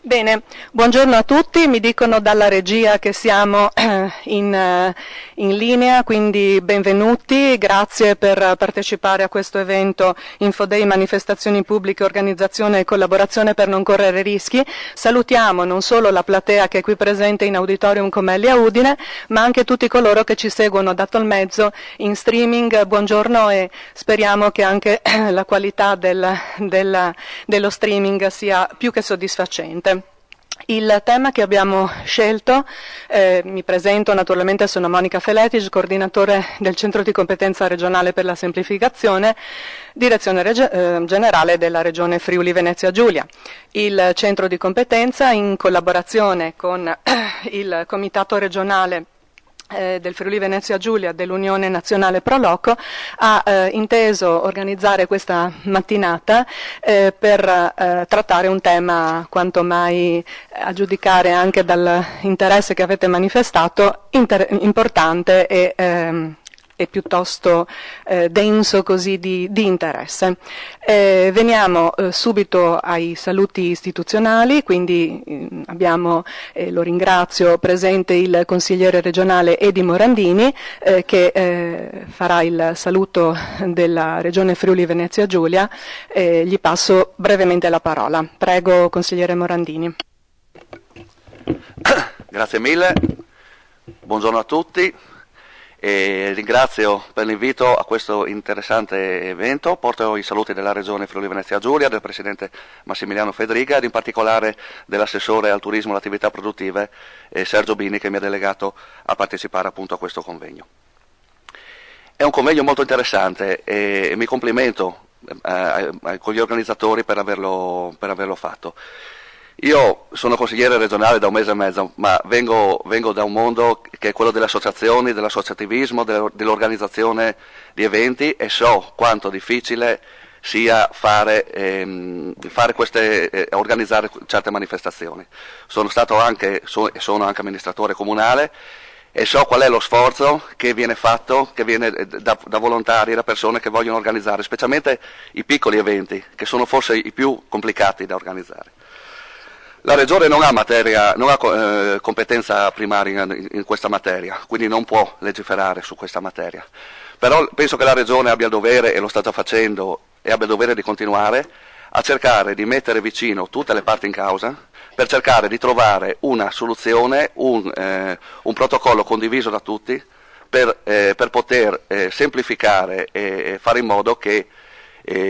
Bene, buongiorno a tutti, mi dicono dalla regia che siamo in linea, quindi benvenuti, grazie per partecipare a questo evento Infoday, manifestazioni pubbliche, organizzazione e collaborazione per non correre rischi. Salutiamo non solo la platea che è qui presente in Auditorium Comelli a Udine, ma anche tutti coloro che ci seguono da Tolmezzo in streaming. Buongiorno e speriamo che anche la qualità dello streaming sia più che soddisfacente. Il tema che abbiamo scelto, mi presento naturalmente, sono Monica Feletic, coordinatore del Centro di Competenza Regionale per la Semplificazione, Direzione Generale della Regione Friuli Venezia Giulia. Il Centro di Competenza, in collaborazione con il Comitato Regionale del Friuli Venezia Giulia dell'Unione Nazionale Pro Loco, ha inteso organizzare questa mattinata per trattare un tema quanto mai, a giudicare anche dall'interesse che avete manifestato, importante e piuttosto denso così di interesse. Veniamo subito ai saluti istituzionali, quindi abbiamo, lo ringrazio, presente il consigliere regionale Edi Morandini che farà il saluto della Regione Friuli Venezia Giulia. Gli passo brevemente la parola. Prego, consigliere Morandini. Grazie mille, buongiorno a tutti. E ringrazio per l'invito a questo interessante evento. Porto i saluti della Regione Friuli Venezia Giulia, del Presidente Massimiliano Fedriga ed in particolare dell'Assessore al Turismo e alle Attività Produttive Sergio Bini, che mi ha delegato a partecipare appunto a questo convegno. È un convegno molto interessante e mi complimento con gli organizzatori per averlo fatto. Io sono consigliere regionale da un mese e mezzo, ma vengo da un mondo che è quello delle associazioni, dell'associativismo, dell'organizzazione di eventi, e so quanto difficile sia organizzare certe manifestazioni. Sono sono anche amministratore comunale e so qual è lo sforzo che viene fatto, che viene da volontari, da persone che vogliono organizzare, specialmente i piccoli eventi, che sono forse i più complicati da organizzare. La Regione non ha competenza primaria in questa materia, quindi non può legiferare su questa materia. Però penso che la Regione abbia il dovere, e lo sta già facendo, e abbia il dovere di continuare a cercare di mettere vicino tutte le parti in causa per cercare di trovare una soluzione, un protocollo condiviso da tutti per poter semplificare e fare in modo che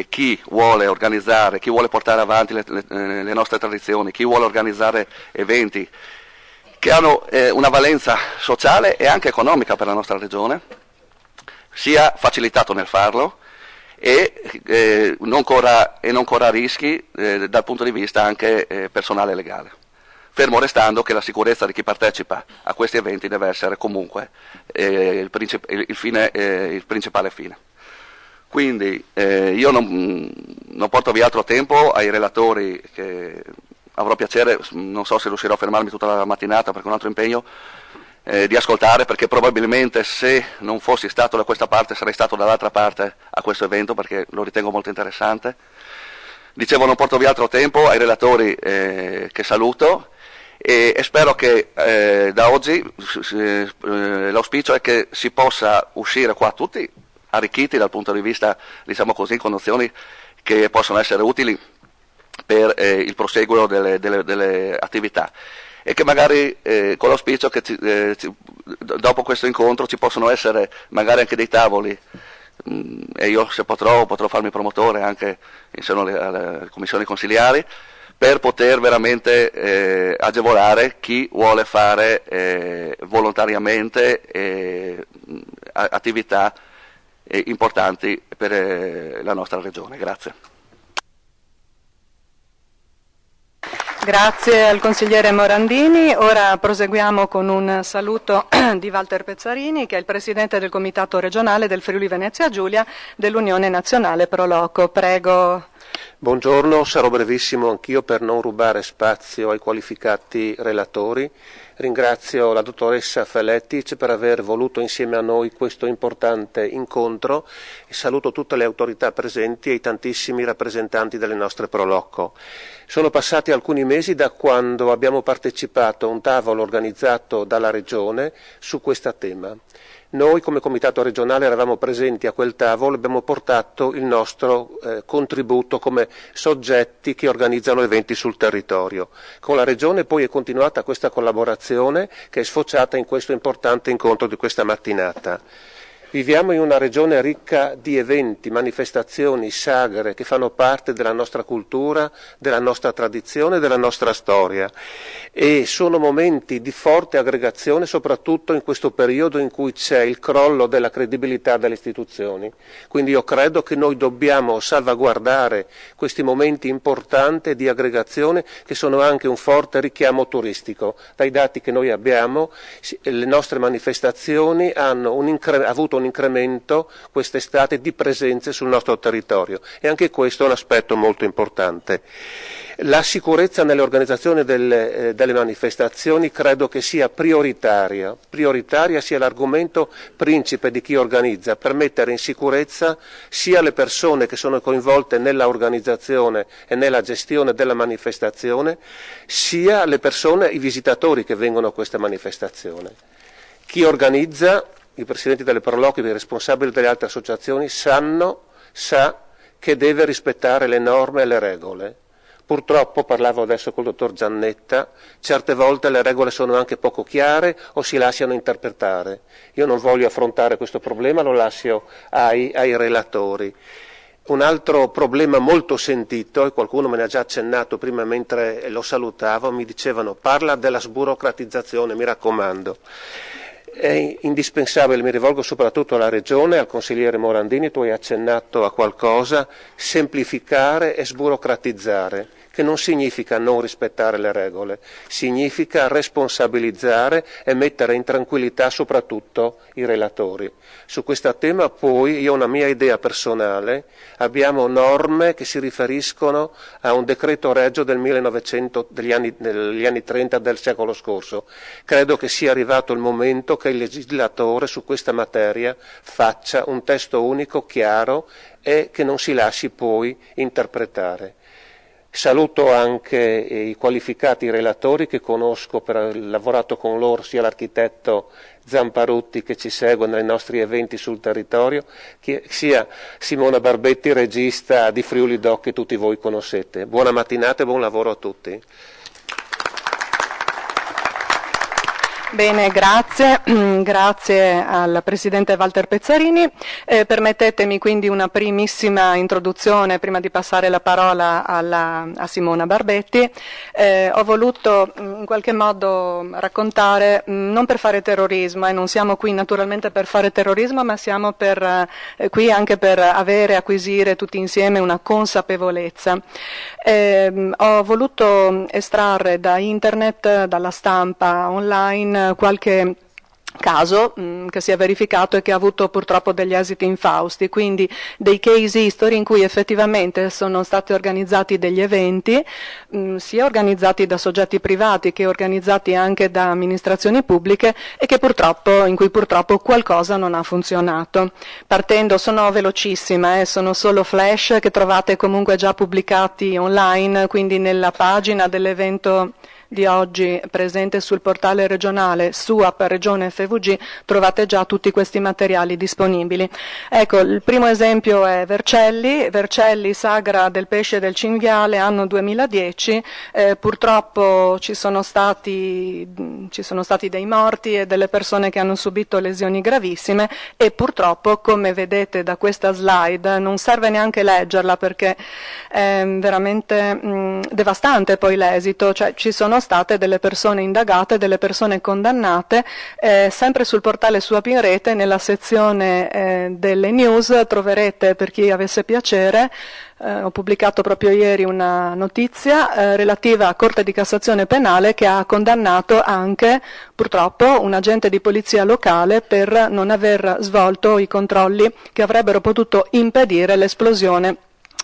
chi vuole organizzare, chi vuole portare avanti le nostre tradizioni, chi vuole organizzare eventi che hanno una valenza sociale e anche economica per la nostra regione, sia facilitato nel farlo e non corra rischi dal punto di vista anche personale e legale, fermo restando che la sicurezza di chi partecipa a questi eventi deve essere comunque il principale fine. Quindi io non porto via altro tempo ai relatori, che avrò piacere, non so se riuscirò a fermarmi tutta la mattinata perché ho un altro impegno, di ascoltare, perché probabilmente se non fossi stato da questa parte sarei stato dall'altra parte a questo evento, perché lo ritengo molto interessante. Dicevo, non porto via altro tempo ai relatori che saluto e spero che da oggi l'auspicio è che si possa uscire qua tutti arricchiti dal punto di vista, diciamo così, condizioni che possono essere utili per il proseguo delle attività, e che magari con l'auspicio che dopo questo incontro ci possono essere magari anche dei tavoli, e io se potrò farmi promotore anche in seno alle commissioni consiliari, per poter veramente agevolare chi vuole fare volontariamente attività importanti per la nostra regione. Grazie. Grazie al consigliere Morandini. Ora proseguiamo con un saluto di Walter Pezzarini, che è il presidente del Comitato regionale del Friuli Venezia Giulia dell'Unione Nazionale Pro Loco. Prego, Buongiorno, sarò brevissimo anch'io per non rubare spazio ai qualificati relatori. Ringrazio la dottoressa Feletic per aver voluto insieme a noi questo importante incontro e saluto tutte le autorità presenti e i tantissimi rappresentanti delle nostre Prolocco. Sono passati alcuni mesi da quando abbiamo partecipato a un tavolo organizzato dalla Regione su questo tema. Noi come Comitato regionale eravamo presenti a quel tavolo e abbiamo portato il nostro contributo come soggetti che organizzano eventi sul territorio. Con la Regione poi è continuata questa collaborazione che è sfociata in questo importante incontro di questa mattinata. Viviamo in una regione ricca di eventi, manifestazioni, sagre che fanno parte della nostra cultura, della nostra tradizione, della nostra storia e sono momenti di forte aggregazione soprattutto in questo periodo in cui c'è il crollo della credibilità delle istituzioni. Quindi io credo che noi dobbiamo salvaguardare questi momenti importanti di aggregazione che sono anche un forte richiamo turistico. Dai dati che noi abbiamo, le nostre manifestazioni hanno avuto un incremento quest'estate di presenze sul nostro territorio e anche questo è un aspetto molto importante. La sicurezza nell'organizzazione delle manifestazioni credo che sia prioritaria sia l'argomento principe di chi organizza per mettere in sicurezza sia le persone che sono coinvolte nella organizzazione e nella gestione della manifestazione sia le persone, i visitatori che vengono a questa manifestazione. Chi organizza, i presidenti delle Prolocco e i responsabili delle altre associazioni sa che deve rispettare le norme e le regole. Purtroppo, parlavo adesso col dottor Giannetta, certe volte le regole sono anche poco chiare o si lasciano interpretare. Io non voglio affrontare questo problema, lo lascio ai relatori. Un altro problema molto sentito, e qualcuno me ne ha già accennato prima mentre lo salutavo, mi dicevano parla della sburocratizzazione, mi raccomando. È indispensabile, mi rivolgo soprattutto alla Regione, al consigliere Morandini, tu hai accennato a qualcosa, semplificare e sburocratizzare, che non significa non rispettare le regole, significa responsabilizzare e mettere in tranquillità soprattutto i relatori. Su questo tema poi io ho una mia idea personale, abbiamo norme che si riferiscono a un decreto regio del 1900, degli anni 30 del secolo scorso. Credo che sia arrivato il momento che il legislatore su questa materia faccia un testo unico, chiaro e che non si lasci poi interpretare. Saluto anche i qualificati relatori che conosco per aver lavorato con loro, sia l'architetto Zamparutti che ci segue nei nostri eventi sul territorio, sia Simona Barbetti, regista di Friuli Doc che tutti voi conoscete. Buona mattinata e buon lavoro a tutti. Bene, grazie al Presidente Walter Pezzarini. Permettetemi quindi una primissima introduzione prima di passare la parola a Simona Barbetti. Ho voluto in qualche modo raccontare, non per fare terrorismo, non siamo qui naturalmente per fare terrorismo, ma siamo qui anche per acquisire tutti insieme una consapevolezza. Ho voluto estrarre da internet, dalla stampa online, qualche caso che si è verificato e che ha avuto purtroppo degli esiti infausti, quindi dei case history in cui effettivamente sono stati organizzati degli eventi, sia organizzati da soggetti privati che organizzati anche da amministrazioni pubbliche e in cui purtroppo qualcosa non ha funzionato. Partendo, sono velocissima, sono solo flash che trovate comunque già pubblicati online, quindi nella pagina dell'evento di oggi presente sul portale regionale SUAP Regione FVG trovate già tutti questi materiali disponibili. Ecco, il primo esempio è Vercelli, sagra del pesce del cinghiale, anno 2010, purtroppo ci sono stati dei morti e delle persone che hanno subito lesioni gravissime e purtroppo, come vedete da questa slide, non serve neanche leggerla perché è veramente devastante poi l'esito, cioè ci sono state delle persone indagate, delle persone condannate, sempre sul portale Suap in Rete, nella sezione delle news troverete, per chi avesse piacere, ho pubblicato proprio ieri una notizia relativa a Corte di Cassazione Penale che ha condannato anche purtroppo un agente di polizia locale per non aver svolto i controlli che avrebbero potuto impedire l'esplosione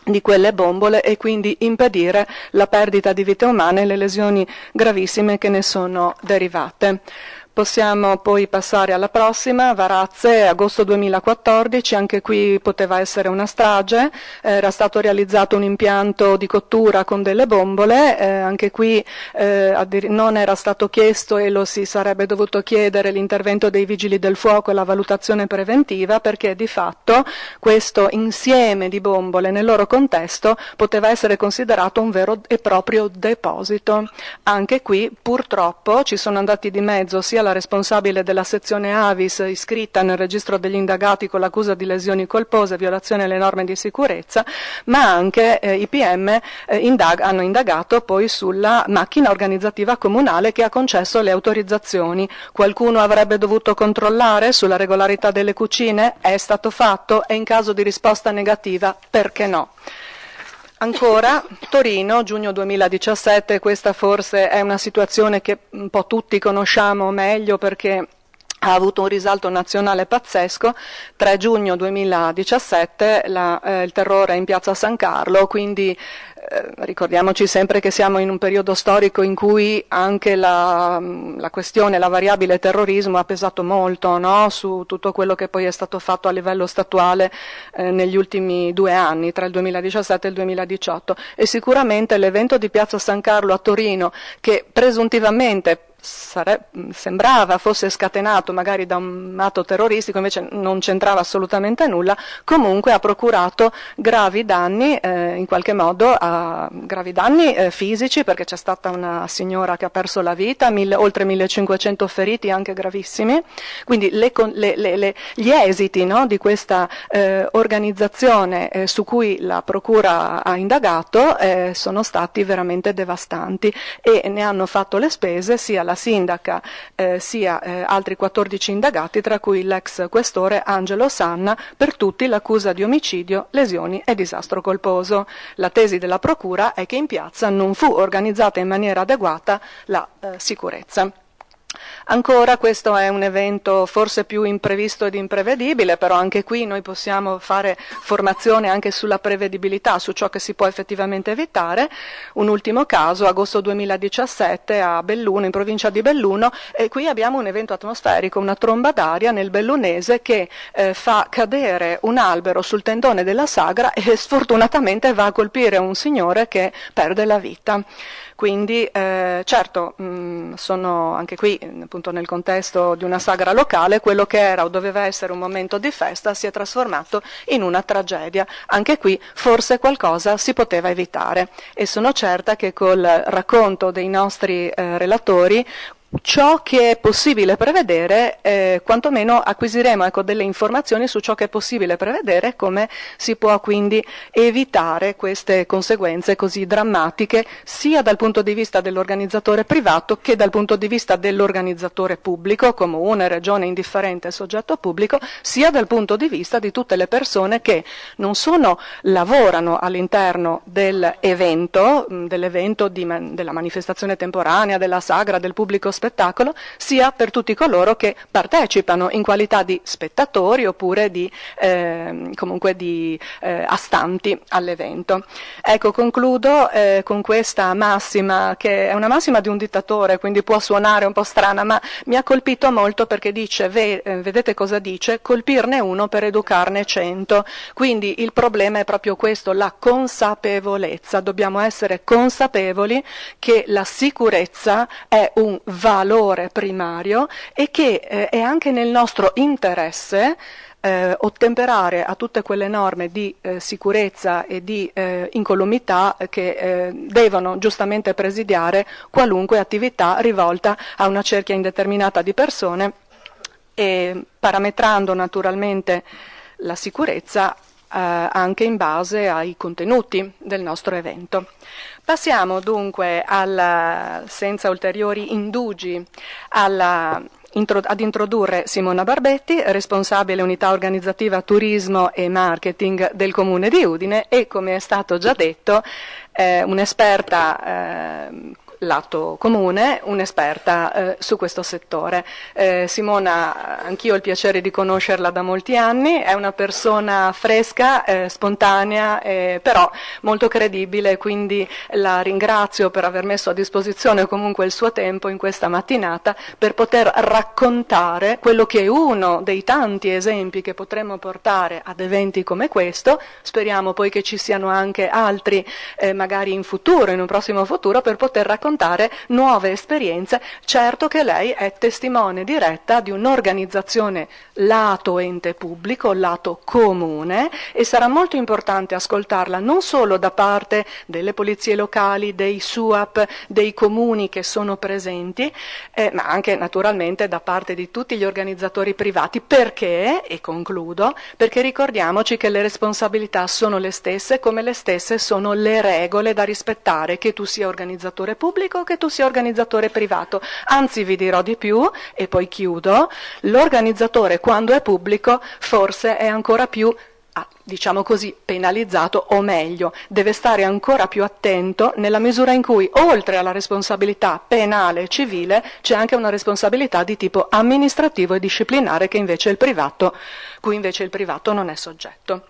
di quelle bombole e quindi impedire la perdita di vite umane e le lesioni gravissime che ne sono derivate. Possiamo poi passare alla prossima, Varazze, agosto 2014, anche qui poteva essere una strage, era stato realizzato un impianto di cottura con delle bombole, anche qui non era stato chiesto e lo si sarebbe dovuto chiedere l'intervento dei vigili del fuoco e la valutazione preventiva, perché di fatto questo insieme di bombole nel loro contesto poteva essere considerato un vero e proprio deposito. Anche qui purtroppo ci sono andati di mezzo sia la responsabile della sezione Avis iscritta nel registro degli indagati con l'accusa di lesioni colpose, violazione delle norme di sicurezza, ma anche i PM hanno indagato poi sulla macchina organizzativa comunale che ha concesso le autorizzazioni. Qualcuno avrebbe dovuto controllare sulla regolarità delle cucine? È stato fatto e in caso di risposta negativa perché no? Ancora, Torino, giugno 2017, questa forse è una situazione che un po' tutti conosciamo meglio perché ha avuto un risalto nazionale pazzesco. 3 giugno 2017 il terrore in piazza San Carlo, quindi ricordiamoci sempre che siamo in un periodo storico in cui anche la questione, la variabile terrorismo ha pesato molto, no? Su tutto quello che poi è stato fatto a livello statuale negli ultimi 2 anni, tra il 2017 e il 2018, e sicuramente l'evento di piazza San Carlo a Torino, che presuntivamente sembrava fosse scatenato magari da un atto terroristico, invece non c'entrava assolutamente nulla, comunque ha procurato gravi danni, in qualche modo gravi danni fisici, perché c'è stata una signora che ha perso la vita, oltre 1500 feriti anche gravissimi, quindi gli esiti, no, di questa organizzazione su cui la procura ha indagato sono stati veramente devastanti e ne hanno fatto le spese sia la sindaca sia altri 14 indagati, tra cui l'ex questore Angelo Sanna, per tutti l'accusa di omicidio, lesioni e disastro colposo. La tesi della procura è che in piazza non fu organizzata in maniera adeguata la sicurezza. Ancora, questo è un evento forse più imprevisto ed imprevedibile, però anche qui noi possiamo fare formazione anche sulla prevedibilità, su ciò che si può effettivamente evitare. Un ultimo caso, agosto 2017 a Belluno, in provincia di Belluno, e qui abbiamo un evento atmosferico, una tromba d'aria nel bellunese che fa cadere un albero sul tendone della sagra e sfortunatamente va a colpire un signore che perde la vita. Quindi certo, sono anche qui appunto nel contesto di una sagra locale, quello che era o doveva essere un momento di festa si è trasformato in una tragedia. Anche qui forse qualcosa si poteva evitare e sono certa che col racconto dei nostri relatori ciò che è possibile prevedere, quantomeno acquisiremo delle informazioni su ciò che è possibile prevedere, come si può quindi evitare queste conseguenze così drammatiche sia dal punto di vista dell'organizzatore privato che dal punto di vista dell'organizzatore pubblico, comune, regione, indifferente, soggetto pubblico, sia dal punto di vista di tutte le persone che non solo lavorano all'interno dell'evento della manifestazione temporanea, della sagra, del pubblico spettacolo, sia per tutti coloro che partecipano in qualità di spettatori oppure di astanti all'evento. Ecco, concludo con questa massima, che è una massima di un dittatore, quindi può suonare un po' strana, ma mi ha colpito molto perché dice, vedete cosa dice? Colpirne uno per educarne 100. Quindi il problema è proprio questo, la consapevolezza. Dobbiamo essere consapevoli che la sicurezza è un valore primario e che è anche nel nostro interesse ottemperare a tutte quelle norme di sicurezza e di incolumità che devono giustamente presidiare qualunque attività rivolta a una cerchia indeterminata di persone, e parametrando naturalmente la sicurezza anche in base ai contenuti del nostro evento. Passiamo dunque senza ulteriori indugi ad introdurre Simona Barbetti, responsabile unità organizzativa turismo e marketing del Comune di Udine e, come è stato già detto, un'esperta lato comune, un'esperta su questo settore. Simona, anch'io ho il piacere di conoscerla da molti anni, è una persona fresca, spontanea, però molto credibile, quindi la ringrazio per aver messo a disposizione comunque il suo tempo in questa mattinata per poter raccontare quello che è uno dei tanti esempi che potremmo portare ad eventi come questo. Speriamo poi che ci siano anche altri magari in futuro, in un prossimo futuro, per poter raccontare nuove esperienze. Certo che lei è testimone diretta di un'organizzazione lato ente pubblico, lato comune, e sarà molto importante ascoltarla non solo da parte delle polizie locali, dei SUAP, dei comuni che sono presenti, ma anche naturalmente da parte di tutti gli organizzatori privati. Perché, e concludo, perché ricordiamoci che le responsabilità sono le stesse, come le stesse sono le regole da rispettare, che tu sia organizzatore pubblico o che tu sia organizzatore privato. Anzi, vi dirò di più, e poi chiudo: l'organizzatore, quando è pubblico, forse è ancora più, diciamo così, penalizzato, o meglio, deve stare ancora più attento, nella misura in cui, oltre alla responsabilità penale e civile, c'è anche una responsabilità di tipo amministrativo e disciplinare cui invece il privato non è soggetto.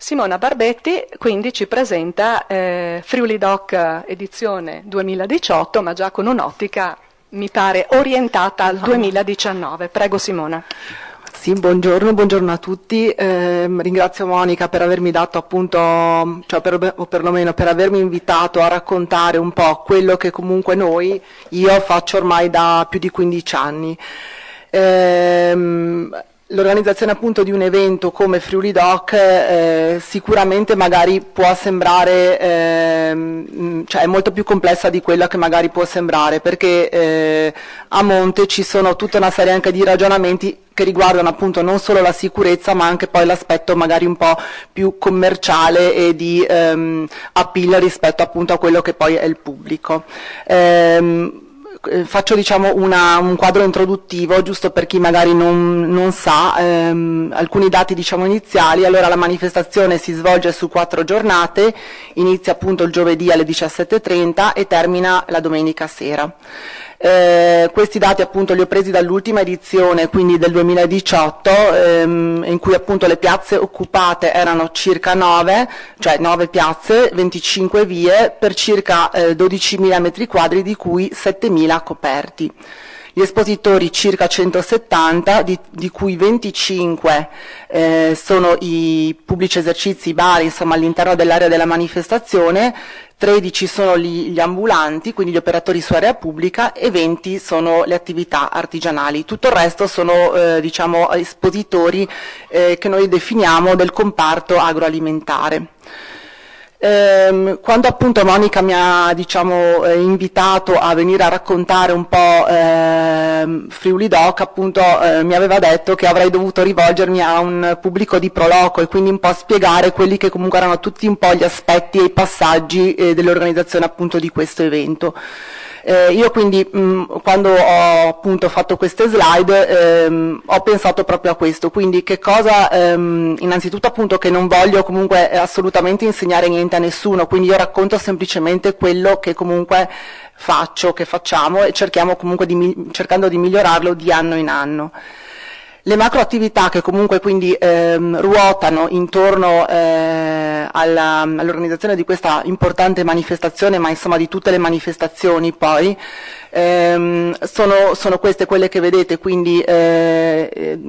Simona Barbetti quindi ci presenta Friuli Doc edizione 2018, ma già con un'ottica, mi pare, orientata al 2019. Prego Simona. Sì, buongiorno a tutti. Ringrazio Monica per avermi dato appunto, o perlomeno per avermi invitato a raccontare un po' quello che comunque io faccio ormai da più di 15 anni. L'organizzazione appunto di un evento come Friuli Doc sicuramente magari può sembrare, è molto più complessa di quella che magari può sembrare, perché a monte ci sono tutta una serie anche di ragionamenti che riguardano appunto non solo la sicurezza, ma anche poi l'aspetto magari un po' più commerciale e di appeal rispetto appunto a quello che poi è il pubblico. Faccio un quadro introduttivo giusto per chi magari non sa, alcuni dati iniziali. Allora, la manifestazione si svolge su 4 giornate, inizia appunto il giovedì alle 17:30 e termina la domenica sera. Questi dati appunto li ho presi dall'ultima edizione, quindi del 2018, in cui appunto le piazze occupate erano circa 9 piazze, 25 vie per circa 12.000 metri quadri, di cui 7.000 coperti. Gli espositori circa 170, di cui 25 sono i pubblici esercizi vari, insomma, all'interno dell'area della manifestazione, 13 sono gli ambulanti, quindi gli operatori su area pubblica, e 20 sono le attività artigianali. Tutto il resto sono espositori che noi definiamo del comparto agroalimentare. Quando appunto Monica mi ha invitato a venire a raccontare un po' Friuli Doc, appunto mi aveva detto che avrei dovuto rivolgermi a un pubblico di proloco e quindi un po' spiegare quelli che comunque erano tutti un po' gli aspetti e i passaggi dell'organizzazione appunto di questo evento. Io quindi quando ho appunto fatto queste slide ho pensato proprio a questo, quindi che cosa, innanzitutto appunto che non voglio comunque assolutamente insegnare niente a nessuno, quindi io racconto semplicemente quello che comunque che facciamo, e cerchiamo comunque cercando di migliorarlo di anno in anno. Le macro attività che comunque quindi ruotano intorno all'organizzazione di questa importante manifestazione, ma insomma di tutte le manifestazioni poi, sono queste, quelle che vedete, quindi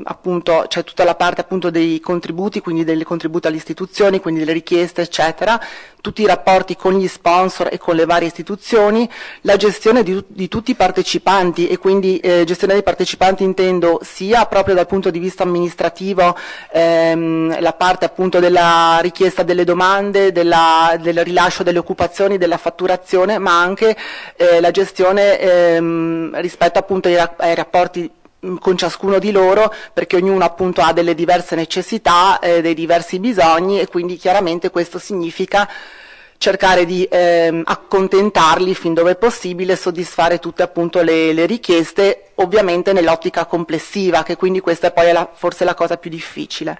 appunto c'è tutta la parte appunto dei contributi, quindi dei contributi alle istituzioni, quindi delle richieste eccetera, tutti i rapporti con gli sponsor e con le varie istituzioni, la gestione di tutti i partecipanti, e quindi gestione dei partecipanti intendo sia proprio dal punto di vista amministrativo, la parte appunto della richiesta delle domande, del rilascio delle occupazioni, della fatturazione, ma anche la gestione rispetto appunto ai rapporti con ciascuno di loro, perché ognuno appunto ha delle diverse necessità, dei diversi bisogni, e quindi chiaramente questo significa cercare di accontentarli fin dove è possibile, soddisfare tutte appunto le richieste, ovviamente nell'ottica complessiva, che quindi questa è poi forse la cosa più difficile.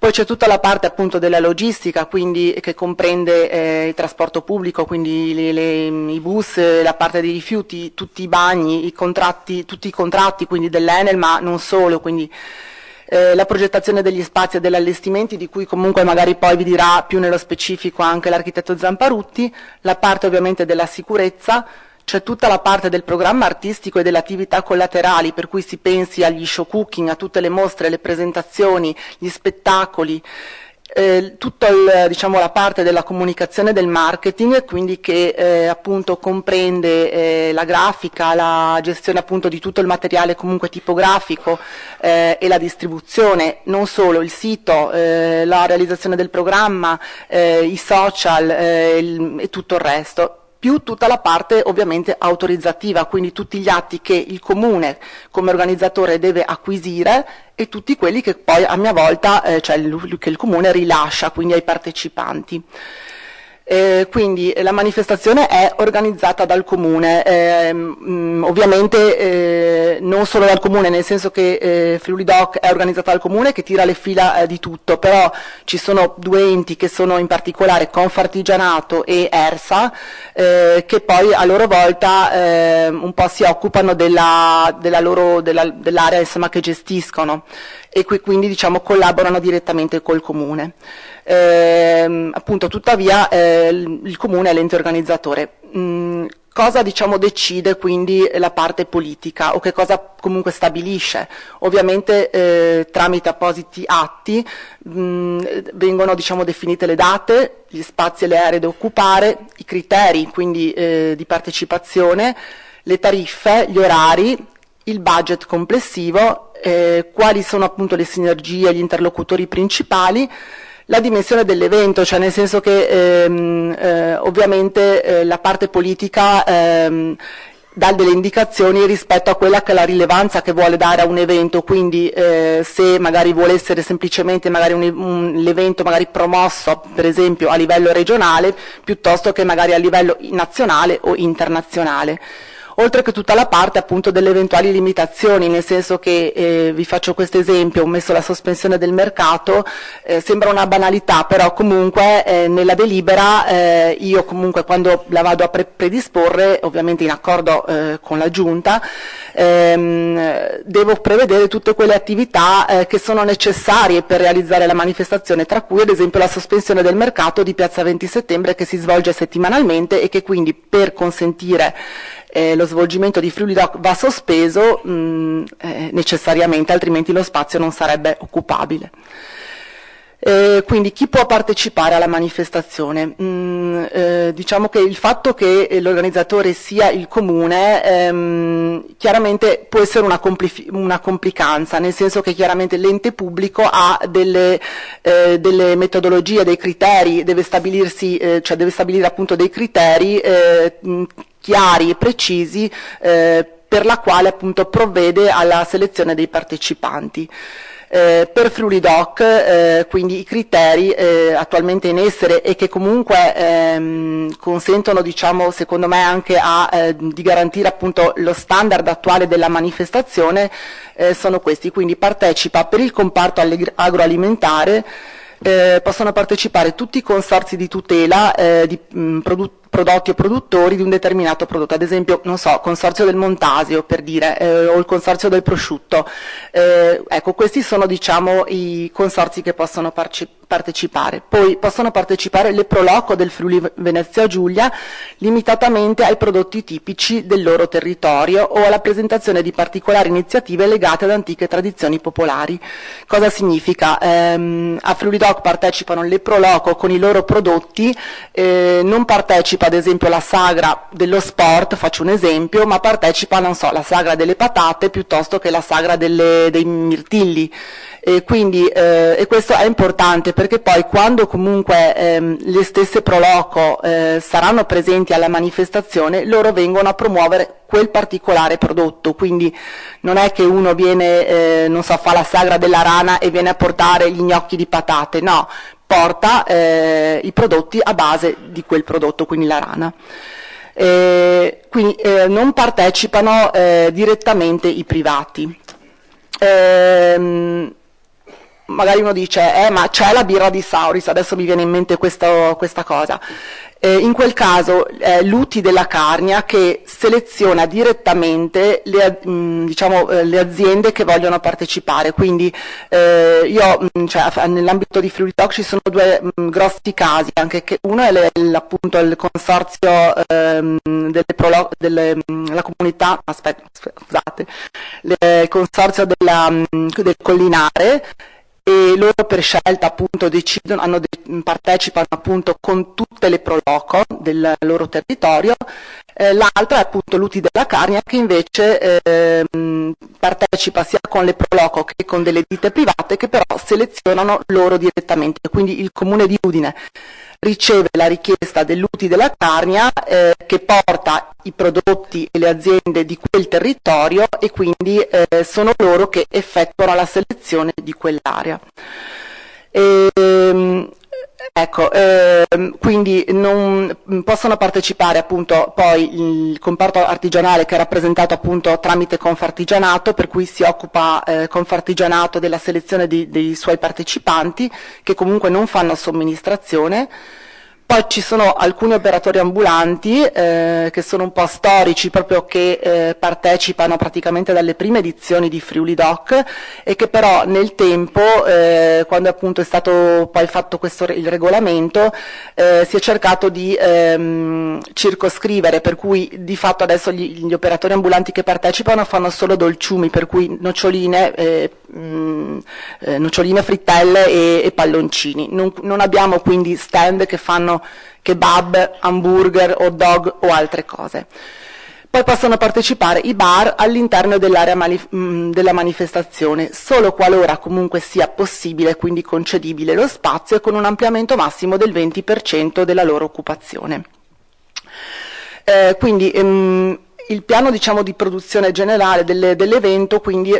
Poi c'è tutta la parte appunto della logistica, quindi che comprende il trasporto pubblico, quindi i bus, la parte dei rifiuti, tutti i bagni, tutti i contratti quindi dell'Enel, ma non solo, quindi la progettazione degli spazi e degli allestimenti, di cui comunque magari poi vi dirà più nello specifico anche l'architetto Zamparutti, la parte ovviamente della sicurezza. C'è tutta la parte del programma artistico e delle attività collaterali, per cui si pensi agli show cooking, a tutte le mostre, le presentazioni, gli spettacoli, tutta diciamo, la parte della comunicazione e del marketing, quindi che appunto comprende la grafica, la gestione appunto di tutto il materiale comunque tipografico e la distribuzione, non solo il sito, la realizzazione del programma, i social e tutto il resto, più tutta la parte ovviamente autorizzativa, quindi tutti gli atti che il Comune come organizzatore deve acquisire e tutti quelli che poi a mia volta, che il Comune rilascia quindi ai partecipanti. Quindi la manifestazione è organizzata dal Comune, ovviamente non solo dal Comune, nel senso che Friuli Doc è organizzata dal Comune che tira le fila di tutto, però ci sono due enti che sono in particolare Confartigianato e ERSA, che poi a loro volta un po' si occupano dell'area insomma, che gestiscono e quindi diciamo collaborano direttamente col Comune. Appunto tuttavia il Comune è l'ente organizzatore. Cosa diciamo decide quindi la parte politica o che cosa comunque stabilisce? Ovviamente tramite appositi atti vengono diciamo definite le date, gli spazi e le aree da occupare, i criteri quindi di partecipazione, le tariffe, gli orari, il budget complessivo, quali sono appunto le sinergie, gli interlocutori principali, la dimensione dell'evento, cioè nel senso che ovviamente la parte politica dà delle indicazioni rispetto a quella che è la rilevanza che vuole dare a un evento, quindi se magari vuole essere semplicemente magari l'evento magari promosso per esempio a livello regionale piuttosto che magari a livello nazionale o internazionale. Oltre che tutta la parte appunto delle eventuali limitazioni, nel senso che vi faccio questo esempio, ho messo la sospensione del mercato, sembra una banalità, però comunque nella delibera io comunque quando la vado a predisporre, ovviamente in accordo con la Giunta, devo prevedere tutte quelle attività che sono necessarie per realizzare la manifestazione, tra cui ad esempio la sospensione del mercato di Piazza 20 Settembre che si svolge settimanalmente e che quindi per consentire lo svolgimento di Friuli Doc va sospeso necessariamente, altrimenti lo spazio non sarebbe occupabile. Quindi chi può partecipare alla manifestazione? Diciamo che il fatto che l'organizzatore sia il Comune chiaramente può essere una complicanza, nel senso che chiaramente l'ente pubblico ha delle metodologie, dei criteri, deve stabilire appunto dei criteri chiari e precisi per la quale appunto provvede alla selezione dei partecipanti. Per Friuli Doc, quindi i criteri attualmente in essere e che comunque consentono, diciamo, secondo me anche di garantire appunto lo standard attuale della manifestazione sono questi, quindi partecipa per il comparto agroalimentare, possono partecipare tutti i consorzi di tutela di prodotti o produttori di un determinato prodotto, ad esempio, non so, consorzio del Montasio per dire, o il consorzio del prosciutto, ecco, questi sono diciamo i consorzi che possono partecipare. Poi possono partecipare le Proloco del Friuli Venezia Giulia limitatamente ai prodotti tipici del loro territorio o alla presentazione di particolari iniziative legate ad antiche tradizioni popolari. Cosa significa? A Friuli Doc partecipano le Proloco con i loro prodotti, non partecipa ad esempio la sagra dello sport, faccio un esempio, ma partecipa, non so, la sagra delle patate piuttosto che la sagra dei mirtilli. Quindi questo è importante perché poi quando comunque le stesse Proloco saranno presenti alla manifestazione, loro vengono a promuovere quel particolare prodotto, quindi non è che uno viene, non so, fa la sagra della rana e viene a portare gli gnocchi di patate, no, porta i prodotti a base di quel prodotto, quindi la rana. Quindi non partecipano direttamente i privati. magari uno dice, ma c'è la birra di Sauris, adesso mi viene in mente questa cosa. In quel caso è l'UTI della Carnia che seleziona direttamente le aziende che vogliono partecipare, quindi nell'ambito di Friuli Doc ci sono due grossi casi, anche che uno è appunto il consorzio della comunità, il consorzio del Collinare, e loro per scelta appunto partecipano appunto con tutte le proloco del loro territorio. L'altra è appunto l'UTI della Carnia che invece partecipa sia con le proloco che con delle ditte private che però selezionano loro direttamente, quindi il comune di Udine riceve la richiesta dell'UTI della Carnia che porta i prodotti e le aziende di quel territorio e quindi sono loro che effettuano la selezione di quell'area. Quindi non possono partecipare appunto poi il comparto artigianale che è rappresentato appunto tramite Confartigianato, per cui si occupa Confartigianato della selezione dei suoi partecipanti che comunque non fanno somministrazione. Poi ci sono alcuni operatori ambulanti che sono un po' storici, proprio che partecipano praticamente dalle prime edizioni di Friuli Doc e che però nel tempo, quando appunto è stato poi fatto il regolamento, si è cercato di circoscrivere, per cui di fatto adesso gli operatori ambulanti che partecipano fanno solo dolciumi, per cui noccioline, frittelle e palloncini. Non abbiamo quindi stand che fanno kebab, hamburger, hot dog o altre cose. Poi possono partecipare i bar all'interno dell'area della manifestazione, solo qualora comunque sia possibile, quindi concedibile lo spazio e con un ampliamento massimo del 20% della loro occupazione. Il piano di produzione generale dell'evento quindi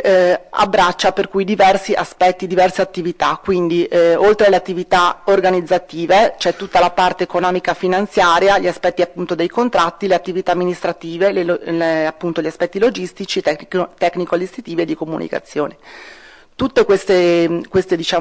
abbraccia per cui diversi aspetti, diverse attività, quindi oltre alle attività organizzative c'è tutta la parte economica finanziaria, gli aspetti appunto dei contratti, le attività amministrative, appunto gli aspetti logistici, tecnico-allestitivi e di comunicazione. Tutte queste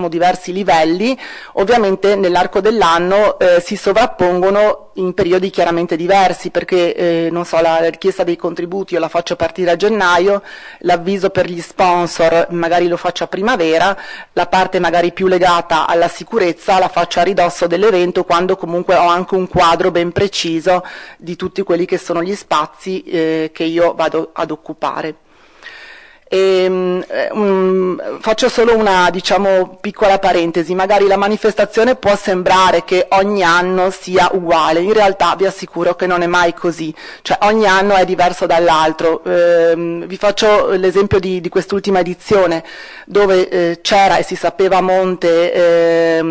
diversi livelli ovviamente nell'arco dell'anno si sovrappongono in periodi chiaramente diversi, perché la richiesta dei contributi io la faccio partire a gennaio, l'avviso per gli sponsor magari lo faccio a primavera, la parte magari più legata alla sicurezza la faccio a ridosso dell'evento, quando comunque ho anche un quadro ben preciso di tutti quelli che sono gli spazi che io vado ad occupare. Faccio solo una piccola parentesi, magari la manifestazione può sembrare che ogni anno sia uguale, in realtà vi assicuro che non è mai così, cioè ogni anno è diverso dall'altro. Vi faccio l'esempio di quest'ultima edizione dove c'era e si sapeva a monte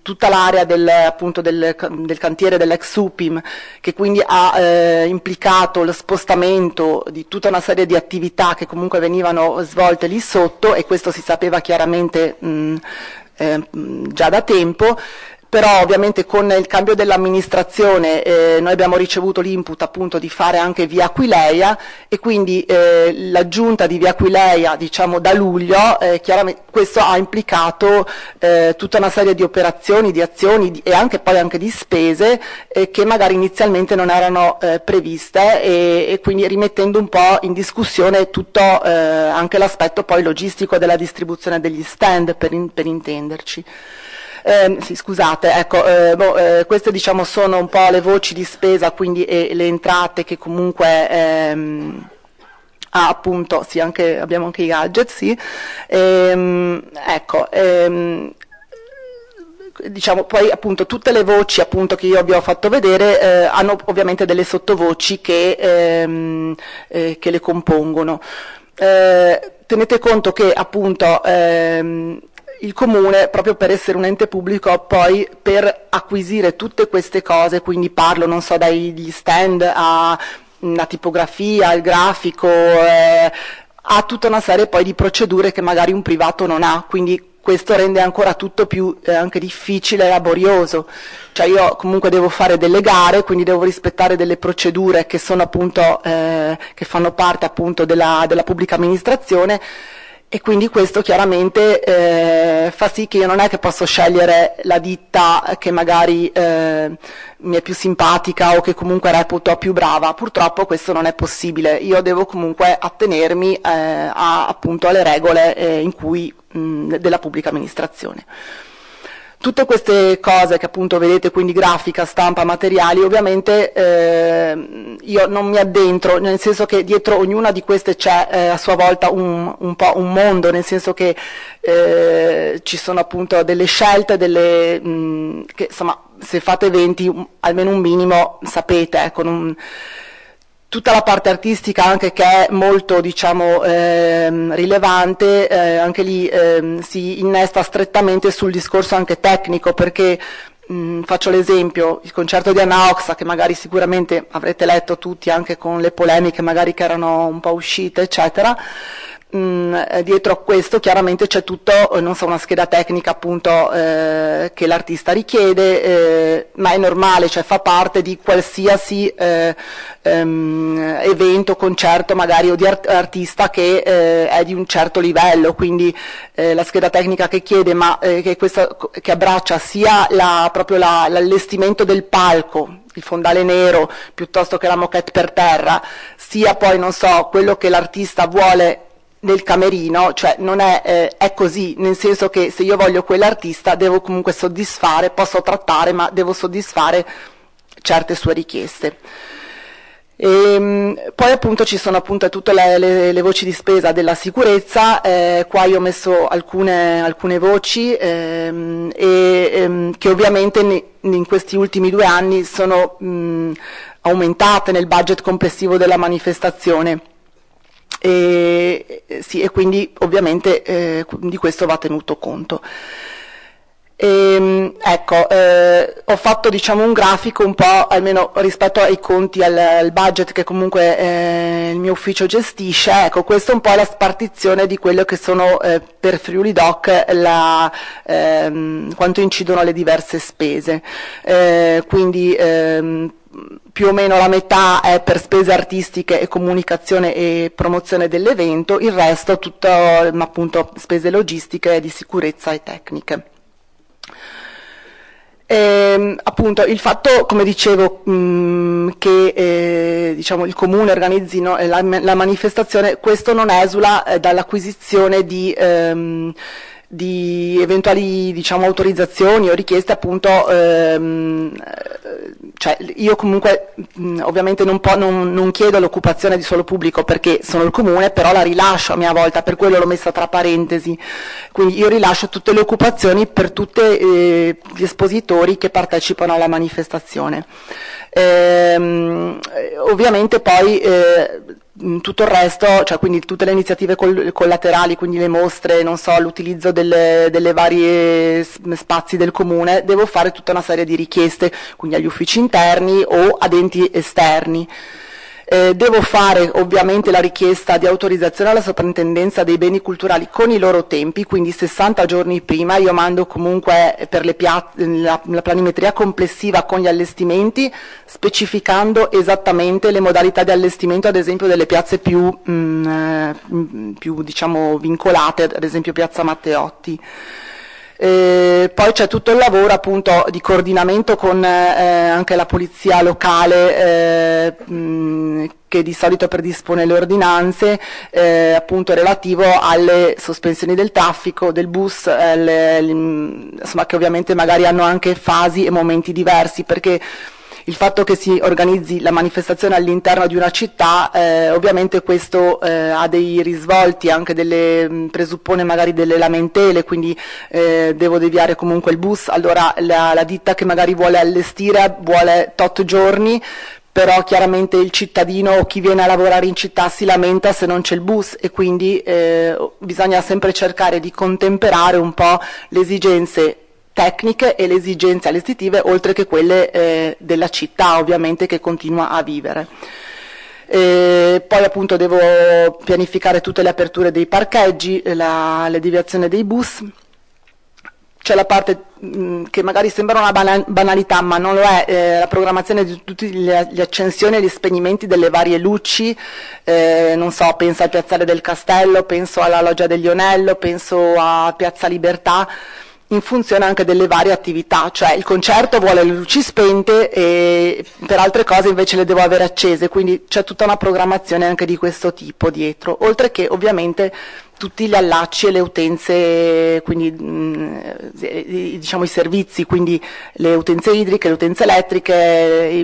tutta l'area del cantiere dell'ex Upim, che quindi ha implicato lo spostamento di tutta una serie di attività che comunque venivano svolte lì sotto, e questo si sapeva chiaramente già da tempo. Però ovviamente con il cambio dell'amministrazione noi abbiamo ricevuto l'input appunto di fare anche via Aquileia, e quindi l'aggiunta di via Aquileia da luglio, chiaramente questo ha implicato tutta una serie di operazioni, di azioni e anche di spese che magari inizialmente non erano previste, e quindi rimettendo un po' in discussione tutto anche l'aspetto poi logistico della distribuzione degli stand, per intenderci. Sì, scusate, queste sono un po' le voci di spesa, quindi le entrate che comunque appunto, sì, abbiamo anche i gadget, sì. Poi appunto tutte le voci appunto che io vi ho fatto vedere hanno ovviamente delle sottovoci che le compongono. Tenete conto che appunto il Comune, proprio per essere un ente pubblico, poi per acquisire tutte queste cose, quindi parlo, dagli stand alla tipografia, al grafico, ha tutta una serie poi di procedure che magari un privato non ha, quindi questo rende ancora tutto più anche difficile e laborioso. Cioè io comunque devo fare delle gare, quindi devo rispettare delle procedure che sono appunto che fanno parte appunto della pubblica amministrazione, E quindi questo chiaramente fa sì che io non è che posso scegliere la ditta che magari mi è più simpatica o che comunque reputo più brava. Purtroppo questo non è possibile, io devo comunque attenermi appunto alle regole della pubblica amministrazione. Tutte queste cose che appunto vedete, quindi grafica, stampa, materiali, ovviamente io non mi addentro, nel senso che dietro ognuna di queste c'è a sua volta un po' un mondo, nel senso che ci sono appunto delle scelte, che insomma se fate eventi almeno un minimo sapete, tutta la parte artistica anche che è molto diciamo rilevante, anche lì si innesta strettamente sul discorso anche tecnico, perché faccio l'esempio, il concerto di Anna Oxa, che magari sicuramente avrete letto tutti anche con le polemiche magari che erano un po' uscite eccetera. Dietro a questo chiaramente c'è tutto, non so, una scheda tecnica appunto che l'artista richiede, ma è normale, cioè fa parte di qualsiasi evento, concerto magari o di artista che è di un certo livello, quindi la scheda tecnica che chiede, ma che abbraccia sia proprio l'allestimento del palco, il fondale nero piuttosto che la moquette per terra, sia poi non so quello che l'artista vuole nel camerino, cioè non è così, nel senso che se io voglio quell'artista devo comunque soddisfare, posso trattare, ma devo soddisfare certe sue richieste. Poi appunto ci sono appunto tutte le voci di spesa della sicurezza, qua io ho messo alcune voci che ovviamente in questi ultimi 2 anni sono aumentate nel budget complessivo della manifestazione. E quindi ovviamente di questo va tenuto conto. Ecco, ho fatto diciamo un grafico un po' almeno rispetto ai conti, al budget che comunque il mio ufficio gestisce. Ecco, questa è un po' la spartizione di quello che sono per Friuli Doc quanto incidono le diverse spese. Quindi più o meno la metà è per spese artistiche e comunicazione e promozione dell'evento, il resto tutto appunto spese logistiche, di sicurezza e tecniche. Appunto il fatto, come dicevo, che diciamo il comune organizzino la manifestazione, questo non esula dall'acquisizione di eventuali diciamo autorizzazioni o richieste appunto, cioè io comunque ovviamente non chiedo l'occupazione di suolo pubblico perché sono il comune, però la rilascio a mia volta, per quello l'ho messa tra parentesi, quindi io rilascio tutte le occupazioni per tutti gli espositori che partecipano alla manifestazione. Ovviamente poi tutto il resto, cioè quindi tutte le iniziative collaterali, quindi le mostre, non so, l'utilizzo delle varie spazi del comune, devo fare tutta una serie di richieste, quindi agli uffici interni o ad enti esterni. Devo fare ovviamente la richiesta di autorizzazione alla soprintendenza dei beni culturali con i loro tempi, quindi 60 giorni prima io mando comunque per la planimetria complessiva con gli allestimenti, specificando esattamente le modalità di allestimento, ad esempio delle piazze più diciamo vincolate, ad esempio Piazza Matteotti. Poi c'è tutto il lavoro appunto di coordinamento con anche la polizia locale che di solito predispone le ordinanze appunto relativo alle sospensioni del traffico, del bus, insomma che ovviamente magari hanno anche fasi e momenti diversi, perché il fatto che si organizzi la manifestazione all'interno di una città, ovviamente questo ha dei risvolti, anche presuppone magari delle lamentele, quindi devo deviare comunque il bus, allora la ditta che magari vuole allestire vuole tot giorni, però chiaramente il cittadino o chi viene a lavorare in città si lamenta se non c'è il bus, e quindi bisogna sempre cercare di contemperare un po' le esigenze tecniche e le esigenze allestitive, oltre che quelle della città ovviamente che continua a vivere. Poi appunto devo pianificare tutte le aperture dei parcheggi, la deviazione dei bus, c'è la parte che magari sembra una banalità, ma non lo è, la programmazione di tutte le accensioni e gli spegnimenti delle varie luci, non so, penso al Piazzale del Castello, penso alla Loggia del Lionello, penso a Piazza Libertà, in funzione anche delle varie attività, cioè il concerto vuole le luci spente e per altre cose invece le devo avere accese, quindi c'è tutta una programmazione anche di questo tipo dietro, oltre che ovviamente tutti gli allacci e le utenze, quindi diciamo i servizi, quindi le utenze idriche, le utenze elettriche,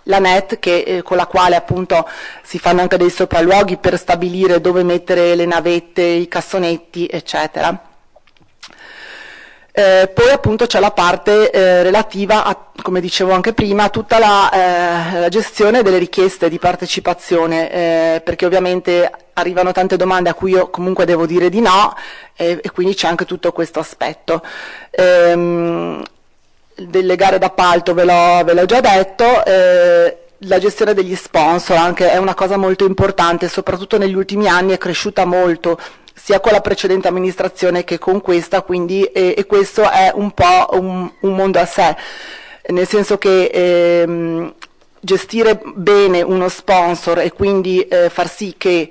la NET con la quale appunto si fanno anche dei sopralluoghi per stabilire dove mettere le navette, i cassonetti, eccetera. Poi appunto c'è la parte relativa a, come dicevo anche prima, a tutta la gestione delle richieste di partecipazione, perché ovviamente arrivano tante domande a cui io comunque devo dire di no, e quindi c'è anche tutto questo aspetto. Delle gare d'appalto ve l'ho già detto, la gestione degli sponsor anche è una cosa molto importante, soprattutto negli ultimi anni è cresciuta molto, sia con la precedente amministrazione che con questa, quindi e questo è un po' un mondo a sé, nel senso che gestire bene uno sponsor e quindi far sì che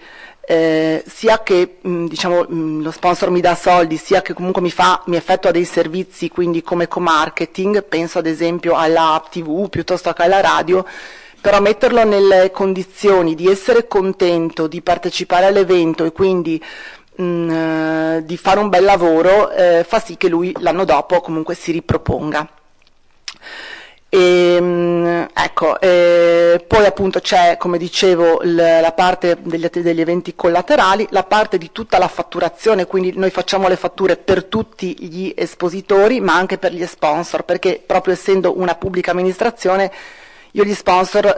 sia che diciamo, lo sponsor mi dà soldi, sia che comunque mi effettua dei servizi, quindi come co-marketing, penso ad esempio alla TV piuttosto che alla radio, però metterlo nelle condizioni di essere contento, di partecipare all'evento e quindi di fare un bel lavoro, fa sì che lui l'anno dopo comunque si riproponga. Ecco, poi appunto c'è, come dicevo, la parte degli eventi collaterali, la parte di tutta la fatturazione, quindi noi facciamo le fatture per tutti gli espositori ma anche per gli sponsor, perché proprio essendo una pubblica amministrazione io gli sponsor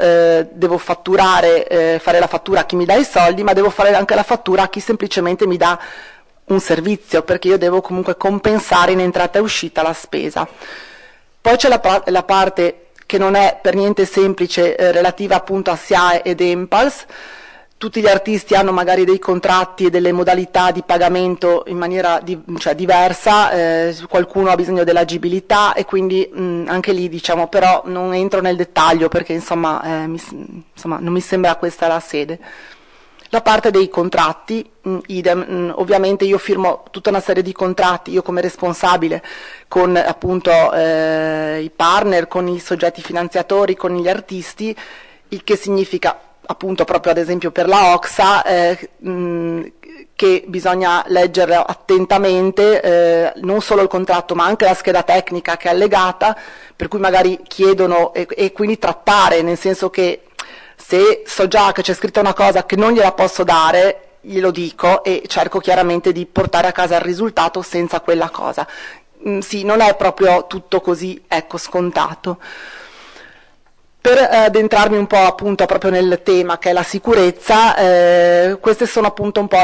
devo fatturare, fare la fattura a chi mi dà i soldi, ma devo fare anche la fattura a chi semplicemente mi dà un servizio, perché io devo comunque compensare in entrata e uscita la spesa. Poi c'è la parte che non è per niente semplice, relativa appunto a SIAE ed ENPALS. Tutti gli artisti hanno magari dei contratti e delle modalità di pagamento in maniera diversa, qualcuno ha bisogno dell'agibilità e quindi anche lì diciamo, però non entro nel dettaglio perché insomma non mi sembra questa la sede. La parte dei contratti, idem, ovviamente io firmo tutta una serie di contratti, io come responsabile, con appunto i partner, con i soggetti finanziatori, con gli artisti, il che significa appunto proprio ad esempio per la OXA che bisogna leggere attentamente non solo il contratto ma anche la scheda tecnica che è allegata, per cui magari chiedono e quindi trattare, nel senso che se so già che c'è scritta una cosa che non gliela posso dare, glielo dico e cerco chiaramente di portare a casa il risultato senza quella cosa. Sì, non è proprio tutto così, ecco, scontato. Per addentrarmi un po' appunto proprio nel tema che è la sicurezza, queste sono appunto un po'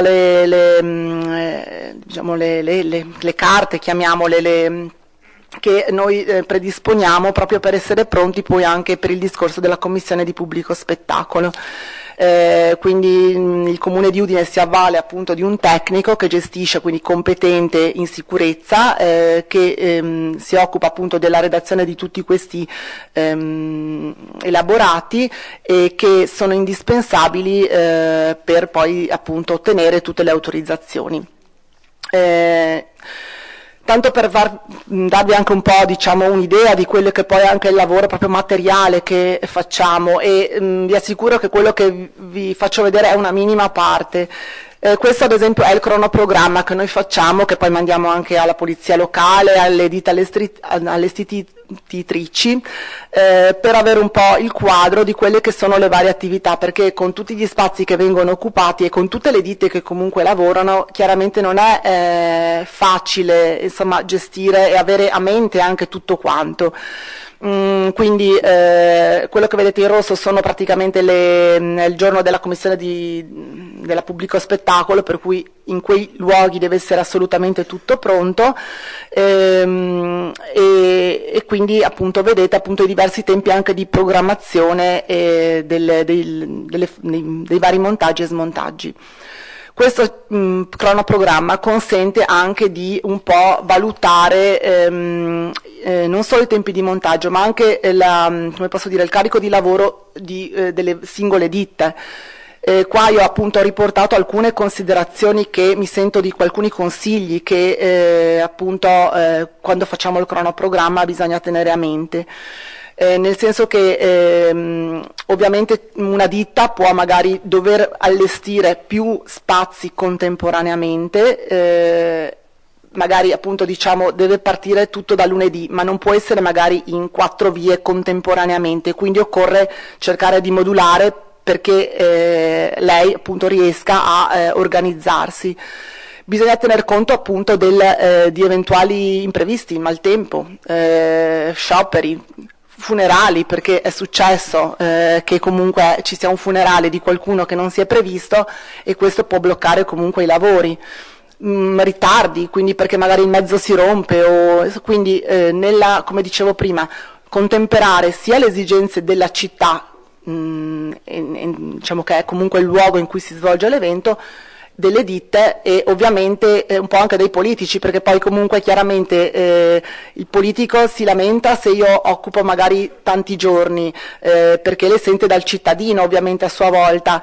diciamo le carte, chiamiamole, che noi predisponiamo proprio per essere pronti poi anche per il discorso della commissione di pubblico spettacolo. Quindi il Comune di Udine si avvale appunto di un tecnico che gestisce, quindi competente in sicurezza, che si occupa appunto della redazione di tutti questi elaborati e che sono indispensabili per poi appunto ottenere tutte le autorizzazioni. Tanto per darvi anche un po' diciamo un'idea di quello che poi è anche il lavoro proprio materiale che facciamo e vi assicuro che quello che vi faccio vedere è una minima parte. Questo ad esempio è il cronoprogramma che noi facciamo, che poi mandiamo anche alla polizia locale, alle ditte allestitrici, per avere un po' il quadro di quelle che sono le varie attività, perché con tutti gli spazi che vengono occupati e con tutte le ditte che comunque lavorano, chiaramente non è facile insomma gestire e avere a mente anche tutto quanto. Quindi quello che vedete in rosso sono praticamente il giorno della commissione della pubblico spettacolo, per cui in quei luoghi deve essere assolutamente tutto pronto e quindi appunto vedete appunto i diversi tempi anche di programmazione dei vari montaggi e smontaggi. Questo cronoprogramma consente anche di un po' valutare non solo i tempi di montaggio, ma anche il carico di lavoro delle singole ditte. Qua io appunto ho riportato alcune considerazioni che mi sento di alcuni consigli che quando facciamo il cronoprogramma bisogna tenere a mente. Nel senso che ovviamente una ditta può magari dover allestire più spazi contemporaneamente, magari appunto deve partire tutto da lunedì, ma non può essere magari in 4 vie contemporaneamente, quindi occorre cercare di modulare perché lei appunto riesca a organizzarsi. Bisogna tener conto appunto di eventuali imprevisti, maltempo, scioperi, funerali, perché è successo che comunque ci sia un funerale di qualcuno che non si è previsto e questo può bloccare comunque i lavori. Ritardi, quindi perché magari il mezzo si rompe, quindi come dicevo prima, contemperare sia le esigenze della città, diciamo che è comunque il luogo in cui si svolge l'evento, delle ditte e ovviamente un po' anche dei politici, perché poi comunque chiaramente il politico si lamenta se io occupo magari tanti giorni perché le sente dal cittadino ovviamente a sua volta,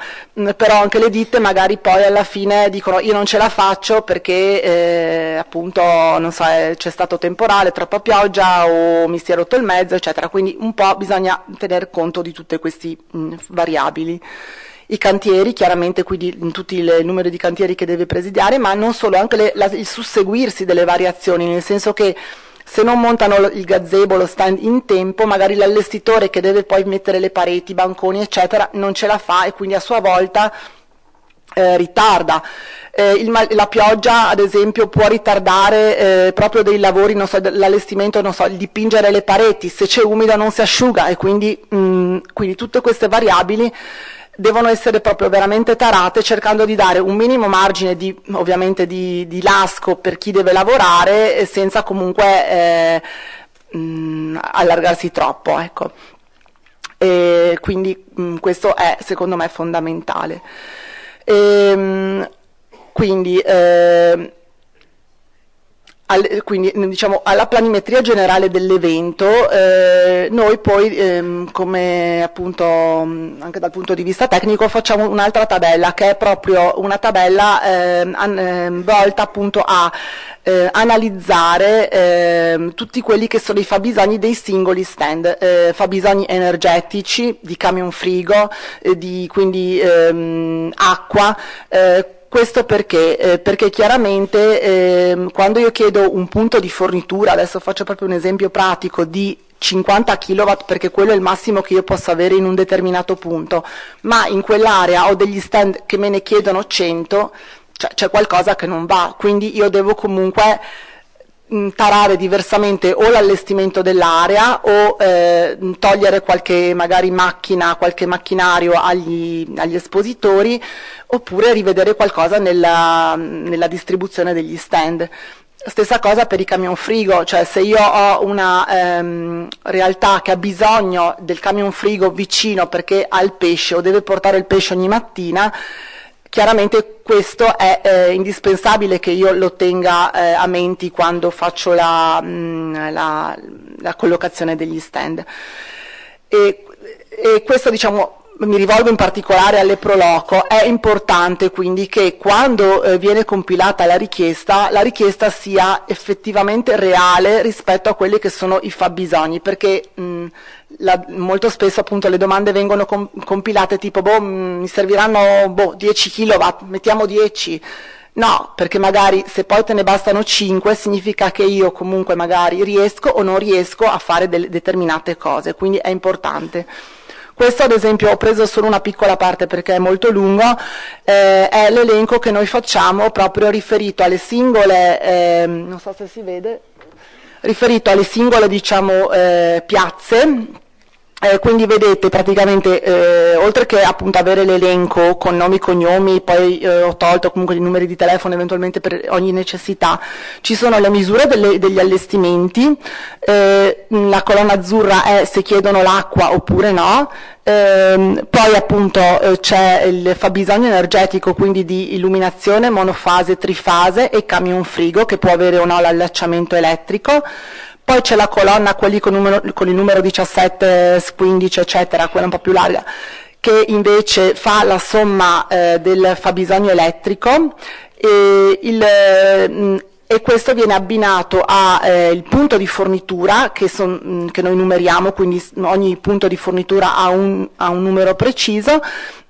però anche le ditte magari poi alla fine dicono io non ce la faccio perché appunto non so, c'è stato temporale, troppa pioggia o mi si è rotto il mezzo eccetera, quindi un po' bisogna tener conto di tutte queste variabili. I cantieri, chiaramente quindi tutti il numero di cantieri che deve presidiare, ma non solo, anche il susseguirsi delle variazioni, nel senso che se non montano il gazebo, lo stand in tempo, magari l'allestitore che deve poi mettere le pareti, i banconi eccetera, non ce la fa e quindi a sua volta ritarda. La pioggia ad esempio può ritardare proprio dei lavori, non so, l'allestimento, non so, il dipingere le pareti, se c'è umido non si asciuga e quindi tutte queste variabili devono essere proprio veramente tarate, cercando di dare un minimo margine ovviamente di lasco per chi deve lavorare senza comunque allargarsi troppo, ecco. Quindi questo è secondo me fondamentale. Quindi diciamo alla planimetria generale dell'evento noi poi come appunto anche dal punto di vista tecnico facciamo un'altra tabella che è proprio una tabella volta appunto a analizzare tutti quelli che sono i fabbisogni dei singoli stand, fabbisogni energetici, di camion frigo, quindi acqua. Questo perché? Perché chiaramente quando io chiedo un punto di fornitura, adesso faccio proprio un esempio pratico, di 50 kW, perché quello è il massimo che io posso avere in un determinato punto, ma in quell'area ho degli stand che me ne chiedono 100, cioè c'è qualcosa che non va, quindi io devo comunque tarare diversamente o l'allestimento dell'area o togliere qualche magari macchina, qualche macchinario agli espositori, oppure rivedere qualcosa nella distribuzione degli stand. Stessa cosa per i camion frigo, cioè se io ho una realtà che ha bisogno del camion frigo vicino perché ha il pesce o deve portare il pesce ogni mattina, chiaramente questo è indispensabile che io lo tenga a mente quando faccio la collocazione degli stand. E questo, diciamo, mi rivolgo in particolare alle Proloco, è importante quindi che quando viene compilata la richiesta sia effettivamente reale rispetto a quelli che sono i fabbisogni, perché molto spesso appunto le domande vengono compilate tipo mi serviranno 10 kW, mettiamo 10, no, perché magari se poi te ne bastano 5 significa che io comunque magari riesco o non riesco a fare delle determinate cose, quindi è importante. Questo ad esempio ho preso solo una piccola parte perché è molto lungo, è l'elenco che noi facciamo proprio riferito alle singole, non so se si vede, riferito alle singole diciamo piazze Quindi vedete praticamente, oltre che appunto avere l'elenco con nomi e cognomi, poi ho tolto comunque i numeri di telefono eventualmente per ogni necessità, ci sono le misure degli allestimenti, la colonna azzurra è se chiedono l'acqua oppure no, poi appunto c'è il fabbisogno energetico, quindi di illuminazione monofase, trifase e camion frigo che può avere o no l'allacciamento elettrico. Poi c'è la colonna, quelli con il numero 17, 15, eccetera, quella un po' più larga, che invece fa la somma del fabbisogno elettrico e questo viene abbinato al punto di fornitura che noi numeriamo, quindi ogni punto di fornitura ha un numero preciso,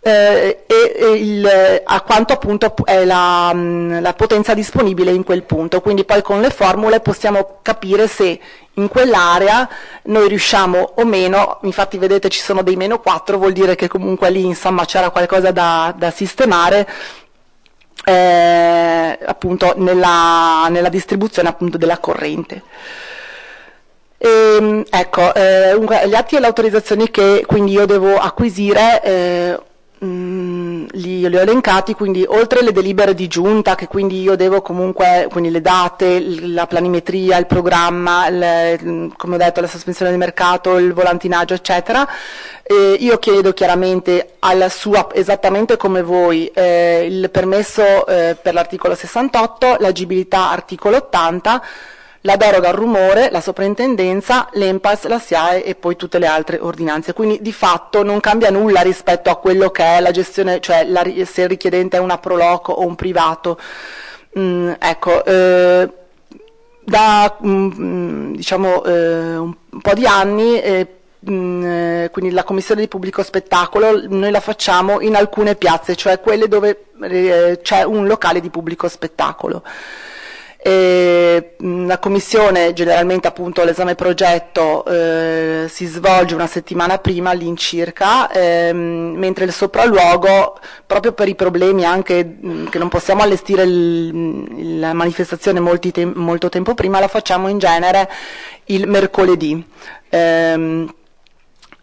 a quanto appunto è la potenza disponibile in quel punto. Quindi poi con le formule possiamo capire se in quell'area noi riusciamo o meno, infatti vedete ci sono dei -4, vuol dire che comunque lì insomma c'era qualcosa da sistemare, appunto nella distribuzione appunto della corrente. Ecco, gli atti e le autorizzazioni che quindi io devo acquisire, li ho elencati, quindi oltre le delibere di giunta che quindi io devo comunque, quindi le date, la planimetria, il programma, come ho detto la sospensione del mercato, il volantinaggio eccetera, io chiedo chiaramente alla SUAP esattamente come voi il permesso per l'articolo 68, l'agibilità articolo 80, la deroga al rumore, la soprintendenza, l'ENPAS, la SIAE e poi tutte le altre ordinanze. Quindi di fatto non cambia nulla rispetto a quello che è la gestione, cioè se il richiedente è una Proloco o un privato. Ecco, da diciamo un po' di anni, quindi la commissione di pubblico spettacolo noi la facciamo in alcune piazze, cioè quelle dove c'è un locale di pubblico spettacolo. La commissione, generalmente appunto l'esame progetto si svolge una settimana prima all'incirca, mentre il sopralluogo, proprio per i problemi anche che non possiamo allestire la manifestazione molto tempo prima, la facciamo in genere il mercoledì.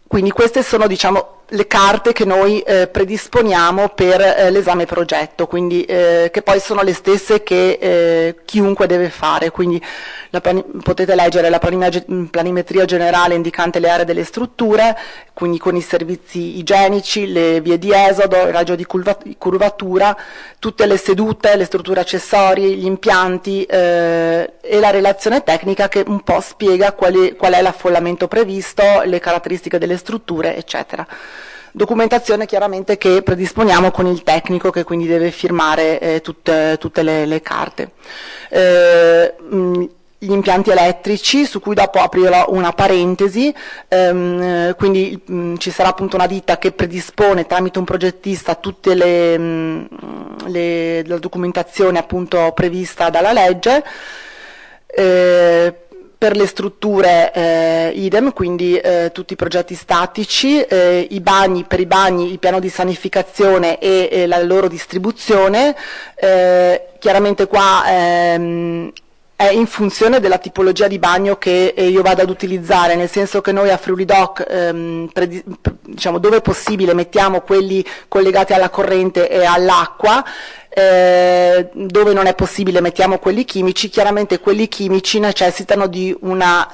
Quindi queste sono, diciamo, le carte che noi predisponiamo per l'esame progetto, quindi che poi sono le stesse che chiunque deve fare, quindi potete leggere la planimetria generale indicante le aree delle strutture, quindi con i servizi igienici, le vie di esodo, il raggio di curvatura, tutte le sedute, le strutture accessorie, gli impianti e la relazione tecnica che un po' spiega qual è l'affollamento previsto, le caratteristiche delle strutture, eccetera. Documentazione chiaramente che predisponiamo con il tecnico che quindi deve firmare tutte le carte. Gli impianti elettrici, su cui dopo aprirò una parentesi, quindi ci sarà appunto una ditta che predispone tramite un progettista tutte la documentazione appunto prevista dalla legge. Per le strutture idem, quindi tutti i progetti statici, per i bagni il piano di sanificazione e la loro distribuzione, chiaramente qua è in funzione della tipologia di bagno che io vado ad utilizzare, nel senso che noi a Friuli Doc, diciamo, dove è possibile mettiamo quelli collegati alla corrente e all'acqua, dove non è possibile mettiamo quelli chimici. Chiaramente quelli chimici necessitano di una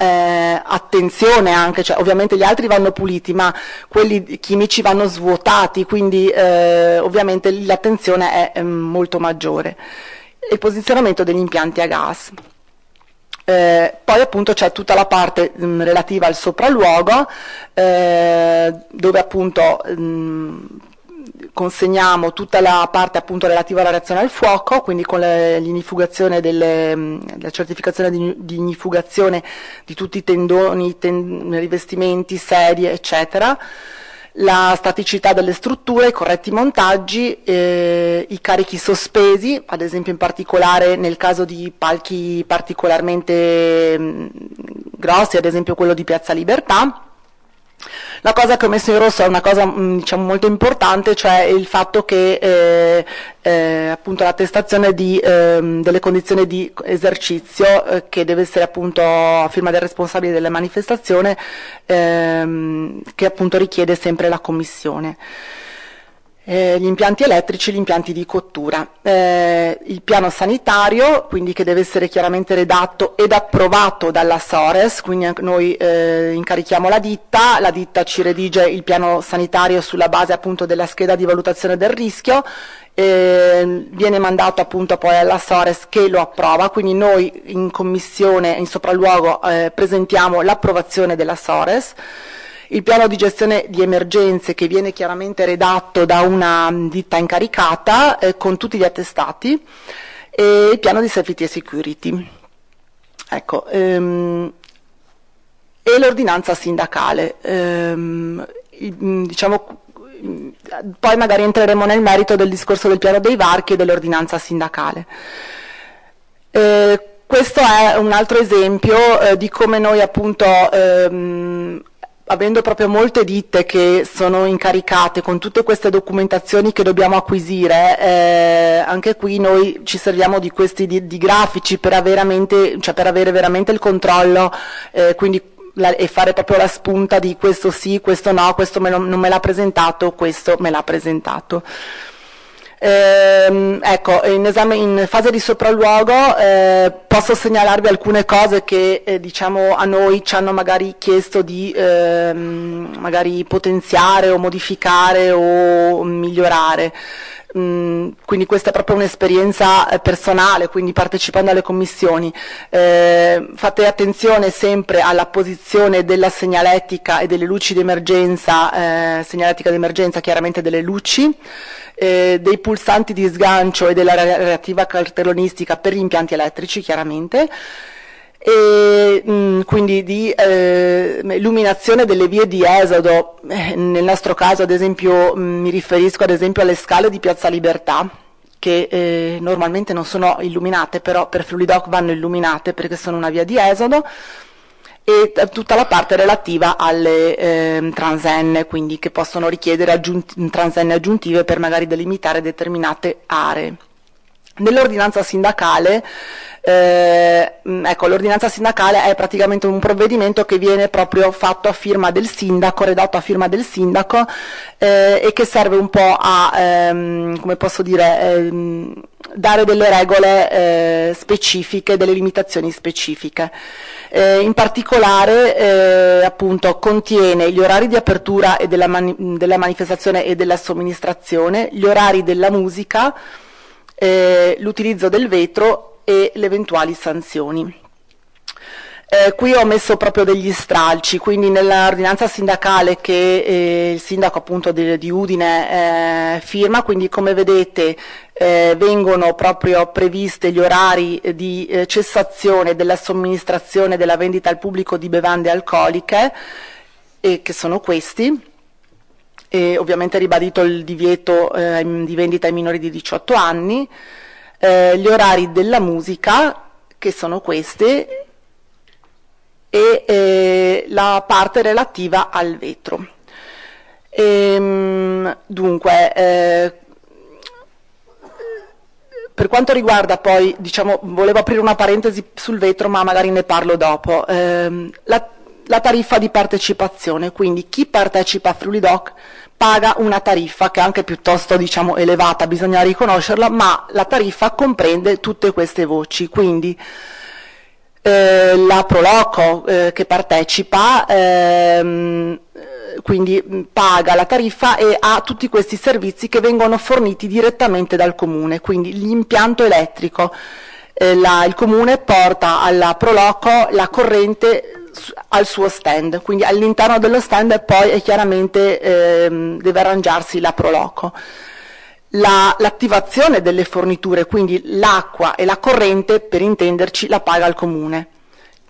attenzione anche, cioè, ovviamente gli altri vanno puliti ma quelli chimici vanno svuotati, quindi ovviamente l'attenzione è molto maggiore. Il posizionamento degli impianti a gas. Poi appunto c'è tutta la parte relativa al sopralluogo, dove appunto consegniamo tutta la parte appunto relativa alla reazione al fuoco, quindi con l'inifugazione la certificazione di inifugazione di tutti i tendoni, rivestimenti, sedie, eccetera, la staticità delle strutture, i corretti montaggi, i carichi sospesi, ad esempio in particolare nel caso di palchi particolarmente grossi, ad esempio quello di Piazza Libertà, La cosa che ho messo in rosso è una cosa diciamo molto importante, cioè il fatto che appunto l'attestazione delle condizioni di esercizio che deve essere appunto a firma del responsabile della manifestazione, che appunto richiede sempre la commissione. Gli impianti elettrici, gli impianti di cottura, il piano sanitario, quindi che deve essere chiaramente redatto ed approvato dalla Sores, quindi noi incarichiamo la ditta ci redige il piano sanitario sulla base appunto della scheda di valutazione del rischio, viene mandato appunto poi alla Sores che lo approva, quindi noi in commissione, in sopralluogo, presentiamo l'approvazione della Sores. Il piano di gestione di emergenze che viene chiaramente redatto da una ditta incaricata con tutti gli attestati, e il piano di safety e security. Ecco, e l'ordinanza sindacale. Diciamo, poi magari entreremo nel merito del discorso del piano dei varchi e dell'ordinanza sindacale. Questo è un altro esempio di come noi appunto avendo proprio molte ditte che sono incaricate con tutte queste documentazioni che dobbiamo acquisire, anche qui noi ci serviamo di questi di grafici per avere veramente il controllo, quindi e fare proprio la spunta di questo sì, questo no, questo non me l'ha presentato, questo me l'ha presentato. Ecco, in fase di sopralluogo posso segnalarvi alcune cose che diciamo a noi ci hanno magari chiesto di magari potenziare o modificare o migliorare. Quindi questa è proprio un'esperienza personale, quindi partecipando alle commissioni. Fate attenzione sempre alla posizione della segnaletica e delle luci d'emergenza, segnaletica d'emergenza chiaramente delle luci, dei pulsanti di sgancio e della relativa cartellonistica per gli impianti elettrici chiaramente, e quindi di illuminazione delle vie di esodo. Nel nostro caso ad esempio mi riferisco ad esempio alle scale di Piazza Libertà, che normalmente non sono illuminate, però per Fluidoc vanno illuminate perché sono una via di esodo, e tutta la parte relativa alle transenne, quindi che possono richiedere transenne aggiuntive per magari delimitare determinate aree. Nell'ordinanza sindacale, ecco, l'ordinanza sindacale è praticamente un provvedimento che viene proprio fatto a firma del sindaco, redatto a firma del sindaco, e che serve un po' a, come posso dire, dare delle regole specifiche, delle limitazioni specifiche. In particolare appunto contiene gli orari di apertura e della manifestazione e della somministrazione, gli orari della musica, l'utilizzo del vetro e le eventuali sanzioni. Qui ho messo proprio degli stralci, quindi nell'ordinanza sindacale che il sindaco appunto di Udine firma, quindi come vedete vengono proprio previste gli orari di cessazione della somministrazione e della vendita al pubblico di bevande alcoliche, che sono questi. E ovviamente ribadito il divieto di vendita ai minori di 18 anni, gli orari della musica, che sono questi, e la parte relativa al vetro. Dunque, per quanto riguarda poi, diciamo, volevo aprire una parentesi sul vetro, ma magari ne parlo dopo. La tariffa di partecipazione, quindi chi partecipa a Fluidoc paga una tariffa che è anche piuttosto, diciamo, elevata, bisogna riconoscerla, ma la tariffa comprende tutte queste voci, quindi la Proloco che partecipa quindi paga la tariffa e ha tutti questi servizi che vengono forniti direttamente dal comune, quindi l'impianto elettrico, il comune porta alla Proloco la corrente al suo stand, quindi all'interno dello stand poi chiaramente deve arrangiarsi la Proloco. L'attivazione delle forniture, quindi l'acqua e la corrente, per intenderci, la paga il comune.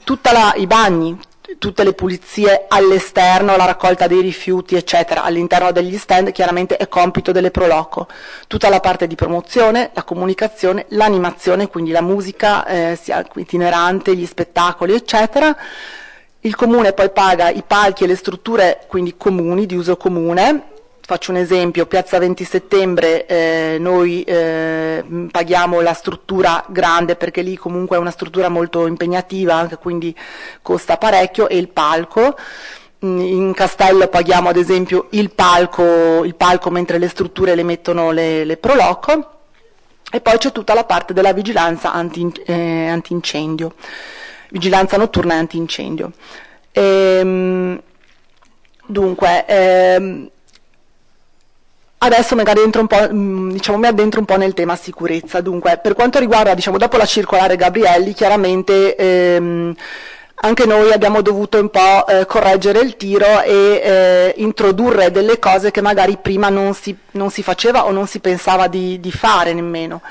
I bagni, tutte le pulizie all'esterno, la raccolta dei rifiuti, eccetera, all'interno degli stand chiaramente è compito delle Proloco. Tutta la parte di promozione, la comunicazione, l'animazione, quindi la musica sia itinerante, gli spettacoli, eccetera, Il comune poi paga i palchi e le strutture, quindi comuni, di uso comune. Faccio un esempio: Piazza 20 Settembre, noi paghiamo la struttura grande, perché lì comunque è una struttura molto impegnativa, anche quindi costa parecchio, e il palco. In Castello paghiamo ad esempio il palco mentre le strutture le mettono le Proloco, e poi c'è tutta la parte della vigilanza antincendio, vigilanza notturna e antincendio. Dunque, adesso magari mi addentro un po' nel tema sicurezza. Dunque, per quanto riguarda, dopo la circolare Gabrielli, chiaramente anche noi abbiamo dovuto un po' correggere il tiro e introdurre delle cose che magari prima non si faceva o non si pensava di fare nemmeno.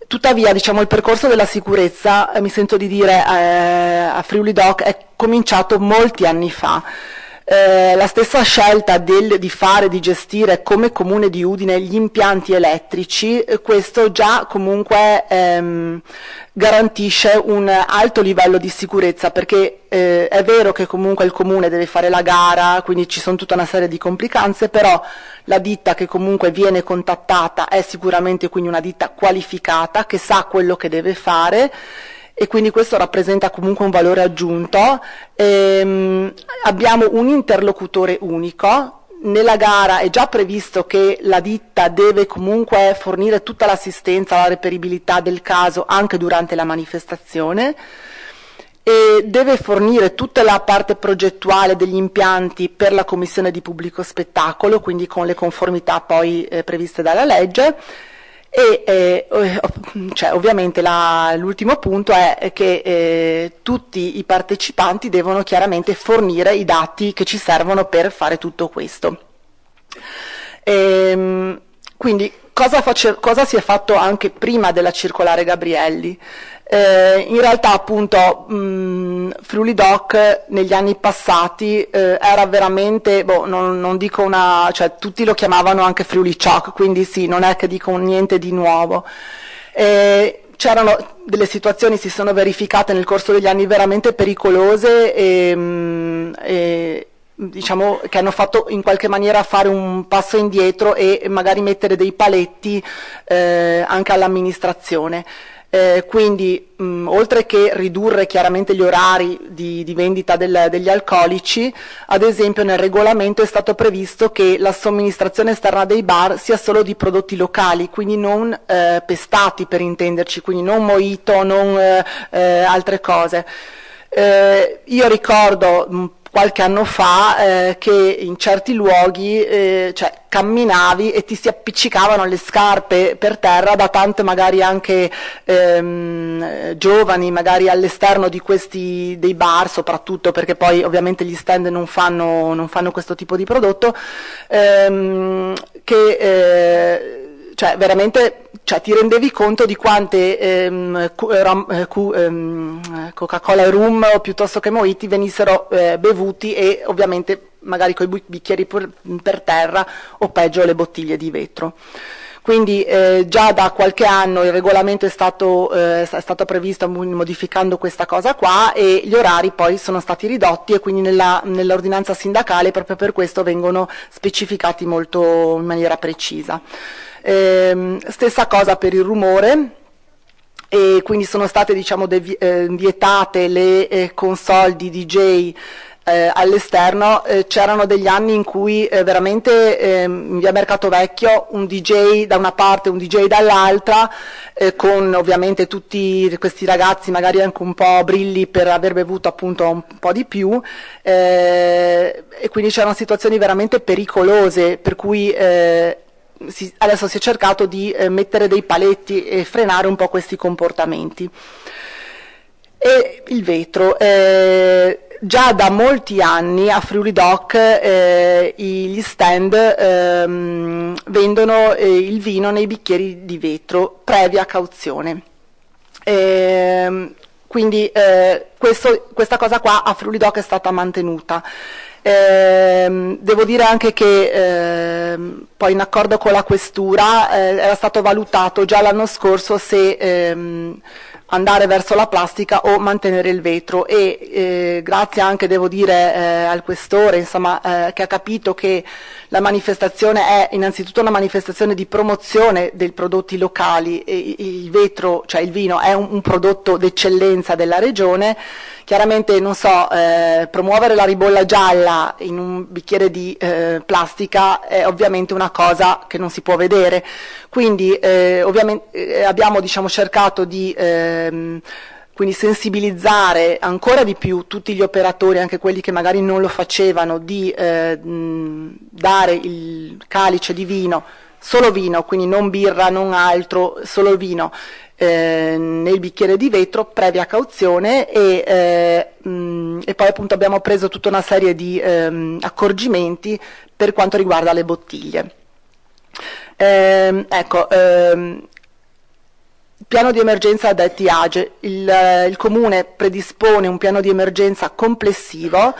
Tuttavia, il percorso della sicurezza, mi sento di dire, a Friuli Doc è cominciato molti anni fa. La stessa scelta di gestire come Comune di Udine gli impianti elettrici, questo già comunque garantisce un alto livello di sicurezza, perché è vero che comunque il Comune deve fare la gara, quindi ci sono tutta una serie di complicanze, però la ditta che comunque viene contattata è sicuramente quindi una ditta qualificata, che sa quello che deve fare, e quindi questo rappresenta comunque un valore aggiunto. Abbiamo un interlocutore unico. Nella gara è già previsto che la ditta deve comunque fornire tutta l'assistenza alla reperibilità del caso anche durante la manifestazione, e deve fornire tutta la parte progettuale degli impianti per la commissione di pubblico spettacolo, quindi con le conformità poi previste dalla legge. E ovviamente l'ultimo punto è che tutti i partecipanti devono chiaramente fornire i dati che ci servono per fare tutto questo. Quindi cosa si è fatto anche prima della circolare Gabrielli? In realtà appunto Friuli Doc negli anni passati era veramente, non dico tutti lo chiamavano anche Friuli Choc, quindi sì, non è che dico niente di nuovo. C'erano delle situazioni, si sono verificate nel corso degli anni veramente pericolose e che hanno fatto in qualche maniera fare un passo indietro e magari mettere dei paletti anche all'amministrazione. Quindi oltre che ridurre chiaramente gli orari di vendita degli alcolici, ad esempio nel regolamento è stato previsto che la somministrazione esterna dei bar sia solo di prodotti locali, quindi non pestati, per intenderci, quindi non mojito, non altre cose. Io ricordo qualche anno fa che in certi luoghi camminavi e ti si appiccicavano le scarpe per terra da tante magari anche giovani, magari all'esterno dei bar, soprattutto perché poi ovviamente gli stand non fanno questo tipo di prodotto, veramente ti rendevi conto di quante Coca-Cola e rum o piuttosto che mojiti venissero bevuti, e ovviamente magari con i bicchieri per terra o peggio le bottiglie di vetro. Quindi già da qualche anno il regolamento è stato previsto modificando questa cosa qua, e gli orari poi sono stati ridotti, e quindi nell'ordinanza sindacale proprio per questo vengono specificati molto in maniera precisa. Stessa cosa per il rumore, e quindi sono state vietate le console di DJ all'esterno. C'erano degli anni in cui veramente in via Mercato Vecchio un DJ da una parte, un DJ dall'altra, con ovviamente tutti questi ragazzi magari anche un po' brilli per aver bevuto appunto un po' di più, e quindi c'erano situazioni veramente pericolose, per cui adesso si è cercato di mettere dei paletti e frenare un po' questi comportamenti. E il vetro, già da molti anni a Friuli Doc gli stand vendono il vino nei bicchieri di vetro previa cauzione. Quindi questa cosa qua a Friuli Doc è stata mantenuta. Devo dire anche che poi in accordo con la questura era stato valutato già l'anno scorso se andare verso la plastica o mantenere il vetro, e grazie anche, devo dire, al questore, insomma, che ha capito che la manifestazione è innanzitutto una manifestazione di promozione dei prodotti locali, e il vetro, cioè il vino, è un prodotto d'eccellenza della regione. Chiaramente, non so, promuovere la ribolla gialla in un bicchiere di plastica è ovviamente una cosa che non si può vedere, quindi ovviamente abbiamo, diciamo, cercato di quindi sensibilizzare ancora di più tutti gli operatori, anche quelli che magari non lo facevano, di dare il calice di vino, solo vino, quindi non birra, non altro, solo vino, nel bicchiere di vetro, previa cauzione, e poi appunto abbiamo preso tutta una serie di accorgimenti per quanto riguarda le bottiglie. Piano di emergenza addetti AGE. Il Comune predispone un piano di emergenza complessivo,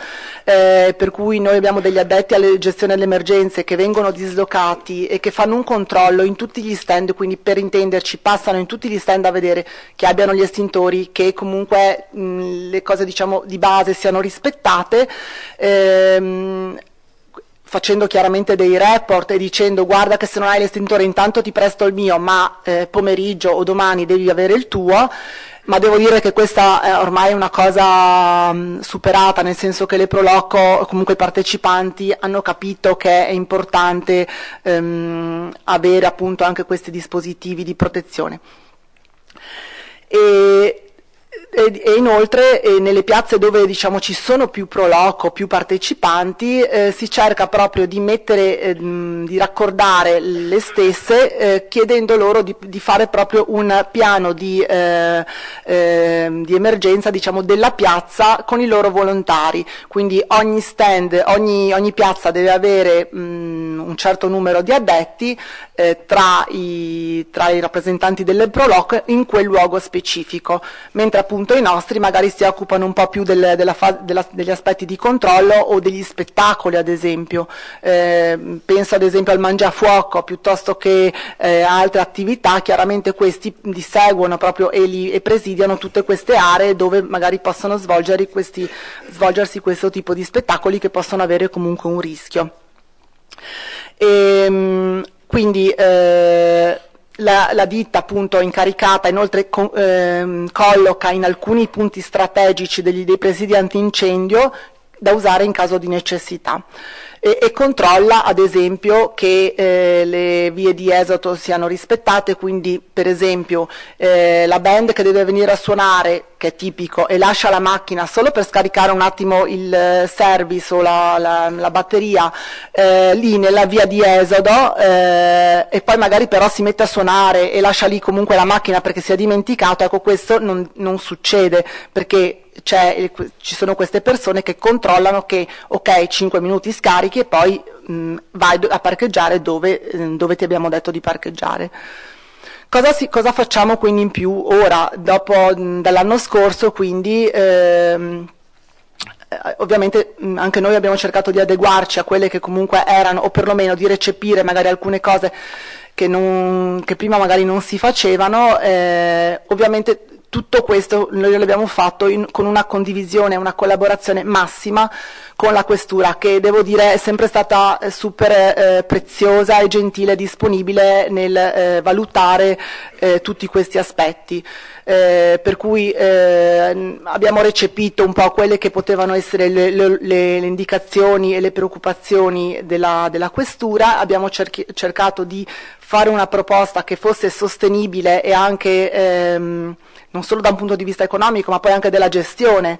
per cui noi abbiamo degli addetti alla gestione delle emergenze che vengono dislocati e che fanno un controllo in tutti gli stand, quindi per intenderci passano in tutti gli stand a vedere che abbiano gli estintori, che comunque le cose, diciamo, di base siano rispettate, facendo chiaramente dei report e dicendo: guarda che se non hai l'estintore intanto ti presto il mio, ma pomeriggio o domani devi avere il tuo. Ma devo dire che questa è ormai una cosa superata, nel senso che le Proloco, o comunque i partecipanti, hanno capito che è importante avere appunto anche questi dispositivi di protezione. E inoltre nelle piazze dove, diciamo, ci sono più Proloco, più partecipanti, si cerca proprio di mettere, di raccordare le stesse, chiedendo loro di fare proprio un piano di emergenza, diciamo, della piazza con i loro volontari. Quindi ogni stand, ogni piazza deve avere un certo numero di addetti tra i rappresentanti delle Proloco in quel luogo specifico, mentre appunto i nostri magari si occupano un po' più degli aspetti di controllo o degli spettacoli, ad esempio. Penso ad esempio al mangiafuoco piuttosto che a altre attività. Chiaramente questi li seguono proprio e presidiano tutte queste aree dove magari possono svolgersi questo tipo di spettacoli, che possono avere comunque un rischio. Quindi la ditta appunto incaricata inoltre colloca in alcuni punti strategici dei presidi antincendio da usare in caso di necessità, e controlla ad esempio che le vie di esodo siano rispettate. Quindi per esempio la band che deve venire a suonare, che è tipico, e lascia la macchina solo per scaricare un attimo il service o la batteria lì nella via di esodo, e poi magari però si mette a suonare e lascia lì comunque la macchina perché si è dimenticato, ecco, questo non succede, perché ci sono queste persone che controllano che ok, 5 minuti scarichi e poi vai a parcheggiare dove ti abbiamo detto di parcheggiare. Cosa facciamo quindi in più ora, dall'anno scorso? Quindi ovviamente anche noi abbiamo cercato di adeguarci a quelle che comunque erano, o perlomeno di recepire magari alcune cose che prima magari non si facevano. Ovviamente tutto questo noi l'abbiamo fatto con una condivisione, una collaborazione massima con la Questura, che devo dire è sempre stata super preziosa e gentile e disponibile nel valutare tutti questi aspetti. Per cui abbiamo recepito un po' quelle che potevano essere le indicazioni e le preoccupazioni della Questura. Abbiamo cercato di fare una proposta che fosse sostenibile e anche non solo da un punto di vista economico, ma poi anche della gestione.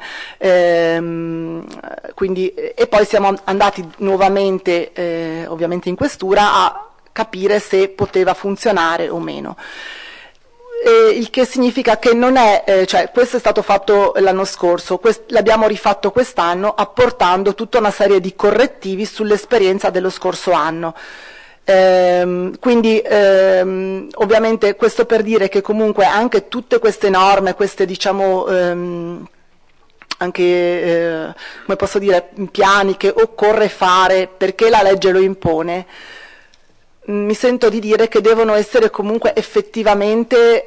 Quindi, e poi siamo andati nuovamente ovviamente in Questura a capire se poteva funzionare o meno. Il che significa che non è, cioè questo è stato fatto l'anno scorso, l'abbiamo rifatto quest'anno apportando tutta una serie di correttivi sull'esperienza dello scorso anno. Quindi ovviamente questo per dire che comunque anche tutte queste norme, queste diciamo anche come posso dire, piani che occorre fare perché la legge lo impone, mi sento di dire che devono essere comunque effettivamente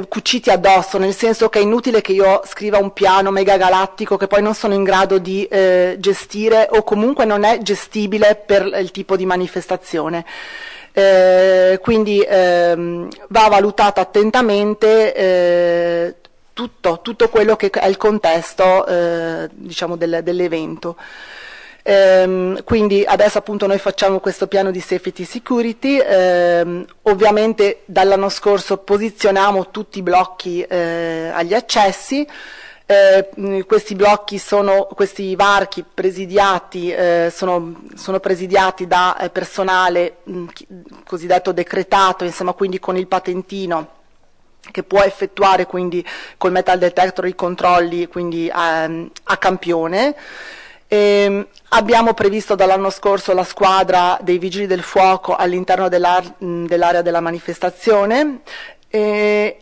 cuciti addosso, nel senso che è inutile che io scriva un piano megagalattico che poi non sono in grado di gestire, o comunque non è gestibile per il tipo di manifestazione. Quindi va valutato attentamente tutto quello che è il contesto diciamo dell'evento. Quindi adesso appunto noi facciamo questo piano di safety security, ovviamente dall'anno scorso posizioniamo tutti i blocchi agli accessi. Questi blocchi questi varchi presidiati sono presidiati da personale cosiddetto decretato, insomma, quindi con il patentino, che può effettuare quindi col metal detector i controlli quindi a campione. Abbiamo previsto dall'anno scorso la squadra dei vigili del fuoco all'interno dell'area della manifestazione.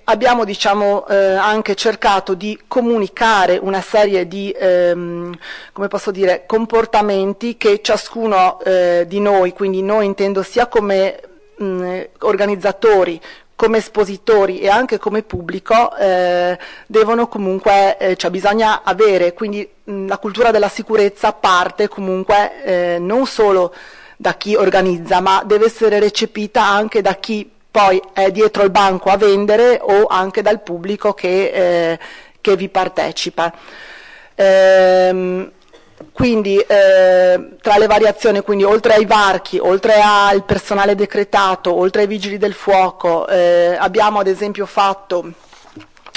Abbiamo diciamo anche cercato di comunicare una serie di come posso dire, comportamenti che ciascuno di noi, quindi noi intendo sia come organizzatori, come espositori e anche come pubblico, devono comunque, cioè bisogna avere, quindi la cultura della sicurezza parte comunque non solo da chi organizza, ma deve essere recepita anche da chi poi è dietro il banco a vendere, o anche dal pubblico che vi partecipa. Quindi tra le variazioni, quindi oltre ai varchi, oltre al personale decretato, oltre ai vigili del fuoco, abbiamo ad esempio fatto,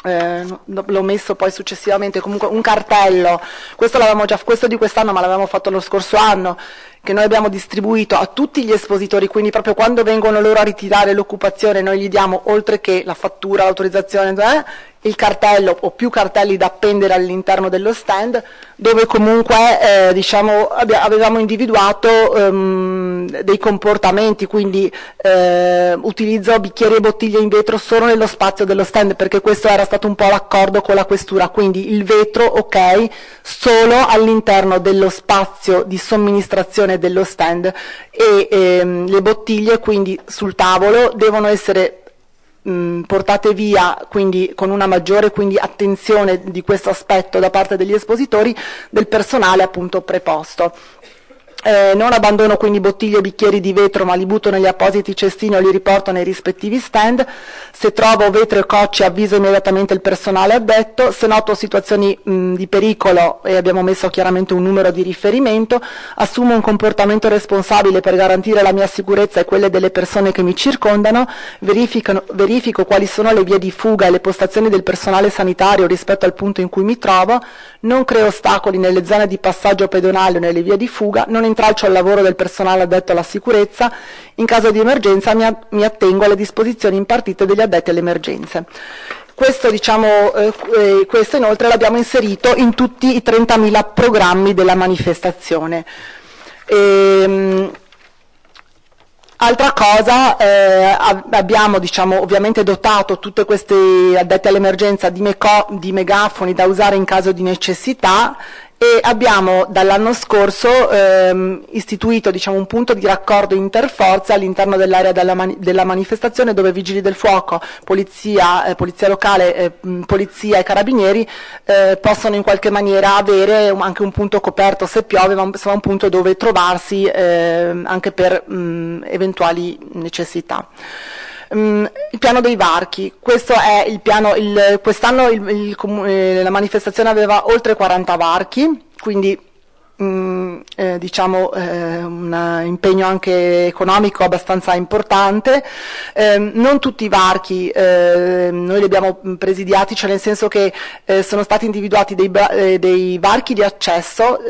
l'ho messo poi successivamente, comunque un cartello, questo di quest'anno, ma l'avevamo fatto lo scorso anno, che noi abbiamo distribuito a tutti gli espositori, quindi proprio quando vengono loro a ritirare l'occupazione noi gli diamo, oltre che la fattura, l'autorizzazione, il cartello o più cartelli da appendere all'interno dello stand, dove comunque diciamo, avevamo individuato dei comportamenti, quindi utilizzo bicchieri e bottiglie in vetro solo nello spazio dello stand, perché questo era stato un po' l'accordo con la questura, quindi il vetro ok, solo all'interno dello spazio di somministrazione dello stand, e le bottiglie quindi sul tavolo devono essere portate via, quindi con una maggiore quindi attenzione di questo aspetto da parte degli espositori, del personale appunto preposto. Non abbandono quindi bottiglie e bicchieri di vetro, ma li butto negli appositi cestini o li riporto nei rispettivi stand. Se trovo vetro e cocci avviso immediatamente il personale addetto. Se noto situazioni di pericolo, e abbiamo messo chiaramente un numero di riferimento, assumo un comportamento responsabile per garantire la mia sicurezza e quelle delle persone che mi circondano, verifico quali sono le vie di fuga e le postazioni del personale sanitario rispetto al punto in cui mi trovo, non creo ostacoli nelle zone di passaggio pedonale o nelle vie di fuga, non intralcio il lavoro del personale addetto alla sicurezza, in caso di emergenza mi attengo alle disposizioni impartite degli addetti alle emergenze. Questo, diciamo, questo inoltre l'abbiamo inserito in tutti i 30.000 programmi della manifestazione. Altra cosa, abbiamo diciamo, ovviamente dotato tutti questi addetti all'emergenza di megafoni da usare in caso di necessità, e abbiamo dall'anno scorso istituito diciamo, un punto di raccordo interforze all'interno dell'area della manifestazione, dove vigili del fuoco, polizia locale, polizia e carabinieri possono in qualche maniera avere anche un punto coperto se piove, ma insomma un punto dove trovarsi anche per eventuali necessità. Il piano dei varchi, questo è il piano, quest'anno la manifestazione aveva oltre 40 varchi, quindi diciamo un impegno anche economico abbastanza importante. Non tutti i varchi noi li abbiamo presidiati, cioè nel senso che sono stati individuati dei varchi di accesso,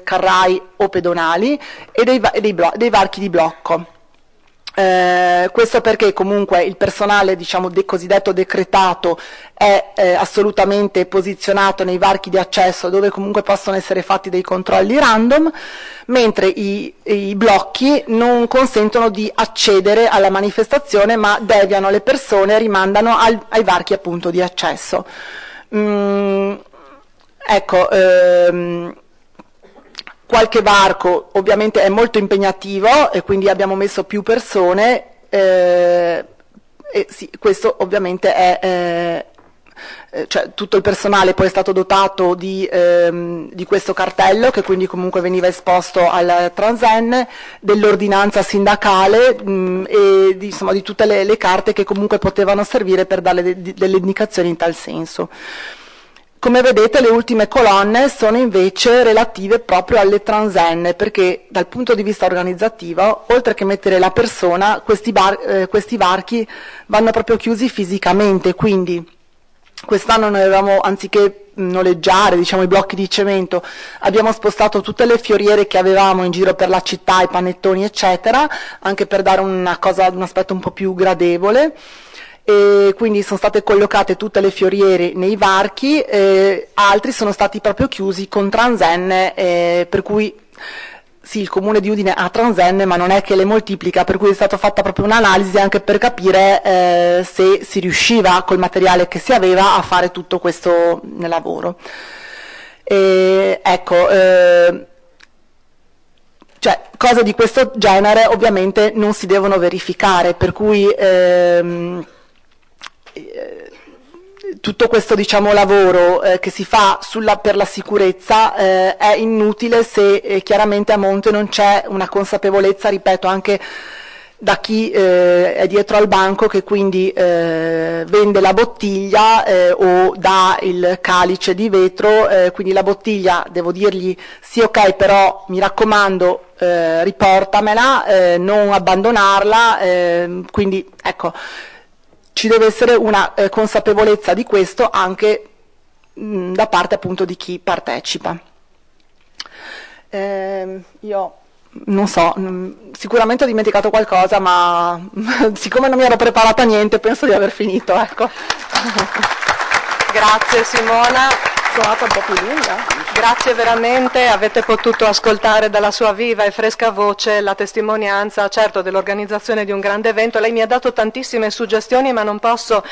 carrai o pedonali, e dei varchi di blocco. Questo perché comunque il personale diciamo cosiddetto decretato è assolutamente posizionato nei varchi di accesso, dove comunque possono essere fatti dei controlli random, mentre i blocchi non consentono di accedere alla manifestazione, ma deviano le persone, rimandano ai varchi appunto di accesso. Qualche varco ovviamente è molto impegnativo e quindi abbiamo messo più persone, E sì, questo ovviamente è cioè, tutto il personale poi è stato dotato di questo cartello, che quindi comunque veniva esposto al Transenne, dell'ordinanza sindacale e insomma, di tutte le carte che comunque potevano servire per dare delle indicazioni in tal senso. Come vedete, le ultime colonne sono invece relative proprio alle transenne, perché dal punto di vista organizzativo, oltre che mettere la persona, questi varchi vanno proprio chiusi fisicamente, quindi quest'anno noi avevamo, anziché noleggiare, diciamo, i blocchi di cemento, abbiamo spostato tutte le fioriere che avevamo in giro per la città, i panettoni eccetera, anche per dare un aspetto un po' più gradevole. E quindi sono state collocate tutte le fioriere nei varchi, altri sono stati proprio chiusi con transenne, per cui sì, il comune di Udine ha transenne, ma non è che le moltiplica, per cui è stata fatta proprio un'analisi anche per capire se si riusciva col materiale che si aveva a fare tutto questo lavoro. Ecco, cioè, cose di questo genere ovviamente non si devono verificare, per cui tutto questo, diciamo, lavoro che si fa per la sicurezza è inutile se chiaramente a monte non c'è una consapevolezza, ripeto, anche da chi è dietro al banco, che quindi vende la bottiglia o dà il calice di vetro, quindi la bottiglia devo dirgli sì, ok, però mi raccomando riportamela, non abbandonarla, quindi ecco, ci deve essere una consapevolezza di questo anche da parte appunto di chi partecipa. Io non so, sicuramente ho dimenticato qualcosa, ma siccome non mi ero preparata niente penso di aver finito, ecco. Grazie Simona. Sono andata un po' più lunga. Grazie veramente, avete potuto ascoltare dalla sua viva e fresca voce la testimonianza, certo, dell'organizzazione di un grande evento. Lei mi ha dato tantissime suggestioni, ma non posso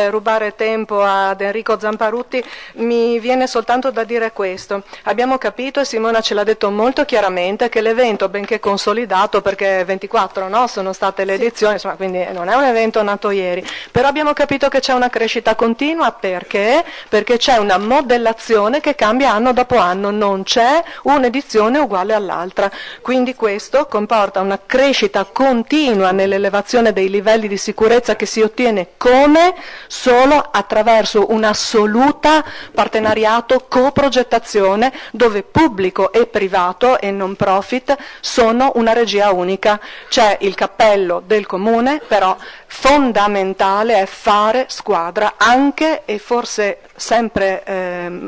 rubare tempo ad Enrico Zamparutti. Mi viene soltanto da dire questo. Abbiamo capito, e Simona ce l'ha detto molto chiaramente, che l'evento, benché consolidato, perché 24 no, sono state le edizioni, insomma, quindi non è un evento nato ieri, però abbiamo capito che c'è una crescita continua. Perché? Perché c'è una modellazione che cambia anno dopo anno, non c'è un'edizione uguale all'altra, quindi questo comporta una crescita continua nell'elevazione dei livelli di sicurezza che si ottiene come? Solo attraverso un assoluta partenariato, coprogettazione, dove pubblico e privato e non profit sono una regia unica. C'è il cappello del comune, però fondamentale è fare squadra anche e forse sempre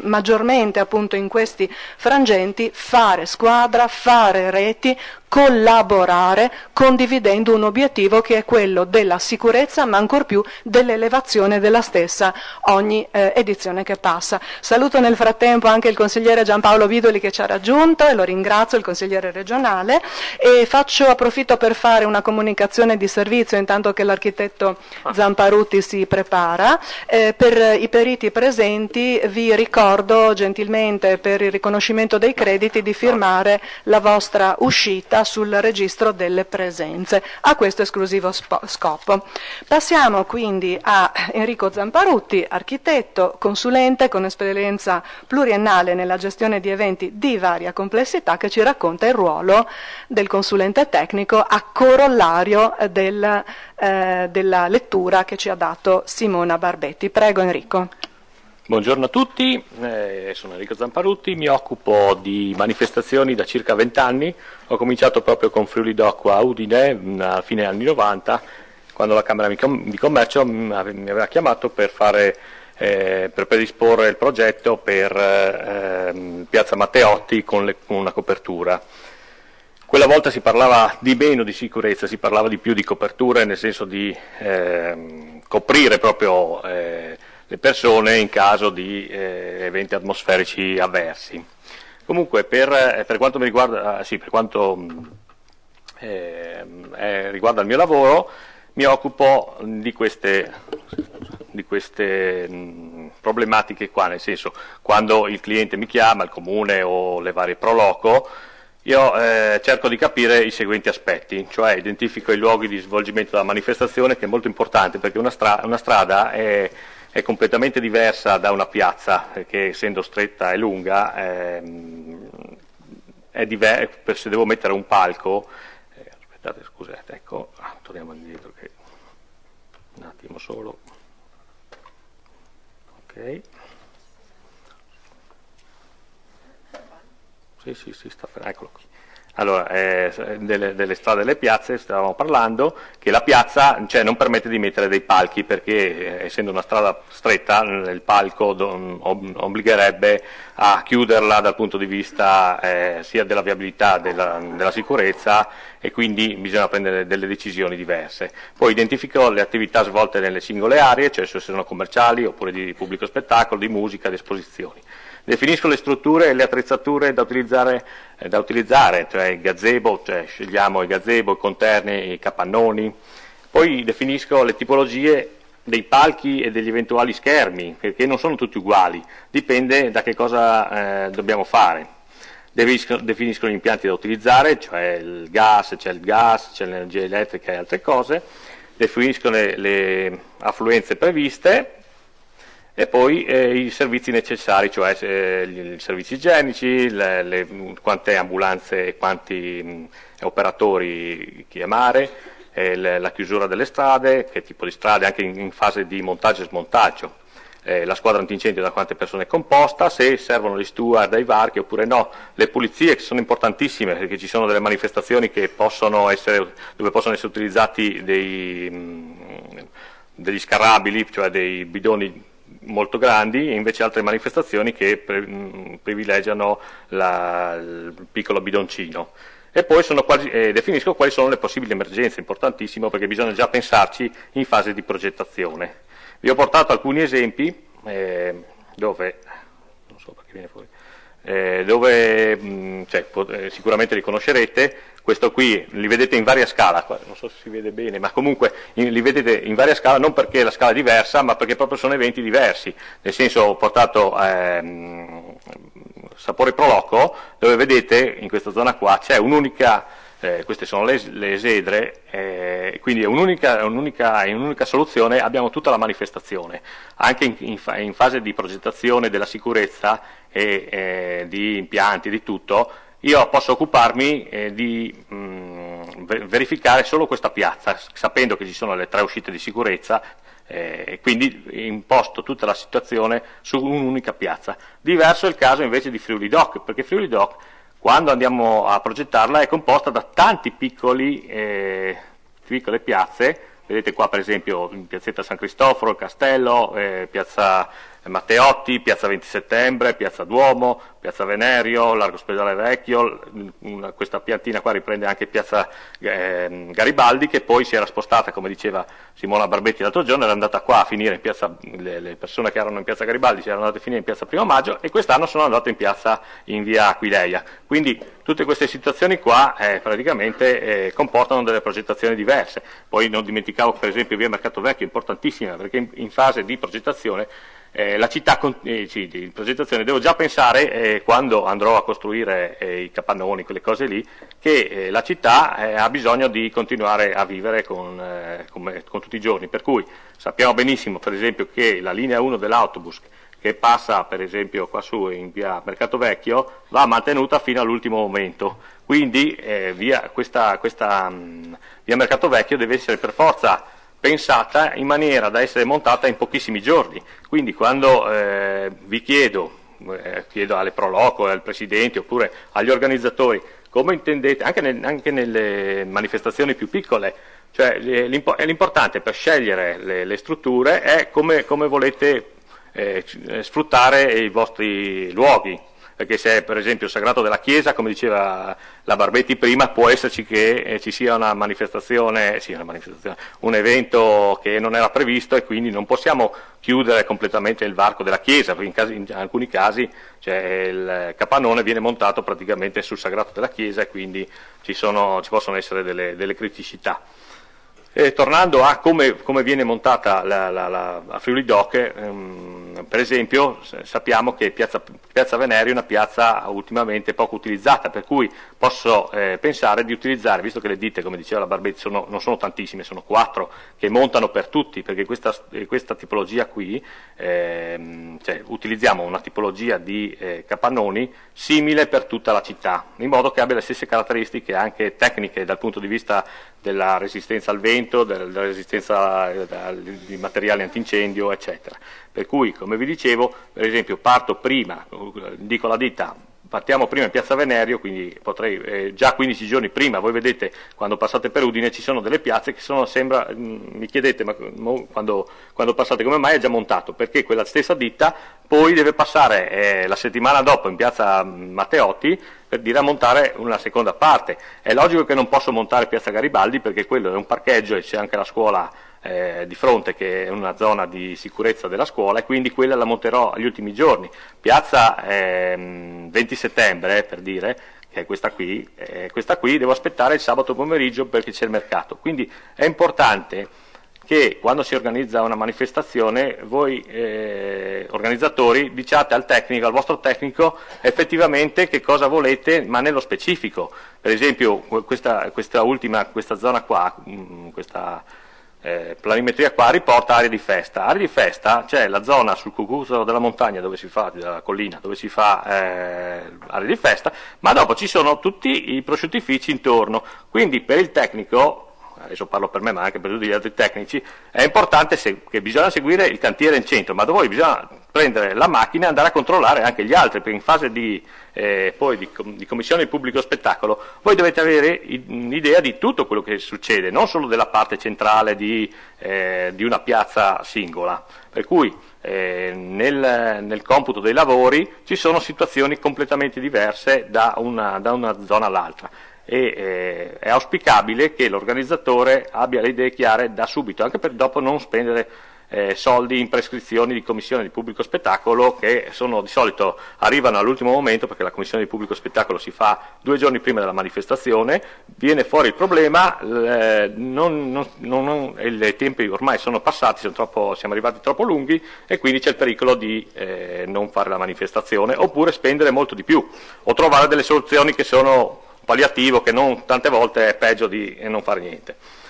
maggiormente appunto in questi frangenti, fare squadra, fare reti, collaborare condividendo un obiettivo che è quello della sicurezza, ma ancor più dell'elevazione della stessa ogni edizione che passa. Saluto nel frattempo anche il consigliere Giampaolo Vidoli che ci ha raggiunto e lo ringrazio, il consigliere regionale, e approfitto per fare una comunicazione di servizio intanto che l'architetto Zamparutti si prepara. Per i periti presenti vi ricordo gentilmente, per il riconoscimento dei crediti, di firmare la vostra uscita sul registro delle presenze a questo esclusivo scopo. Passiamo quindi a Enrico Zamparutti, architetto, consulente con esperienza pluriennale nella gestione di eventi di varia complessità, che ci racconta il ruolo del consulente tecnico a corollario della lettura che ci ha dato Simona Barbetti. Prego Enrico. Buongiorno a tutti, sono Enrico Zamparutti, mi occupo di manifestazioni da circa 20 anni, ho cominciato proprio con Friuli Doc a Udine a fine anni 90, quando la Camera di Commercio mi aveva chiamato per predisporre il progetto per Piazza Matteotti con una copertura. Quella volta si parlava di meno di sicurezza, si parlava di più di coperture, nel senso di coprire proprio le persone in caso di eventi atmosferici avversi. Comunque per quanto mi riguarda, riguarda il mio lavoro, mi occupo di queste problematiche qua, nel senso, quando il cliente mi chiama, il comune o le varie Proloco, io cerco di capire i seguenti aspetti, cioè identifico i luoghi di svolgimento della manifestazione, che è molto importante perché una strada è completamente diversa da una piazza, perché essendo stretta e lunga se devo mettere un palco, aspettate, scusate, ecco, torniamo indietro che un attimo solo, ok. Sì, eccolo qui. Allora, delle strade e delle piazze stavamo parlando, che la piazza non permette di mettere dei palchi perché essendo una strada stretta il palco obbligherebbe a chiuderla dal punto di vista sia della viabilità della sicurezza, e quindi bisogna prendere delle decisioni diverse. Poi identifico le attività svolte nelle singole aree, cioè se sono commerciali oppure di pubblico spettacolo, di musica, di esposizioni. Definisco le strutture e le attrezzature da utilizzare, cioè il gazebo, cioè scegliamo il gazebo, i conterni, i capannoni. Poi definisco le tipologie dei palchi e degli eventuali schermi, perché non sono tutti uguali, dipende da che cosa dobbiamo fare. Definisco gli impianti da utilizzare, cioè il gas, c'è l'energia elettrica e altre cose. Definisco le affluenze previste. E poi i servizi necessari, cioè i servizi igienici, quante ambulanze e quanti operatori chiamare, la chiusura delle strade, che tipo di strade, anche in fase di montaggio e smontaggio, la squadra antincendio da quante persone è composta, se servono gli steward ai varchi oppure no, le pulizie che sono importantissime perché ci sono delle manifestazioni che dove possono essere utilizzati degli scarrabili, cioè dei bidoni molto grandi, e invece altre manifestazioni che privilegiano il piccolo bidoncino. E poi definisco quali sono le possibili emergenze, importantissimo perché bisogna già pensarci in fase di progettazione. Vi ho portato alcuni esempi dove, non so perché viene fuori, sicuramente li conoscerete. Questo qui li vedete in varia scala, non so se si vede bene, ma comunque li vedete in varia scala, non perché la scala è diversa, ma perché proprio sono eventi diversi. Nel senso, ho portato Sapore Proloco, dove vedete in questa zona qua c'è un'unica, queste sono le esedre, quindi è un'unica soluzione, abbiamo tutta la manifestazione. Anche in fase di progettazione della sicurezza e di impianti, di tutto, io posso occuparmi di verificare solo questa piazza, sapendo che ci sono le 3 uscite di sicurezza, quindi imposto tutta la situazione su un'unica piazza. Diverso è il caso invece di Friuli Doc, perché Friuli Doc, quando andiamo a progettarla, è composta da tanti piccole piazze. Vedete qua per esempio in piazzetta San Cristoforo, il Castello, piazza Matteotti, piazza 20 settembre, piazza Duomo, piazza Venerio, Largo Ospedale Vecchio, questa piantina qua riprende anche piazza Garibaldi, che poi si era spostata, come diceva Simona Barbetti l'altro giorno, era andata qua a finire in piazza, le persone che erano in piazza Garibaldi si erano andate a finire in piazza Primo Maggio, e quest'anno sono andate in via Aquileia. Quindi tutte queste situazioni qua praticamente comportano delle progettazioni diverse. Poi non dimenticavo per esempio via Mercato Vecchio, importantissima, perché in fase di progettazione la città di progettazione devo già pensare quando andrò a costruire i capannoni, quelle cose lì, che la città ha bisogno di continuare a vivere con tutti i giorni, per cui sappiamo benissimo per esempio che la linea 1 dell'autobus che passa per esempio qua su in via Mercato Vecchio va mantenuta fino all'ultimo momento, quindi via Mercato Vecchio deve essere per forza pensata in maniera da essere montata in pochissimi giorni. Quindi quando vi chiedo alle Proloco, al Presidente oppure agli organizzatori come intendete, anche nelle manifestazioni più piccole, cioè l'importante per scegliere le strutture è come volete sfruttare i vostri luoghi. Perché se è per esempio il sagrato della chiesa, come diceva la Barbetti prima, può esserci che ci sia una manifestazione, un evento che non era previsto, e quindi non possiamo chiudere completamente il varco della chiesa, perché in alcuni casi il capannone viene montato praticamente sul sagrato della chiesa, e quindi ci possono essere delle criticità. Tornando a come viene montata la Friuli Doc, per esempio sappiamo che piazza Venerio è una piazza ultimamente poco utilizzata, per cui posso pensare di utilizzare, visto che le ditte, come diceva la Barbetti, non sono tantissime, sono 4 che montano per tutti, perché questa tipologia qui, cioè, utilizziamo una tipologia di capannoni simile per tutta la città, in modo che abbia le stesse caratteristiche anche tecniche dal punto di vista della resistenza al vento, della resistenza di materiali antincendio, eccetera. Per cui, come vi dicevo, per esempio parto prima, dico alla ditta, partiamo prima in piazza Venerio, quindi potrei già 15 giorni prima, voi vedete quando passate per Udine ci sono delle piazze che sembra, mi chiedete ma quando passate come mai è già montato, perché quella stessa ditta poi deve passare la settimana dopo in piazza Matteotti per dire a montare una seconda parte. È logico che non posso montare piazza Garibaldi perché quello è un parcheggio e c'è anche la scuola di fronte, che è una zona di sicurezza della scuola, e quindi quella la monterò agli ultimi giorni. Piazza 20 settembre, per dire, che è questa qui devo aspettare il sabato pomeriggio perché c'è il mercato. Quindi è importante che quando si organizza una manifestazione voi organizzatori diciate al vostro tecnico effettivamente che cosa volete, ma nello specifico. Per esempio questa zona qua, questa planimetria qua riporta aree di festa. Aree di festa c'è la zona sul cucuzzolo della montagna della collina dove si fa aree di festa, ma dopo ci sono tutti i prosciuttifici intorno. Quindi per il tecnico, adesso parlo per me ma anche per tutti gli altri tecnici, è importante che bisogna seguire il cantiere in centro, ma dove bisogna prendere la macchina e andare a controllare anche gli altri, perché in fase di commissione di pubblico spettacolo voi dovete avere un'idea di tutto quello che succede, non solo della parte centrale di una piazza singola, per cui nel computo dei lavori ci sono situazioni completamente diverse da una zona all'altra. E è auspicabile che l'organizzatore abbia le idee chiare da subito, anche per dopo non spendere soldi in prescrizioni di commissione di pubblico spettacolo che di solito arrivano all'ultimo momento, perché la commissione di pubblico spettacolo si fa 2 giorni prima della manifestazione, viene fuori il problema, i tempi ormai sono passati, siamo arrivati troppo lunghi e quindi c'è il pericolo di non fare la manifestazione oppure spendere molto di più o trovare delle soluzioni che sono palliativo, che tante volte è peggio di non fare niente.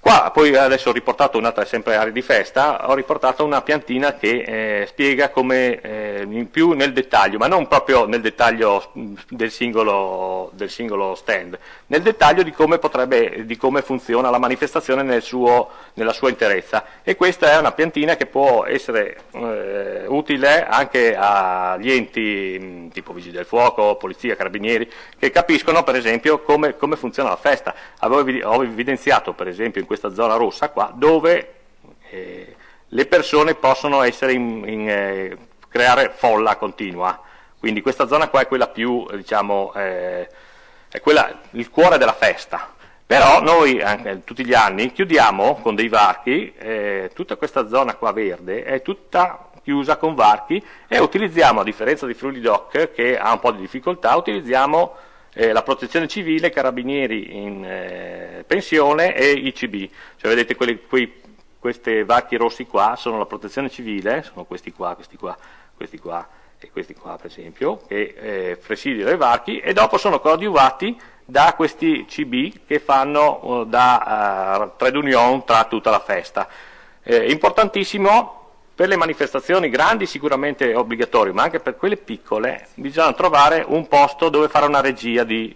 Qua poi adesso ho riportato un'altra, sempre area di festa, ho riportato una piantina che spiega come più nel dettaglio, ma non proprio nel dettaglio del singolo stand, nel dettaglio di come funziona la manifestazione nella sua interezza. E questa è una piantina che può essere utile anche agli enti tipo Vigili del Fuoco, Polizia, Carabinieri, che capiscono per esempio come funziona la festa. Ho evidenziato per esempio in questa zona rossa qua dove le persone possono essere creare folla continua, quindi questa zona qua è quella più, diciamo, è quella, il cuore della festa. Però noi tutti gli anni chiudiamo con dei varchi, tutta questa zona qua verde è tutta chiusa con varchi e utilizziamo, a differenza di Friuli Doc che ha un po' di difficoltà, utilizziamo la protezione civile, carabinieri in pensione e ICB. Cioè vedete questi varchi rossi qua sono la protezione civile, sono questi qua e questi qua per esempio, che presidiano i varchi, e dopo sono coadiuvati da questi CB che fanno da trade union tra tutta la festa. Importantissimo. Per le manifestazioni grandi sicuramente è obbligatorio, ma anche per quelle piccole bisogna trovare un posto dove fare una regia di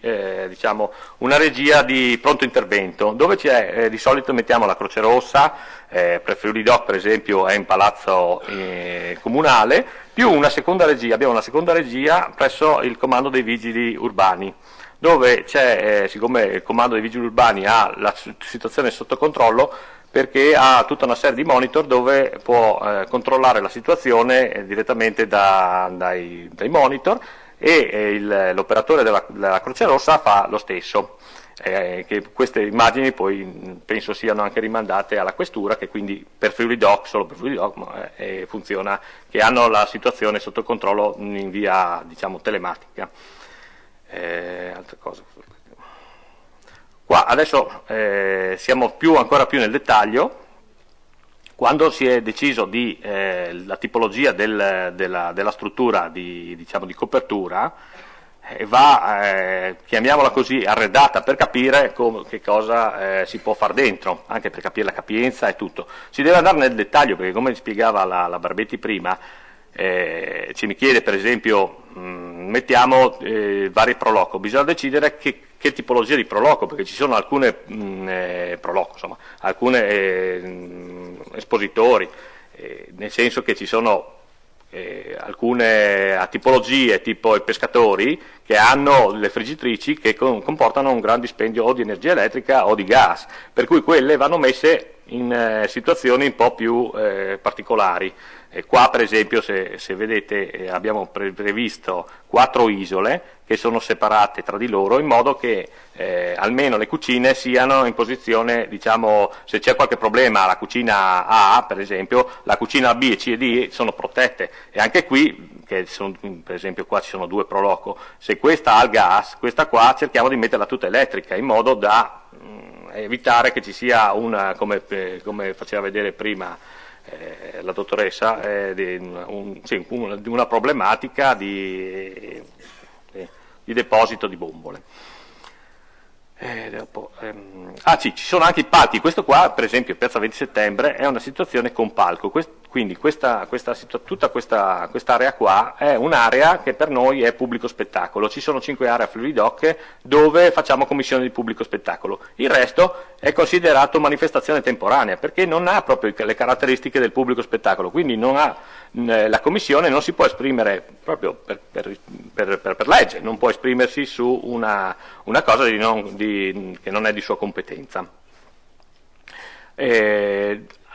pronto intervento, dove c'è, di solito mettiamo la Croce Rossa, per Friuli Doc per esempio è in Palazzo Comunale, più una seconda regia, abbiamo una seconda regia presso il comando dei vigili urbani, dove c'è, siccome il comando dei vigili urbani ha la situazione sotto controllo, perché ha tutta una serie di monitor dove può controllare la situazione direttamente dai monitor, e l'operatore della Croce Rossa fa lo stesso. Che queste immagini poi penso siano anche rimandate alla questura, che quindi per Friuli Doc, solo per Friuli Doc funziona, che hanno la situazione sotto controllo in via, diciamo, telematica. Altre cose. Qua adesso siamo ancora più nel dettaglio. Quando si è deciso la tipologia della struttura diciamo, di copertura, va, chiamiamola così, arredata per capire che cosa si può fare dentro, anche per capire la capienza e tutto. Si deve andare nel dettaglio, perché come spiegava la Barbetti prima, ci mi chiede per esempio, mettiamo vari proloco, bisogna decidere che tipologia di proloco, perché ci sono alcune proloco, insomma, alcune espositori, nel senso che ci sono alcune tipologie tipo i pescatori che hanno le friggitrici che comportano un gran dispendio o di energia elettrica o di gas, per cui quelle vanno messe in situazioni un po' più particolari. Qua per esempio se vedete abbiamo previsto 4 isole che sono separate tra di loro in modo che almeno le cucine siano in posizione, diciamo, se c'è qualche problema la cucina A per esempio, la cucina B, C e D sono protette, e anche qui per esempio qua ci sono 2 proloco, se questa ha il gas, questa qua cerchiamo di metterla tutta elettrica in modo da evitare che ci sia come faceva vedere prima la dottoressa, una problematica di deposito di bombole. Ci sono anche i palchi, questo qua per esempio Piazza 20 Settembre è una situazione con palco, quindi tutta questa area qua è un'area che per noi è pubblico spettacolo, ci sono 5 aree a Fluidocche dove facciamo commissione di pubblico spettacolo, il resto è considerato manifestazione temporanea perché non ha proprio le caratteristiche del pubblico spettacolo, quindi la commissione non si può esprimere proprio per legge, non può esprimersi su una cosa che non è di sua competenza.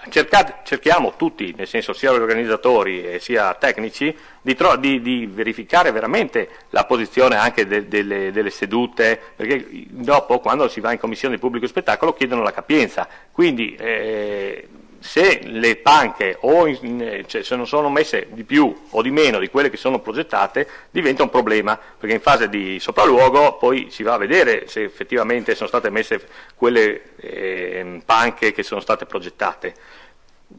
Cerchiamo tutti, nel senso sia gli organizzatori e sia tecnici, di verificare veramente la posizione anche delle sedute, perché dopo quando si va in commissione di pubblico spettacolo chiedono la capienza, quindi se le panche se non sono messe di più o di meno di quelle che sono progettate diventa un problema, perché in fase di sopralluogo poi si va a vedere se effettivamente sono state messe quelle panche che sono state progettate.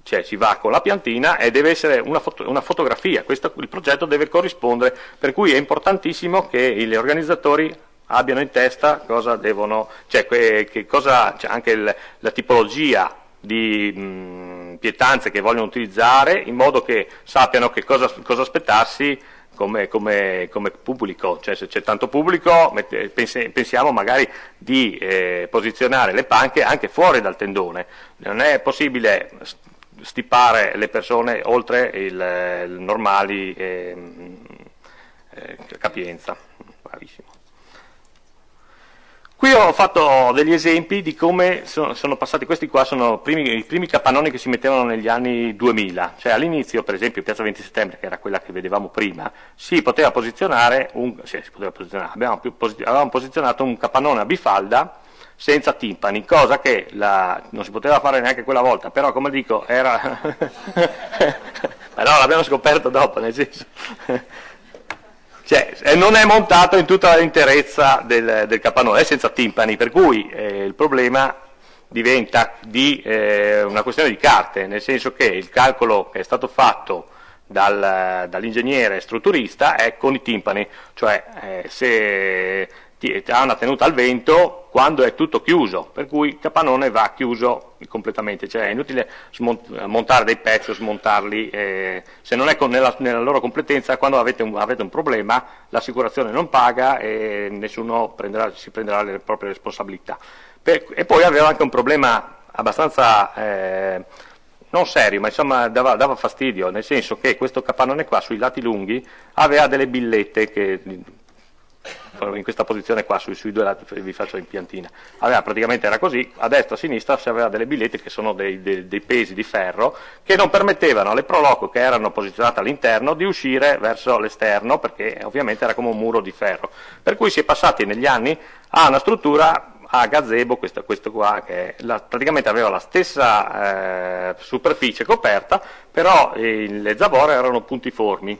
Cioè si va con la piantina e deve essere una fotografia, il progetto deve corrispondere, per cui è importantissimo che gli organizzatori abbiano in testa cosa devono, anche la tipologia di pietanze che vogliono utilizzare, in modo che sappiano che cosa aspettarsi come pubblico, cioè se c'è tanto pubblico pensiamo magari di posizionare le panche anche fuori dal tendone, non è possibile stipare le persone oltre il normali capienza. Bravissimo. Qui ho fatto degli esempi di come sono passati, questi qua sono i primi capannoni che si mettevano negli anni 2000, cioè all'inizio per esempio Piazza 20 Settembre, che era quella che vedevamo prima, si poteva posizionare, avevamo posizionato un capannone a bifalda senza timpani, cosa che non si poteva fare neanche quella volta, però come dico era ma no, l'abbiamo scoperto dopo, nel senso non è montato in tutta l'interezza del capannone, è senza timpani, per cui il problema diventa una questione di carte, nel senso che il calcolo che è stato fatto dall'ingegnere strutturista è con i timpani, cioè se ha una tenuta al vento quando è tutto chiuso, per cui il capannone va chiuso completamente, cioè è inutile montare dei pezzi o smontarli, se non è nella loro completezza, quando avete un problema l'assicurazione non paga e nessuno si prenderà le proprie responsabilità. E poi aveva anche un problema abbastanza non serio, ma insomma dava fastidio, nel senso che questo capannone qua sui lati lunghi aveva delle billette che in questa posizione qua sui 2 lati vi faccio in piantina, praticamente era così, a destra e a sinistra si aveva delle billette che sono dei pesi di ferro che non permettevano alle proloco che erano posizionate all'interno di uscire verso l'esterno, perché ovviamente era come un muro di ferro, per cui si è passati negli anni a una struttura a gazebo, questo qua che praticamente aveva la stessa superficie coperta, però le zavorre erano puntiformi.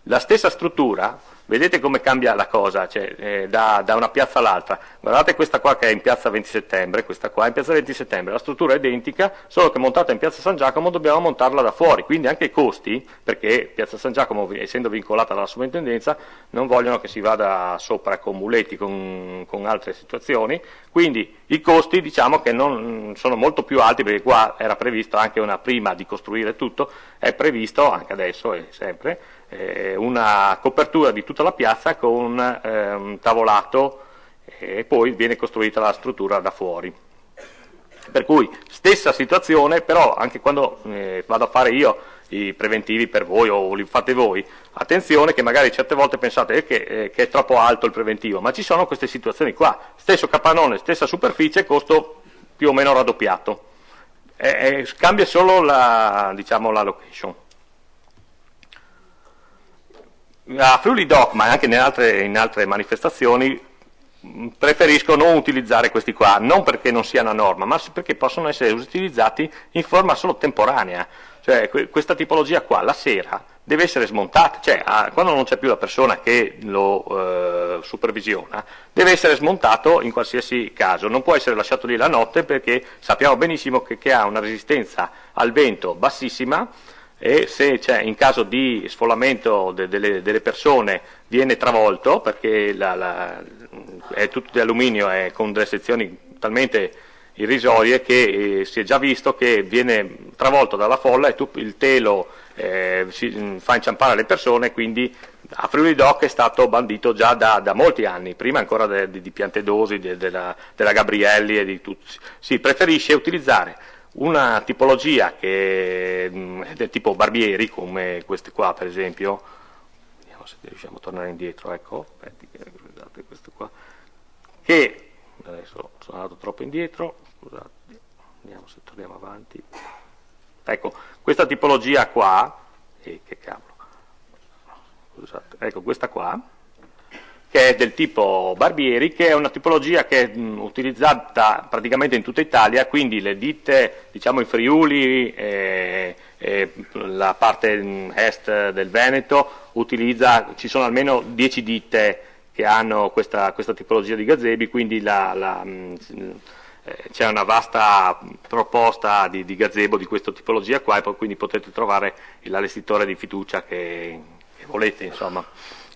La stessa struttura vedete come cambia la cosa, cioè, da una piazza all'altra. Guardate questa qua che è in piazza 20 settembre, questa qua è in piazza 20 settembre, la struttura è identica, solo che montata in piazza San Giacomo dobbiamo montarla da fuori, quindi anche i costi, perché piazza San Giacomo, essendo vincolata dalla sovrintendenza, non vogliono che si vada sopra con muletti, con altre situazioni, quindi i costi diciamo che non sono molto più alti, perché qua era previsto anche prima di costruire tutto, è previsto anche adesso e sempre una copertura di tutta la piazza con un tavolato, e poi viene costruita la struttura da fuori. Per cui stessa situazione, però anche quando vado a fare io i preventivi per voi o li fate voi, attenzione che magari certe volte pensate che è troppo alto il preventivo, ma ci sono queste situazioni qua, stesso capannone, stessa superficie, costo più o meno raddoppiato, cambia solo la location. A Friuli Doc, ma anche in altre manifestazioni, preferisco non utilizzare questi qua, non perché non siano a norma, ma perché possono essere utilizzati in forma solo temporanea. Cioè questa tipologia qua la sera deve essere smontata, cioè quando non c'è più la persona che lo supervisiona, deve essere smontato in qualsiasi caso, non può essere lasciato lì la notte, perché sappiamo benissimo che ha una resistenza al vento bassissima, e se in caso di sfollamento delle persone viene travolto, perché è tutto di alluminio e con delle sezioni talmente irrisorie che si è già visto che viene travolto dalla folla e il telo si fa inciampare le persone, quindi a Friuli Doc è stato bandito già da molti anni, prima ancora di Piantedosi, della Gabrielli e di tutti. Si preferisce utilizzare una tipologia che è del tipo Barbieri, come queste qua per esempio. Vediamo se riusciamo a tornare indietro, ecco, guardate questo qua, che adesso sono andato troppo indietro, scusate, vediamo se torniamo avanti. Ecco, questa tipologia qua, che cavolo, scusate, ecco questa qua, che è del tipo Barbieri, che è una tipologia che è utilizzata praticamente in tutta Italia, quindi le ditte, diciamo in Friuli, la parte est del Veneto, ci sono almeno 10 ditte che hanno questa tipologia di gazebi, quindi c'è una vasta proposta di gazebo di questa tipologia qua, e poi quindi potete trovare l'allestitore di fiducia che volete, insomma.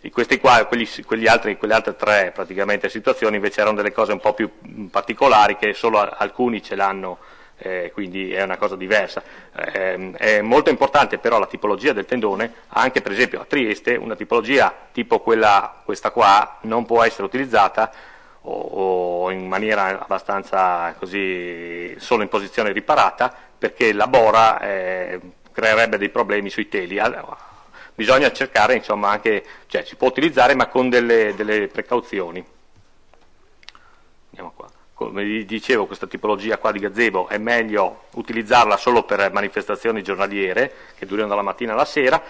E questi qua, quelle altre tre praticamente situazioni invece erano delle cose un po' più particolari, che solo alcuni ce l'hanno, quindi è una cosa diversa. È molto importante però la tipologia del tendone, anche per esempio a Trieste una tipologia tipo questa qua non può essere utilizzata o in maniera abbastanza così, solo in posizione riparata, perché la bora creerebbe dei problemi sui teli. Bisogna cercare, insomma, anche, cioè si può utilizzare ma con delle precauzioni. Andiamo qua. Come vi dicevo, questa tipologia qua di gazebo è meglio utilizzarla solo per manifestazioni giornaliere che durano dalla mattina alla sera.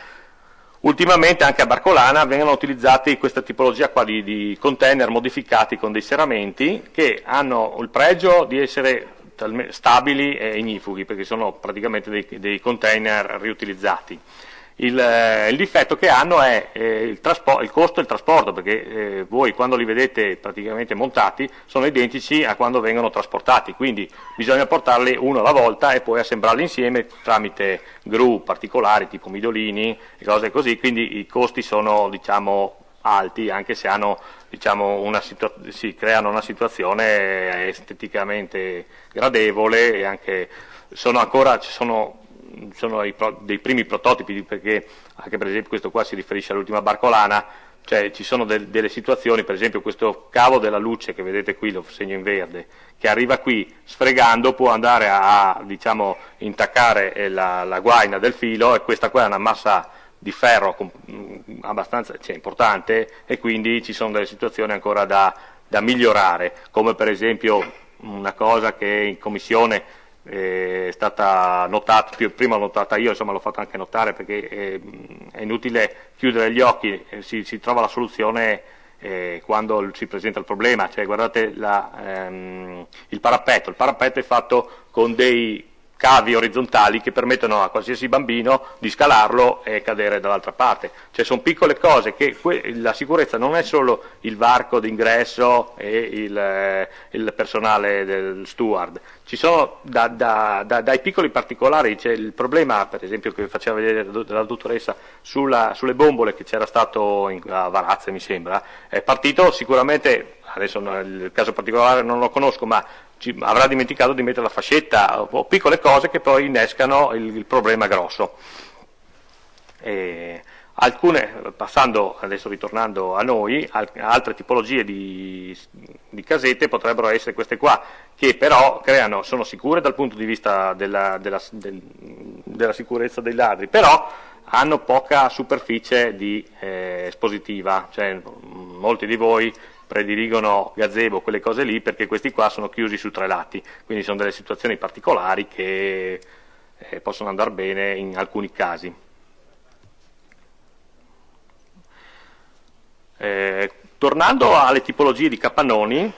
Ultimamente anche a Barcolana vengono utilizzati questa tipologia qua di container modificati con dei serramenti, che hanno il pregio di essere stabili e ignifughi, perché sono praticamente dei container riutilizzati. Il difetto che hanno è il costo e il trasporto, perché voi quando li vedete praticamente montati sono identici a quando vengono trasportati, quindi bisogna portarli uno alla volta e poi assembrarli insieme tramite gru particolari tipo midolini e cose così, quindi i costi sono, diciamo, alti, anche se hanno, diciamo, si creano una situazione esteticamente gradevole, e anche ci sono dei primi prototipi, perché anche per esempio questo qua si riferisce all'ultima Barcolana, cioè ci sono delle situazioni, per esempio questo cavo della luce che vedete qui, lo segno in verde, che arriva qui sfregando può andare a diciamo intaccare la guaina del filo, e questa qua è una massa di ferro abbastanza importante, e quindi ci sono delle situazioni ancora da migliorare, come per esempio una cosa che in commissione è stata notata, prima l'ho notata io, insomma l'ho fatto anche notare, perché è inutile chiudere gli occhi, si trova la soluzione quando si presenta il problema. Cioè guardate il parapetto è fatto con dei cavi orizzontali che permettono a qualsiasi bambino di scalarlo e cadere dall'altra parte. Cioè sono piccole cose che la sicurezza non è solo il varco d'ingresso e il personale del steward, ci sono dai piccoli particolari. C'è il problema, per esempio, che faceva vedere la dottoressa sulle bombole, che c'era stato a Varazze, mi sembra, è partito sicuramente, adesso il caso particolare non lo conosco, ma avrà dimenticato di mettere la fascetta o piccole cose che poi innescano il problema grosso. Passando, adesso ritornando a noi, altre tipologie di casette potrebbero essere queste qua, che però sono sicure dal punto di vista della sicurezza dei ladri, però hanno poca superficie espositiva, cioè molti di voi prediligono gazebo, quelle cose lì, perché questi qua sono chiusi su 3 lati, quindi sono delle situazioni particolari che possono andare bene in alcuni casi. Tornando alle tipologie di capannoni,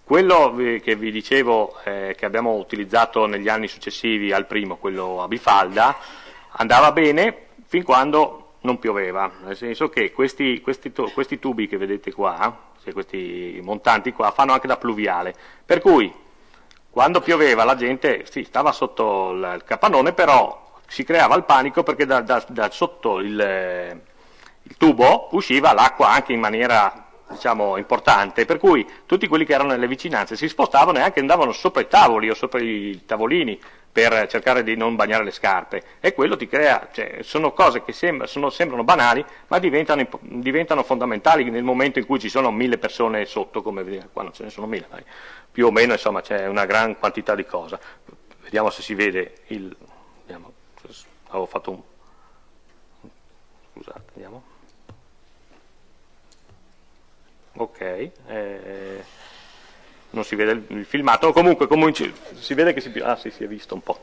quello che vi dicevo che abbiamo utilizzato negli anni successivi al primo, quello a bifalda, andava bene fin quando non pioveva, nel senso che questi tubi che vedete qua, questi montanti qua, fanno anche da pluviale, per cui quando pioveva la gente stava sotto il capannone, però si creava il panico perché da sotto il tubo usciva l'acqua anche in maniera, diciamo, importante, per cui tutti quelli che erano nelle vicinanze si spostavano e anche andavano sopra i tavoli o sopra i tavolini per cercare di non bagnare le scarpe, e quello ti crea, cioè, sono cose che sembrano banali, ma diventano fondamentali nel momento in cui ci sono 1000 persone sotto, come vedete, qua non ce ne sono 1000, più o meno, insomma, c'è una gran quantità di cosa. Vediamo se si vede vediamo, avevo fatto scusate, vediamo. Ok, non si vede il filmato, comunque si vede che si è visto un po'.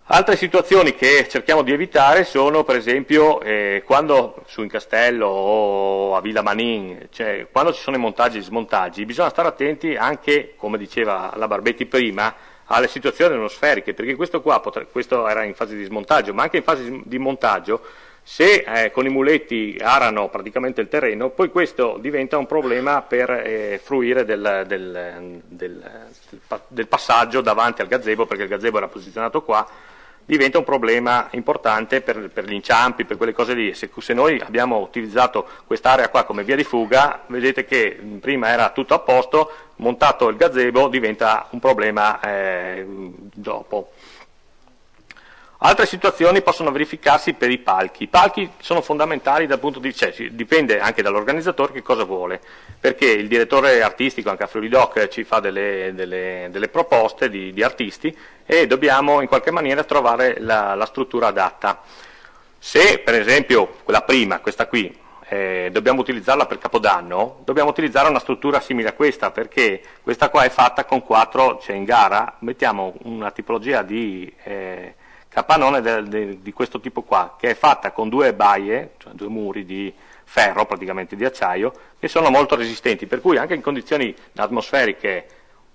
Altre situazioni che cerchiamo di evitare sono, per esempio, quando su in Castello o a Villa Manin, cioè quando ci sono i montaggi e gli smontaggi, bisogna stare attenti anche, come diceva la Barbetti prima, alle situazioni atmosferiche, perché questo era in fase di smontaggio, ma anche in fase di montaggio, se con i muletti arano praticamente il terreno, poi questo diventa un problema per fruire del passaggio davanti al gazebo, perché il gazebo era posizionato qua, diventa un problema importante per gli inciampi, per quelle cose lì. Se noi abbiamo utilizzato quest'area qua come via di fuga, vedete che prima era tutto a posto, montato il gazebo diventa un problema dopo. Altre situazioni possono verificarsi per i palchi. I palchi sono fondamentali dal punto di vista, dipende anche dall'organizzatore che cosa vuole, perché il direttore artistico anche a Floridoc ci fa delle proposte di artisti e dobbiamo in qualche maniera trovare la struttura adatta. Se per esempio quella prima, questa qui, dobbiamo utilizzarla per Capodanno, dobbiamo utilizzare una struttura simile a questa, perché questa qua è fatta con 4, cioè in gara mettiamo una tipologia di capannone di questo tipo qua, che è fatta con 2 baie, cioè 2 muri di ferro, praticamente di acciaio, che sono molto resistenti, per cui anche in condizioni atmosferiche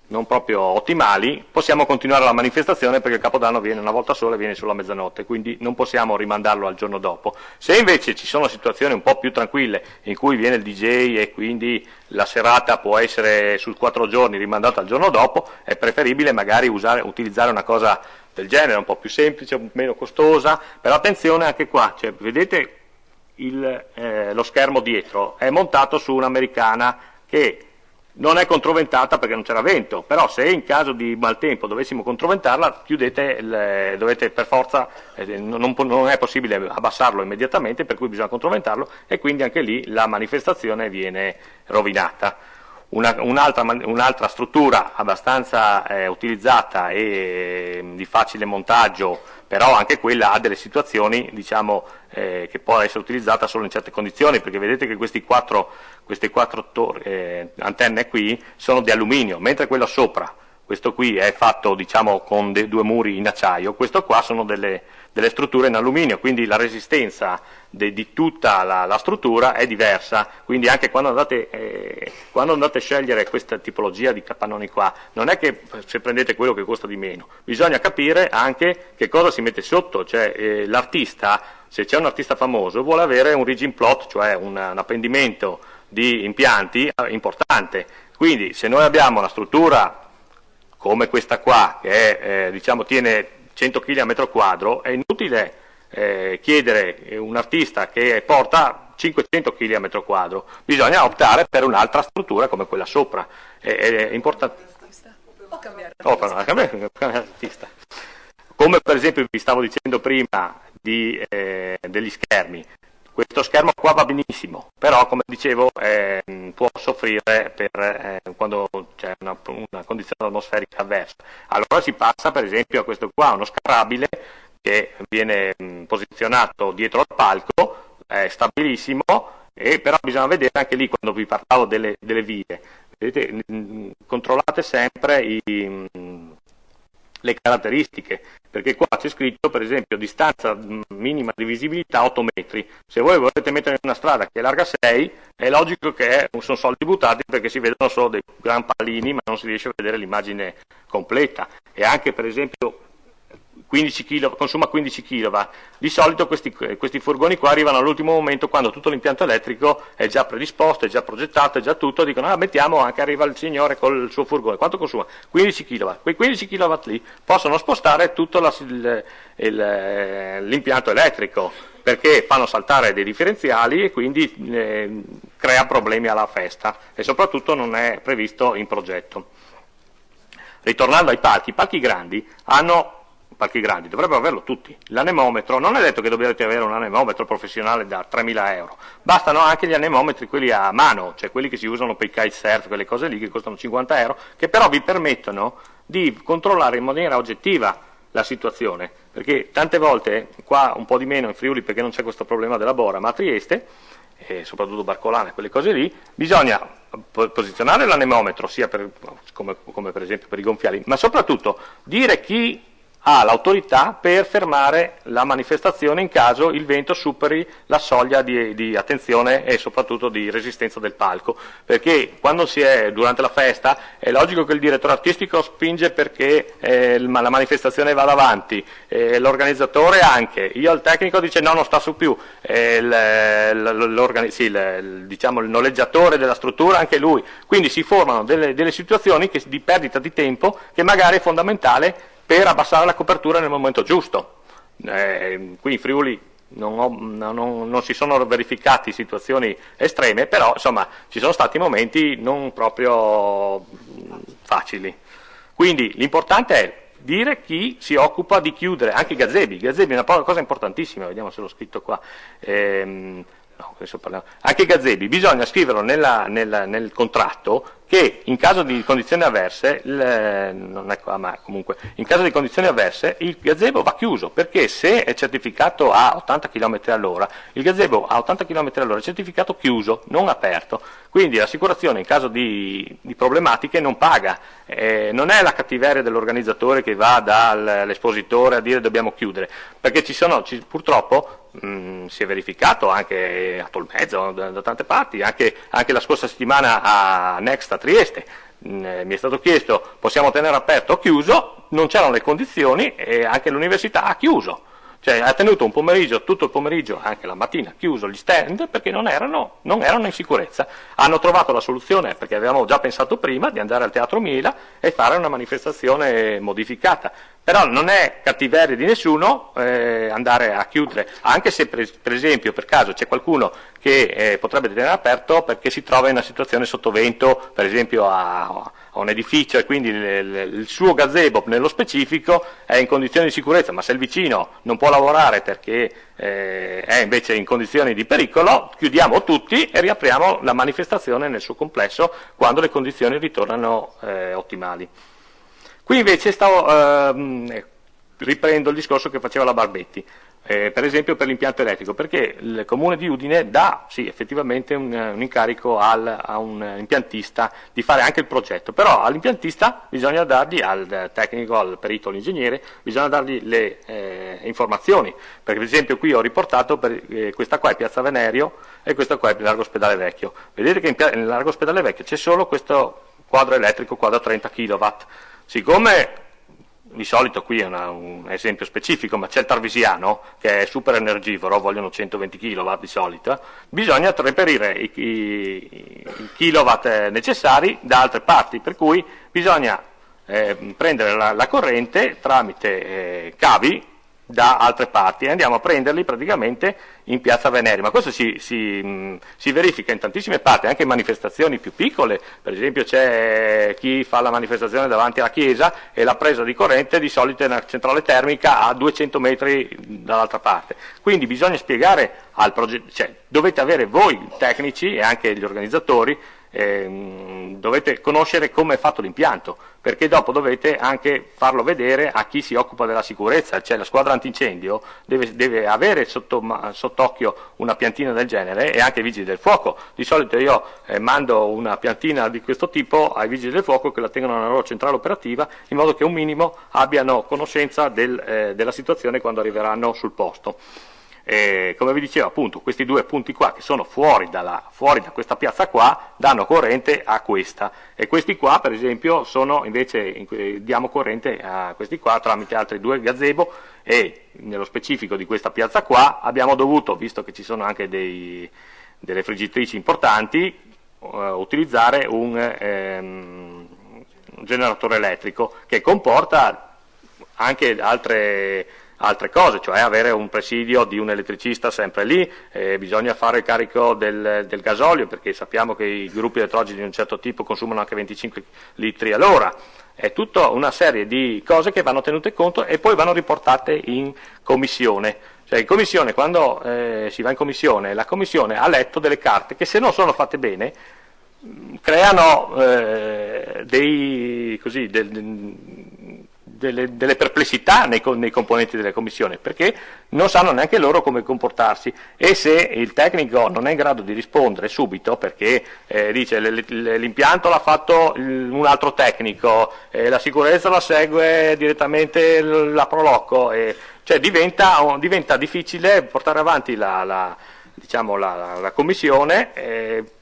non proprio ottimali possiamo continuare la manifestazione, perché il Capodanno viene una volta sola e viene solo a mezzanotte, quindi non possiamo rimandarlo al giorno dopo. Se invece ci sono situazioni un po' più tranquille in cui viene il DJ e quindi la serata può essere su 4 giorni rimandata al giorno dopo, è preferibile magari utilizzare una cosa del genere, un po' più semplice, meno costosa, però attenzione anche qua, cioè, vedete lo schermo dietro è montato su un'americana che non è controventata perché non c'era vento, però se in caso di maltempo dovessimo controventarla, dovete per forza, non è possibile abbassarlo immediatamente, per cui bisogna controventarlo e quindi anche lì la manifestazione viene rovinata. Un'altra struttura abbastanza utilizzata e di facile montaggio, però anche quella ha delle situazioni, diciamo, che può essere utilizzata solo in certe condizioni, perché vedete che queste quattro antenne qui sono di alluminio, mentre quella sopra, questo qui è fatto diciamo con due muri in acciaio, questo qua sono delle strutture in alluminio, quindi la resistenza di tutta la struttura è diversa, quindi anche quando andate a scegliere questa tipologia di capannoni qua, non è che se prendete quello che costa di meno, bisogna capire anche che cosa si mette sotto, cioè l'artista, se c'è un artista famoso, vuole avere un rigging plot, cioè un appendimento di impianti importante, quindi se noi abbiamo una struttura come questa qua, che diciamo tiene 100 kg a metro quadro, è inutile chiedere un artista che porta 500 kg a metro quadro, bisogna optare per un'altra struttura come quella sopra, è importante. O cambiare artista. Come per esempio vi stavo dicendo prima degli schermi, questo schermo qua va benissimo, però come dicevo può soffrire quando c'è una condizione atmosferica avversa. Allora si passa per esempio a questo qua, uno scarrabile che viene posizionato dietro al palco, è stabilissimo, però bisogna vedere anche lì quando vi parlavo delle vie. Vedete, controllate sempre le caratteristiche, perché qua c'è scritto per esempio distanza minima di visibilità 8 metri, se voi volete mettere in una strada che è larga 6 è logico che sono soldi buttati perché si vedono solo dei gran pallini ma non si riesce a vedere l'immagine completa, e anche per esempio 15 kW, consuma 15 kW, di solito questi furgoni qua arrivano all'ultimo momento quando tutto l'impianto elettrico è già predisposto, è già progettato, è già tutto, dicono mettiamo anche, arriva il signore col suo furgone, quanto consuma? 15 kW, quei 15 kW lì possono spostare tutto l'impianto elettrico, perché fanno saltare dei differenziali e quindi crea problemi alla festa e soprattutto non è previsto in progetto. Ritornando ai palchi, i palchi grandi dovrebbero averlo tutti. L'anemometro, non è detto che dobbiate avere un anemometro professionale da 3.000 euro, bastano anche gli anemometri, quelli a mano, cioè quelli che si usano per i kitesurf, quelle cose lì che costano 50 euro, che però vi permettono di controllare in maniera oggettiva la situazione, perché tante volte, qua un po' di meno in Friuli perché non c'è questo problema della bora, ma a Trieste, e soprattutto Barcolana, quelle cose lì, bisogna posizionare l'anemometro, sia come per esempio per i gonfiali, ma soprattutto dire chi ha l'autorità per fermare la manifestazione in caso il vento superi la soglia di attenzione e soprattutto di resistenza del palco, perché quando si è durante la festa è logico che il direttore artistico spinge perché la manifestazione vada avanti, l'organizzatore anche, il tecnico dice no, non sta su più, diciamo, il noleggiatore della struttura anche lui, quindi si formano delle situazioni di perdita di tempo che magari è fondamentale per abbassare la copertura nel momento giusto. Qui in Friuli non si sono verificati situazioni estreme, però insomma ci sono stati momenti non proprio facili. Quindi l'importante è dire chi si occupa di chiudere, anche i gazebi. I gazebi è una cosa importantissima, vediamo se l'ho scritto qua. Anche i gazebi bisogna scriverlo nel contratto che in caso di condizioni avverse, non è qua, ma comunque, in caso di condizioni avverse il gazebo va chiuso, perché se è certificato a 80 km all'ora, il gazebo a 80 km all'ora è certificato chiuso, non aperto, quindi l'assicurazione in caso di problematiche non paga, non è la cattiveria dell'organizzatore che va dall'espositore a dire dobbiamo chiudere, perché purtroppo si è verificato anche a Tolmezzo, da tante parti, anche la scorsa settimana a Next a Trieste, mi è stato chiesto possiamo tenere aperto o chiuso, non c'erano le condizioni e anche l'università ha chiuso, cioè ha tenuto un pomeriggio, tutto il pomeriggio, anche la mattina, chiuso gli stand perché non erano in sicurezza. Hanno trovato la soluzione, perché avevamo già pensato prima, di andare al Teatro Mila e fare una manifestazione modificata. Però non è cattiveria di nessuno andare a chiudere, anche se per esempio per caso c'è qualcuno che potrebbe tenere aperto perché si trova in una situazione sottovento, per esempio a un edificio, e quindi il suo gazebo nello specifico è in condizioni di sicurezza, ma se il vicino non può lavorare perché è invece in condizioni di pericolo, chiudiamo tutti e riapriamo la manifestazione nel suo complesso quando le condizioni ritornano ottimali. Qui invece riprendo il discorso che faceva la Barbetti. per esempio per l'impianto elettrico, perché il Comune di Udine dà sì, effettivamente un incarico a un impiantista di fare anche il progetto, però all'impiantista bisogna dargli, al tecnico, al perito, all'ingegnere, bisogna dargli le informazioni, perché per esempio qui ho riportato questa qua è Piazza Venerio e questa qua è il Largo Ospedale Vecchio. Vedete che nel Largo Ospedale Vecchio c'è solo questo quadro elettrico, quadro 30 kW, siccome di solito qui è un esempio specifico, ma c'è il Tarvisiano che è super energivoro, vogliono 120 kW di solito, bisogna reperire i kilowatt necessari da altre parti, per cui bisogna prendere la corrente tramite cavi da altre parti e andiamo a prenderli praticamente in Piazza Venerio, ma questo si verifica in tantissime parti, anche in manifestazioni più piccole. Per esempio c'è chi fa la manifestazione davanti alla chiesa e la presa di corrente di solito è una centrale termica a 200 metri dall'altra parte, quindi bisogna spiegare al progetto, cioè dovete avere voi tecnici e anche gli organizzatori, dovete conoscere come è fatto l'impianto, perché dopo dovete anche farlo vedere a chi si occupa della sicurezza, cioè la squadra antincendio deve avere sott'occhio una piantina del genere e anche i vigili del fuoco. Di solito io mando una piantina di questo tipo ai vigili del fuoco che la tengono nella loro centrale operativa, in modo che un minimo abbiano conoscenza della situazione quando arriveranno sul posto. Come vi dicevo, appunto, questi due punti qua che sono fuori da questa piazza qua danno corrente a questa, e questi qua per esempio sono invece, diamo corrente a questi qua tramite altri due gazebo, e nello specifico di questa piazza qua abbiamo dovuto, visto che ci sono anche delle friggitrici importanti, utilizzare un generatore elettrico che comporta anche altre cose, cioè avere un presidio di un elettricista sempre lì, bisogna fare il carico del gasolio, perché sappiamo che i gruppi elettrogeni di un certo tipo consumano anche 25 litri all'ora. È tutta una serie di cose che vanno tenute conto e poi vanno riportate in commissione. Cioè in commissione, quando si va in commissione, la commissione ha letto delle carte che, se non sono fatte bene, creano delle perplessità nei componenti della commissione, perché non sanno neanche loro come comportarsi, e se il tecnico non è in grado di rispondere subito, perché dice l'impianto l'ha fatto un altro tecnico, la sicurezza la segue direttamente la Prolocco, cioè diventa difficile portare avanti la commissione,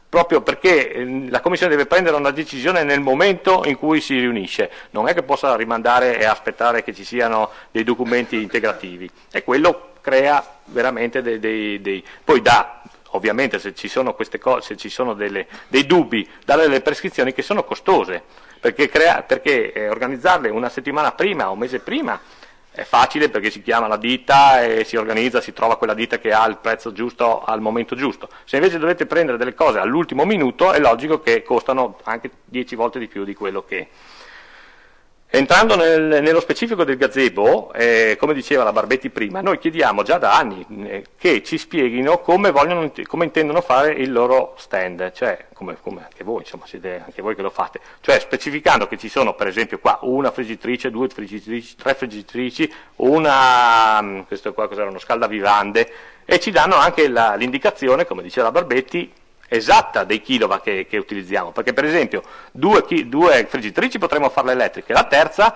proprio perché la Commissione deve prendere una decisione nel momento in cui si riunisce, non è che possa rimandare e aspettare che ci siano dei documenti integrativi, e quello crea veramente poi ovviamente se ci sono queste cose, se ci sono dei dubbi, dare delle prescrizioni che sono costose, perché organizzarle una settimana prima o un mese prima è facile, perché si chiama la ditta e si organizza, si trova quella ditta che ha il prezzo giusto al momento giusto. Se invece dovete prendere delle cose all'ultimo minuto, è logico che costano anche 10 volte di più di quello che... Entrando nello specifico del gazebo, come diceva la Barbetti prima, noi chiediamo già da anni che ci spieghino come intendono fare il loro stand, cioè come anche voi, insomma, siete anche voi che lo fate, cioè specificando che ci sono per esempio qua una friggitrice, 2 friggitrici, 3 friggitrici, questo qua cos'era, uno scaldavivande, e ci danno anche l'indicazione, come diceva la Barbetti, esatta dei kilowatt che utilizziamo, perché per esempio 2 friggitrici potremmo farle elettriche, la terza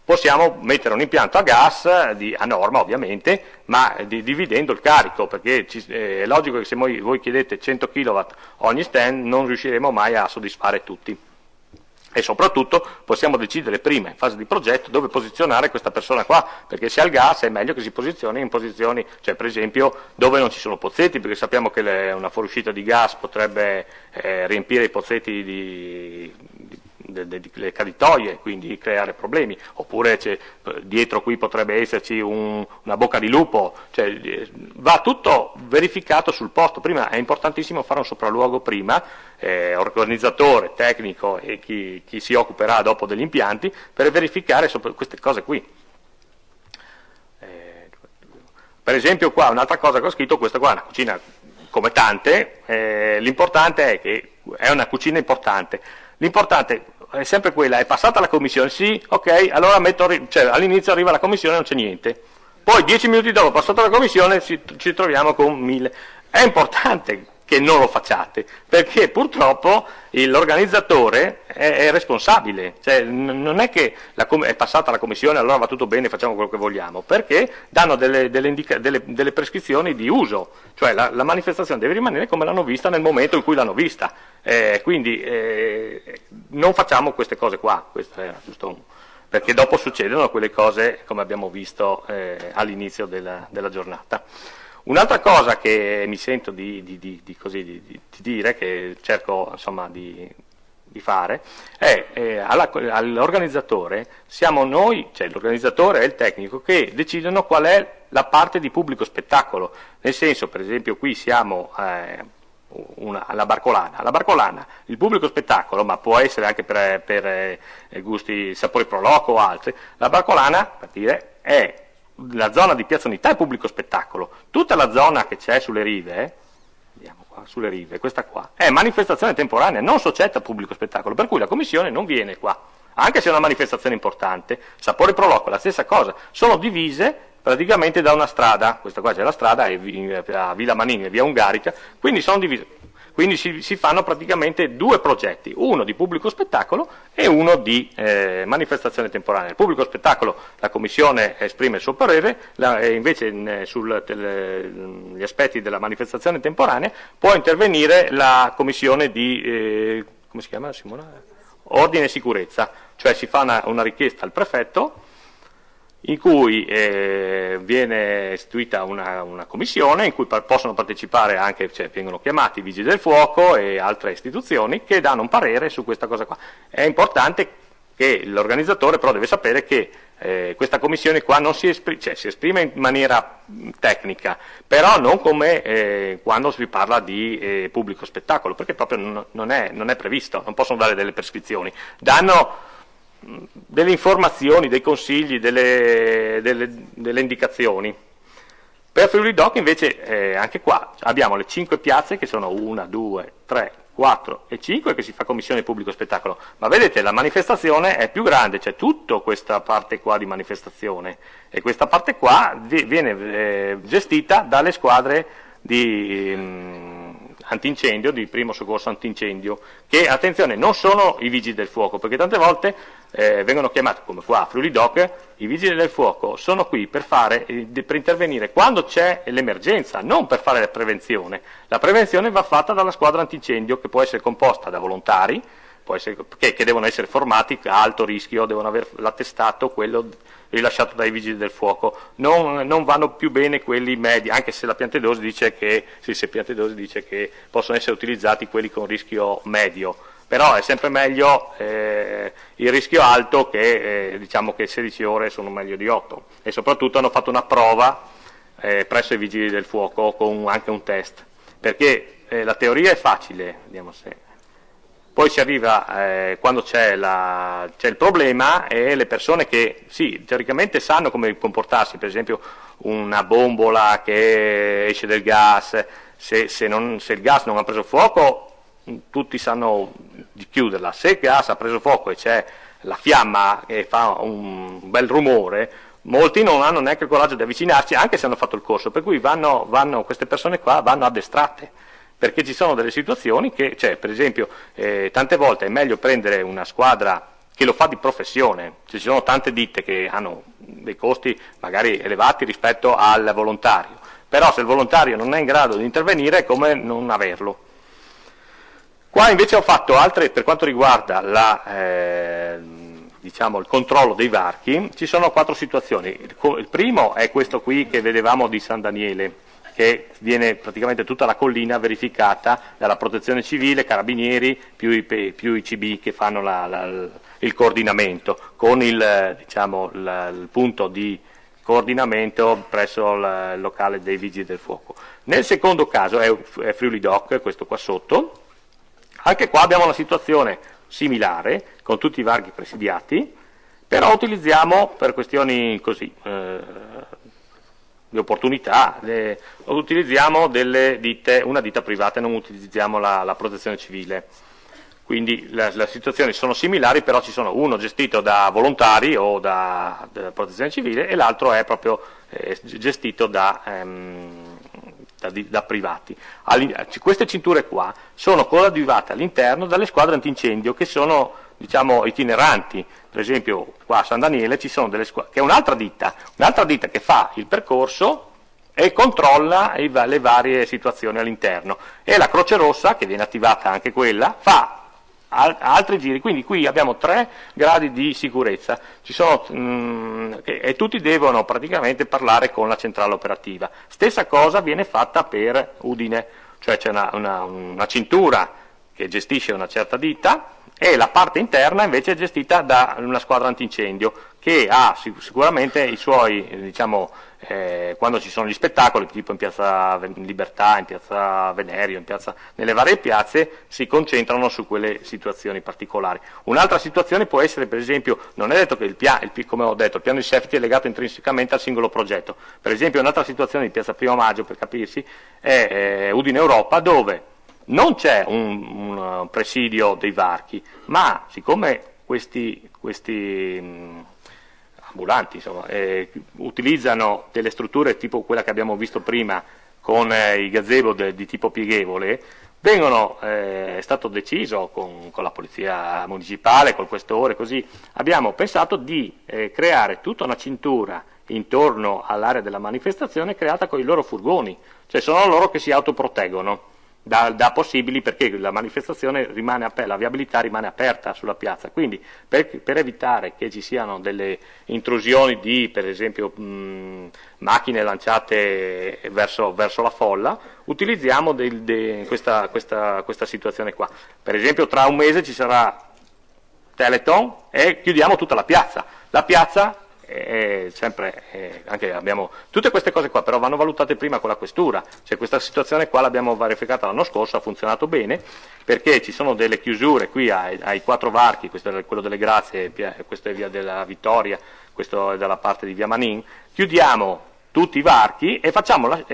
possiamo mettere un impianto a gas a norma ovviamente, ma dividendo il carico, perché è logico che se voi chiedete 100 kilowatt ogni stand non riusciremo mai a soddisfare tutti. E soprattutto possiamo decidere prima, in fase di progetto, dove posizionare questa persona qua, perché se ha il gas è meglio che si posizioni in posizioni, cioè per esempio dove non ci sono pozzetti, perché sappiamo che una fuoriuscita di gas potrebbe riempire i pozzetti delle caditoie, quindi creare problemi, oppure dietro qui potrebbe esserci una bocca di lupo, cioè va tutto verificato sul posto. Prima è importantissimo fare un sopralluogo prima, organizzatore, tecnico e chi si occuperà dopo degli impianti, per verificare queste cose qui. Per esempio qua un'altra cosa che ho scritto, questa qua è una cucina come tante, l'importante è che è una cucina importante, l'importante è sempre quella, è passata la commissione, sì, ok, allora all'inizio arriva la commissione e non c'è niente, poi 10 minuti dopo, passato la commissione, ci troviamo con 1000. È importante che non lo facciate, perché purtroppo l'organizzatore è responsabile, cioè non è che è passata la commissione allora va tutto bene, facciamo quello che vogliamo, perché danno delle prescrizioni di uso, cioè la manifestazione deve rimanere come l'hanno vista nel momento in cui l'hanno vista, quindi non facciamo queste cose qua, questo era giusto, perché dopo succedono quelle cose come abbiamo visto all'inizio della giornata. Un'altra cosa che mi sento di dire, che cerco insomma di fare, è all'organizzatore, siamo noi, cioè l'organizzatore e il tecnico, che decidono qual è la parte di pubblico spettacolo, nel senso, per esempio, qui siamo alla Barcolana. La Barcolana, il pubblico spettacolo, ma può essere anche per gusti, sapori pro loco o altri, la Barcolana, per dire, è la zona di Piazza Unità è pubblico spettacolo, tutta la zona che c'è sulle rive, vediamo qua, sulle rive, questa qua, è manifestazione temporanea, non soggetta a pubblico spettacolo, per cui la commissione non viene qua, anche se è una manifestazione importante. Sapore pro loco, la stessa cosa, sono divise praticamente da una strada, questa qua c'è la strada, è a Villa Manini e Via Ungarica, quindi sono divise. Quindi si fanno praticamente due progetti, uno di pubblico spettacolo e uno di manifestazione temporanea. Il pubblico spettacolo la Commissione esprime il suo parere, invece sugli aspetti della manifestazione temporanea può intervenire la Commissione di come si chiama, Simona? Ordine e sicurezza, cioè si fa una richiesta al prefetto in cui viene istituita una commissione in cui possono partecipare anche, cioè vengono chiamati i Vigili del Fuoco e altre istituzioni che danno un parere su questa cosa qua. È importante che l'organizzatore però deve sapere che questa commissione qua non si esprime, cioè si esprime in maniera tecnica, però non come quando si parla di pubblico spettacolo, perché proprio non è previsto, non possono dare delle prescrizioni, danno delle informazioni, dei consigli, delle indicazioni. Per Friuli Doc invece anche qua abbiamo le 5 piazze che sono 1, 2, 3, 4 e 5 che si fa commissione di pubblico spettacolo, ma vedete la manifestazione è più grande, c'è tutta questa parte qua di manifestazione e questa parte qua viene gestita dalle squadre di antincendio, di primo soccorso antincendio, che attenzione non sono i vigili del fuoco, perché tante volte vengono chiamati, come qua a Friuli Doc, i vigili del fuoco sono qui per intervenire quando c'è l'emergenza, non per fare la prevenzione. La prevenzione va fatta dalla squadra antincendio, che può essere composta da volontari, che devono essere formati a alto rischio, devono avere l'attestato, quello rilasciato dai vigili del fuoco. Non vanno più bene quelli medi, anche se la Piantedosi dice che possono essere utilizzati quelli con rischio medio, però è sempre meglio il rischio alto, che diciamo che 16 ore sono meglio di 8, e soprattutto hanno fatto una prova presso i vigili del fuoco con anche un test, perché la teoria è facile, vediamo se. Poi si arriva quando c'è il problema, e le persone che sì, teoricamente sanno come comportarsi, per esempio una bombola che esce del gas, se il gas non ha preso fuoco tutti sanno di chiuderla, se il gas ha preso fuoco e c'è la fiamma che fa un bel rumore, molti non hanno neanche il coraggio di avvicinarci, anche se hanno fatto il corso, per cui queste persone qua vanno addestrate, perché ci sono delle situazioni che, cioè, per esempio, tante volte è meglio prendere una squadra che lo fa di professione, ci sono tante ditte che hanno dei costi magari elevati rispetto al volontario, però se il volontario non è in grado di intervenire è come non averlo. Qua invece ho fatto altre, per quanto riguarda il controllo dei varchi, ci sono 4 situazioni. Il primo è questo qui che vedevamo di San Daniele, che viene praticamente tutta la collina verificata dalla protezione civile, carabinieri, più i CB che fanno il coordinamento, con il punto di coordinamento presso il locale dei Vigili del Fuoco. Nel secondo caso è Friuli Doc, questo qua sotto. Anche qua abbiamo una situazione similare, con tutti i varchi presidiati, però utilizziamo, per questioni così, di opportunità, utilizziamo una ditta privata e non utilizziamo la protezione civile. Quindi le situazioni sono similari, però ci sono uno gestito da volontari o da protezione civile e l'altro è proprio gestito da privati. Queste cinture qua sono coadiuvate all'interno dalle squadre antincendio che sono, diciamo, itineranti. Per esempio qua a San Daniele ci sono delle squadre, che è un'altra ditta che fa il percorso e controlla le varie situazioni all'interno, e la Croce Rossa, che viene attivata anche quella, fa altri giri. Quindi qui abbiamo 3 gradi di sicurezza, e tutti devono praticamente parlare con la centrale operativa. Stessa cosa viene fatta per Udine, cioè c'è una cintura che gestisce una certa ditta e la parte interna invece è gestita da una squadra antincendio che ha sicuramente i suoi, diciamo, quando ci sono gli spettacoli, tipo in Piazza Libertà, in Piazza Venerio, nelle varie piazze, si concentrano su quelle situazioni particolari. Un'altra situazione può essere, per esempio, non è detto che come ho detto, il piano di safety è legato intrinsecamente al singolo progetto. Per esempio, un'altra situazione di Piazza Primo Maggio, per capirsi, è Udine Europa, dove non c'è un presidio dei varchi, ma siccome questi ambulanti, insomma, utilizzano delle strutture tipo quella che abbiamo visto prima con i gazebo di tipo pieghevole, è stato deciso con la polizia municipale, col questore, così abbiamo pensato di creare tutta una cintura intorno all'area della manifestazione creata con i loro furgoni, cioè sono loro che si autoproteggono da possibili, perché la manifestazione rimane aperta, la viabilità rimane aperta sulla piazza, quindi per evitare che ci siano delle intrusioni di, per esempio, macchine lanciate verso la folla, utilizziamo questa situazione qua. Per esempio tra un mese ci sarà Teleton e chiudiamo tutta la piazza. La piazza anche abbiamo tutte queste cose qua, però vanno valutate prima con la questura. Cioè, questa situazione qua l'abbiamo verificata l'anno scorso, ha funzionato bene, perché ci sono delle chiusure qui ai 4 varchi, questo è quello delle Grazie, questo è via della Vittoria, questo è dalla parte di via Manin. Chiudiamo tutti i varchi e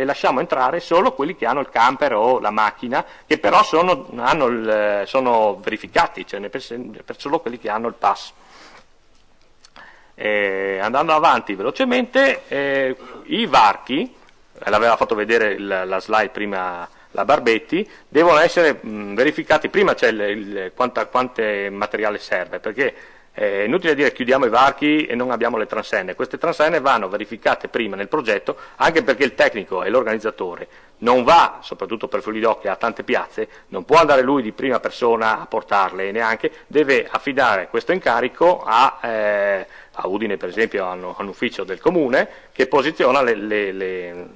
lasciamo entrare solo quelli che hanno il camper o la macchina, che però sono verificati, cioè per solo quelli che hanno il pass. Andando avanti velocemente, i varchi, l'aveva fatto vedere la slide prima la Barbetti, devono essere verificati prima, cioè quante materiale serve, perché è inutile dire chiudiamo i varchi e non abbiamo le transenne. Queste transenne vanno verificate prima nel progetto, anche perché il tecnico e l'organizzatore non va, soprattutto per Fluidò che ha tante piazze, non può andare lui di prima persona a portarle, e neanche deve affidare questo incarico a Udine, per esempio, hanno un ufficio del comune che posiziona le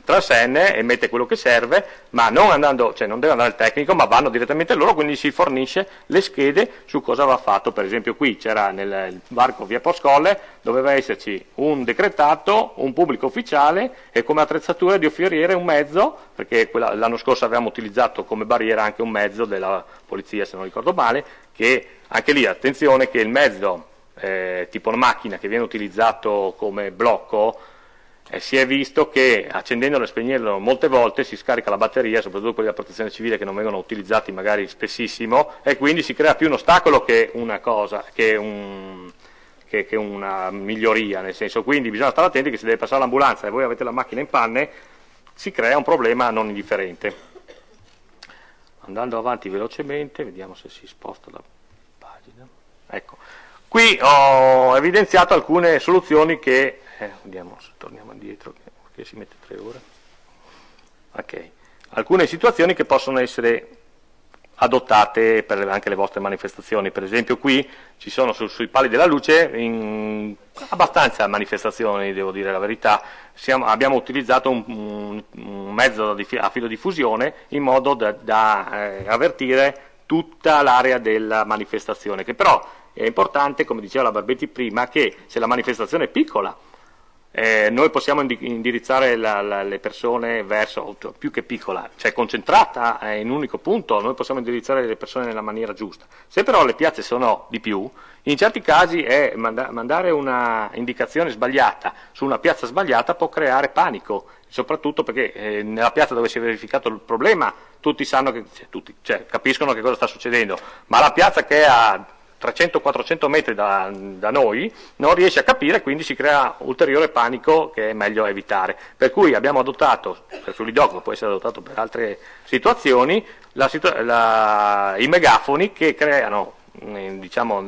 transenne e mette quello che serve, ma non deve andare il tecnico, ma vanno direttamente loro, quindi si fornisce le schede su cosa va fatto. Per esempio qui c'era nel varco via Poscolle, doveva esserci un decretato, un pubblico ufficiale e come attrezzatura di offieriere un mezzo, perché l'anno scorso avevamo utilizzato come barriera anche un mezzo della polizia, se non ricordo male, che anche lì attenzione che il mezzo tipo una macchina che viene utilizzato come blocco, si è visto che accendendolo e spegnendolo molte volte si scarica la batteria, soprattutto quelli della protezione civile che non vengono utilizzati magari spessissimo, e quindi si crea più un ostacolo che una miglioria, nel senso, quindi bisogna stare attenti che se deve passare l'ambulanza e voi avete la macchina in panne si crea un problema non indifferente. Andando avanti velocemente, vediamo se si sposta la pagina. Ecco. Qui ho evidenziato alcune soluzioni che, vediamo se torniamo indietro, che si mette 3 ore. Ok. Alcune situazioni che possono essere adottate per anche le vostre manifestazioni. Per esempio qui ci sono sui pali della luce abbastanza manifestazioni, devo dire la verità. Abbiamo utilizzato un mezzo a filo di fusione in modo da avvertire tutta l'area della manifestazione, che però è importante, come diceva la Barbetti prima, che se la manifestazione è piccola, noi possiamo indirizzare le persone verso, più che piccola, cioè concentrata in un unico punto, noi possiamo indirizzare le persone nella maniera giusta. Se però le piazze sono di più, in certi casi mandare una indicazione sbagliata su una piazza sbagliata può creare panico, soprattutto perché nella piazza dove si è verificato il problema tutti sanno che, cioè, capiscono che cosa sta succedendo, ma la piazza che è a 300-400 metri da noi non riesce a capire, quindi si crea ulteriore panico che è meglio evitare. Per cui abbiamo adottato, per Friuli-Doc, ma può essere adottato per altre situazioni, i megafoni che creano, diciamo,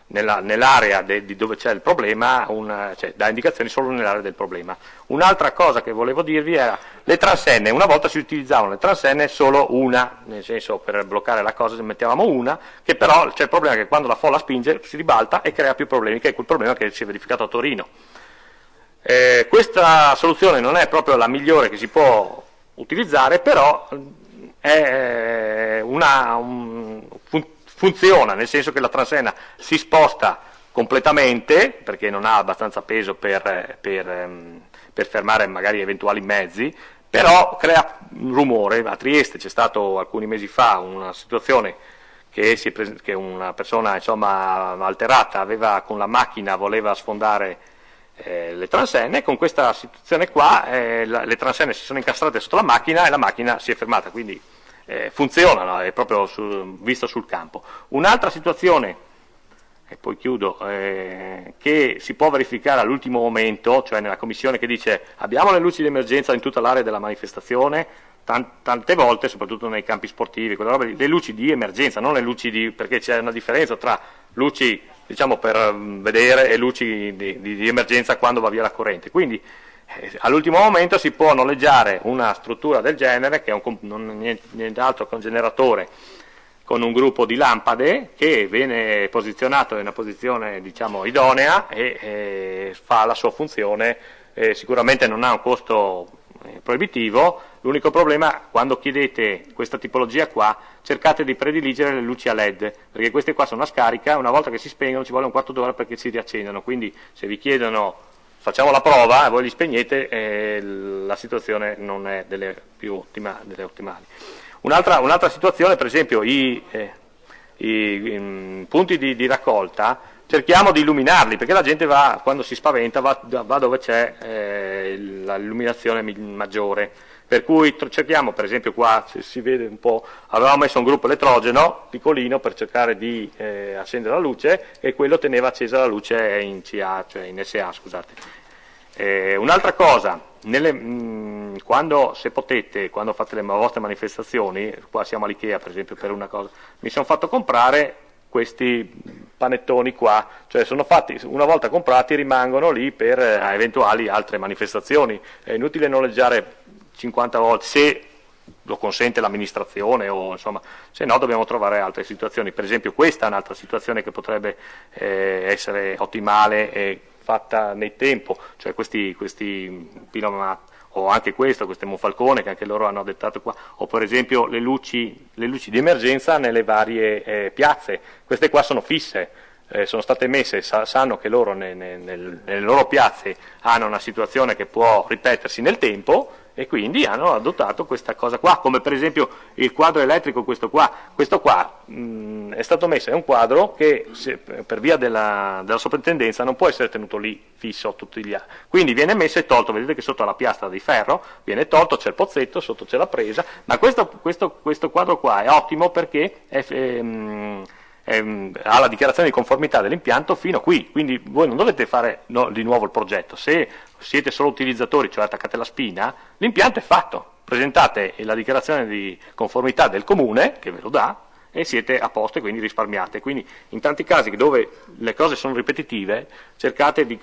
nell'area di dove c'è il problema, cioè dà indicazioni solo nell'area del problema. Un'altra cosa che volevo dirvi era le transenne. Una volta si utilizzavano le transenne solo una, nel senso, per bloccare la cosa ne mettevamo una, che però c'è il problema che quando la folla spinge si ribalta e crea più problemi, che è quel problema che si è verificato a Torino. Questa soluzione non è proprio la migliore che si può utilizzare, però è funziona, nel senso che la transenna si sposta completamente, perché non ha abbastanza peso per fermare magari eventuali mezzi, però crea un rumore. A Trieste c'è stato alcuni mesi fa una situazione che una persona, insomma, alterata aveva con la macchina, voleva sfondare le transenne. Con questa situazione qua le transenne si sono incastrate sotto la macchina e la macchina si è fermata, quindi funzionano, è proprio visto sul campo. Un'altra situazione, e poi chiudo, che si può verificare all'ultimo momento, cioè nella commissione che dice abbiamo le luci di emergenza in tutta l'area della manifestazione, tante volte, soprattutto nei campi sportivi, le luci di emergenza, non le luci perché c'è una differenza tra luci, diciamo, per vedere e luci di emergenza quando va via la corrente. Quindi all'ultimo momento si può noleggiare una struttura del genere, che è nient'altro che un generatore con un gruppo di lampade che viene posizionato in una posizione, diciamo, idonea e fa la sua funzione. Sicuramente non ha un costo proibitivo. L'unico problema, quando chiedete questa tipologia qua, cercate di prediligere le luci a LED, perché queste qua sono a scarica, una volta che si spengono ci vuole un quarto d'ora perché si riaccendano, quindi se vi chiedono facciamo la prova e voi li spegnete, la situazione non è delle ottimali. Un'altra situazione, per esempio, i punti di raccolta, cerchiamo di illuminarli, perché la gente quando si spaventa va dove c'è l'illuminazione maggiore. Per cui cerchiamo, per esempio qua si vede un po', avevamo messo un gruppo elettrogeno piccolino per cercare di accendere la luce, e quello teneva accesa la luce in CA, cioè in SA, scusate. Un'altra cosa, se potete, quando fate le vostre manifestazioni, qua siamo all'Ikea per esempio per una cosa, mi sono fatto comprare questi panettoni qua, cioè sono fatti, una volta comprati rimangono lì per eventuali altre manifestazioni. È inutile noleggiare 50 volte, se lo consente l'amministrazione, o insomma, se no dobbiamo trovare altre situazioni. Per esempio questa è un'altra situazione che potrebbe essere ottimale e fatta nel tempo, cioè questi pilomat, o anche queste Monfalcone che anche loro hanno dettato qua, o per esempio le luci di emergenza nelle varie piazze. Queste qua sono fisse, sono state messe, sanno che loro nelle loro piazze hanno una situazione che può ripetersi nel tempo, e quindi hanno adottato questa cosa qua, come per esempio il quadro elettrico, questo qua è stato messo, è un quadro che per via della soprintendenza non può essere tenuto lì fisso tutti gli anni, quindi viene messo e tolto. Vedete che sotto la piastra di ferro viene tolto, c'è il pozzetto, sotto c'è la presa, ma questo quadro qua è ottimo perché ha la dichiarazione di conformità dell'impianto fino a qui, quindi voi non dovete fare di nuovo il progetto. Se siete solo utilizzatori, cioè attaccate la spina, l'impianto è fatto, presentate la dichiarazione di conformità del comune che ve lo dà e siete a posto, e quindi risparmiate. Quindi in tanti casi dove le cose sono ripetitive, cercate di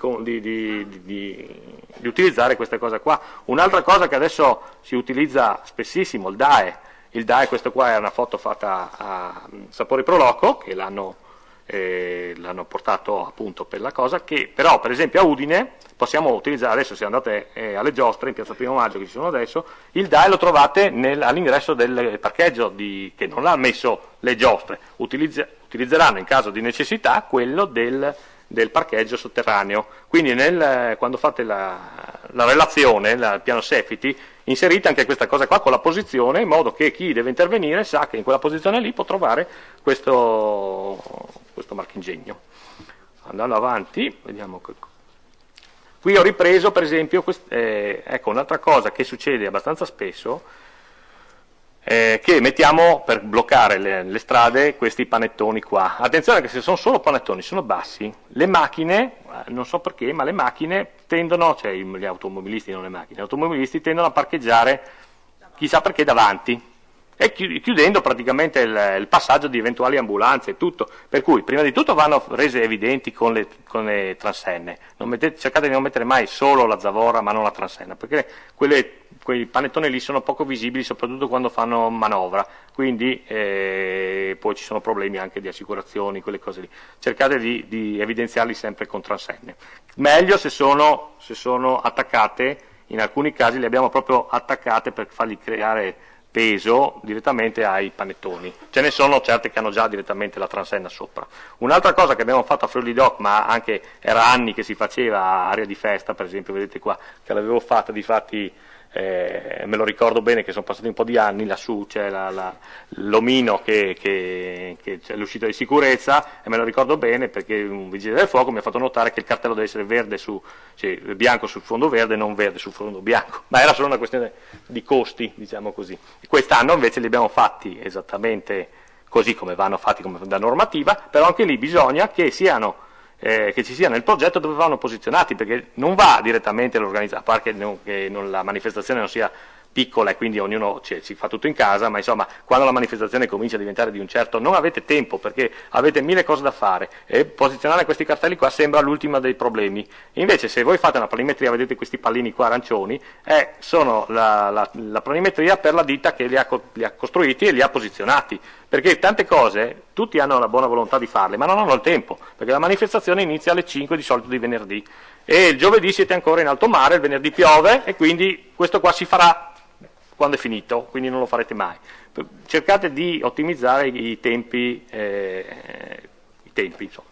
utilizzare questa cosa qua. Un'altra cosa che adesso si utilizza spessissimo, il DAE, questo qua è una foto fatta a Sapori Pro Loco, che l'hanno portato appunto per la cosa, che però per esempio a Udine possiamo utilizzare. Adesso se andate alle giostre in piazza Primo Maggio, che ci sono adesso, il DAE lo trovate all'ingresso del parcheggio che non ha messo le giostre, utilizzeranno in caso di necessità quello del parcheggio sotterraneo. Quindi quando fate la relazione, il piano safety, inserite anche questa cosa qua con la posizione, in modo che chi deve intervenire sa che in quella posizione lì può trovare questo marchingegno. Andando avanti, vediamo qui ho ripreso per esempio ecco un'altra cosa che succede abbastanza spesso. che mettiamo per bloccare le strade questi panettoni qua. Attenzione che se sono solo panettoni, sono bassi, le macchine, non so perché, ma le macchine tendono, cioè gli automobilisti, non le macchine, gli automobilisti tendono a parcheggiare chissà perché davanti, e chiudendo praticamente il passaggio di eventuali ambulanze e tutto, per cui prima di tutto vanno rese evidenti con le transenne, cercate di non mettere mai solo la zavorra ma non la transenna, perché quei panettoni lì sono poco visibili soprattutto quando fanno manovra, quindi poi ci sono problemi anche di assicurazioni, quelle cose lì, cercate di evidenziarli sempre con transenne, meglio se sono attaccate, in alcuni casi le abbiamo proprio attaccate per fargli creare peso direttamente ai panettoni. Ce ne sono certe che hanno già direttamente la transenna sopra. Un'altra cosa che abbiamo fatto a Friuli Doc, ma anche era anni che si faceva a Aria di Festa, per esempio, vedete qua, che l'avevo fatta, difatti me lo ricordo bene che sono passati un po' di anni, lassù c'è l'omino che c'è l'uscita di sicurezza, e me lo ricordo bene perché un vigile del fuoco mi ha fatto notare che il cartello deve essere verde bianco sul fondo verde e non verde sul fondo bianco, ma era solo una questione di costi, diciamo così. Quest'anno invece li abbiamo fatti esattamente così come vanno fatti come da normativa, però anche lì bisogna che ci sia nel progetto dove vanno posizionati, perché non va direttamente l'organizzazione, a parte che la manifestazione non sia piccola e quindi ognuno si fa tutto in casa, ma insomma quando la manifestazione comincia a diventare di un certo, non avete tempo perché avete mille cose da fare e posizionare questi cartelli qua sembra l'ultima dei problemi. Invece se voi fate una planimetria, vedete questi pallini qua arancioni, sono la planimetria per la ditta che li ha costruiti e li ha posizionati, perché tante cose tutti hanno la buona volontà di farle ma non hanno il tempo, perché la manifestazione inizia alle 5 di solito di venerdì e il giovedì siete ancora in alto mare, il venerdì piove e quindi questo qua si farà quando è finito, quindi non lo farete mai. Cercate di ottimizzare i tempi insomma.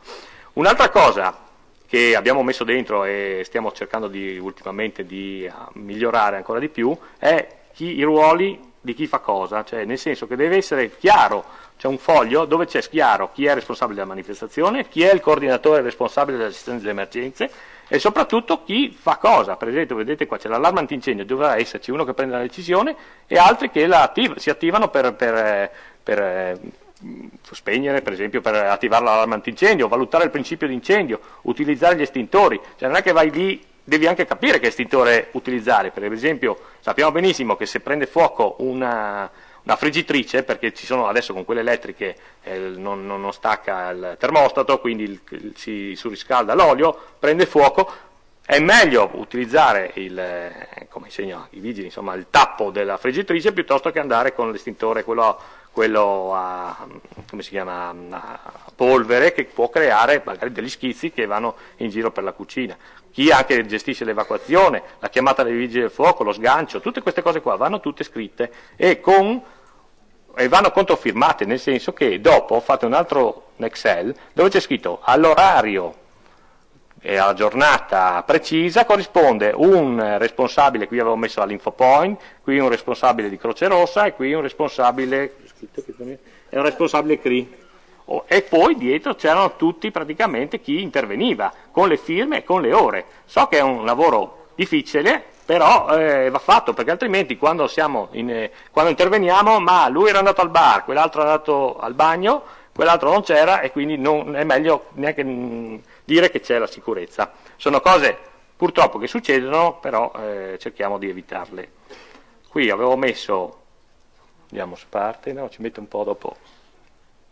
Un'altra cosa che abbiamo messo dentro e stiamo cercando ultimamente di migliorare ancora di più è i ruoli di chi fa cosa, cioè nel senso che deve essere chiaro, c'è un foglio dove c'è chiaro chi è responsabile della manifestazione, chi è il coordinatore responsabile dell'assistenza delle emergenze e soprattutto chi fa cosa. Per esempio vedete qua c'è l'allarme antincendio, dovrà esserci uno che prende la decisione e altri che si attivano per spegnere, per esempio per attivare l'allarme antincendio, valutare il principio di incendio, utilizzare gli estintori, cioè non è che vai lì, devi anche capire che estintore utilizzare. Per esempio sappiamo benissimo che se prende fuoco una friggitrice, perché ci sono adesso con quelle elettriche non stacca il termostato, quindi si surriscalda l'olio, prende fuoco, è meglio utilizzare come insegnano i vigili, insomma, il tappo della friggitrice piuttosto che andare con l'estintore, quello a polvere, che può creare magari degli schizzi che vanno in giro per la cucina. Chi anche gestisce l'evacuazione, la chiamata dei vigili del fuoco, lo sgancio, tutte queste cose qua vanno tutte scritte e vanno controfirmate, nel senso che dopo fate un altro Excel dove c'è scritto all'orario e alla giornata precisa corrisponde un responsabile, qui avevo messo all'infopoint, qui un responsabile di Croce Rossa e qui un responsabile CRI. E poi dietro c'erano tutti praticamente chi interveniva con le firme e con le ore. So che è un lavoro difficile, però va fatto, perché altrimenti quando interveniamo, ma lui era andato al bar, quell'altro è andato al bagno, quell'altro non c'era e quindi non è meglio neanche dire che c'è la sicurezza. Sono cose purtroppo che succedono, però cerchiamo di evitarle. Qui avevo messo, vediamo se parte, no, ci mette un po' dopo.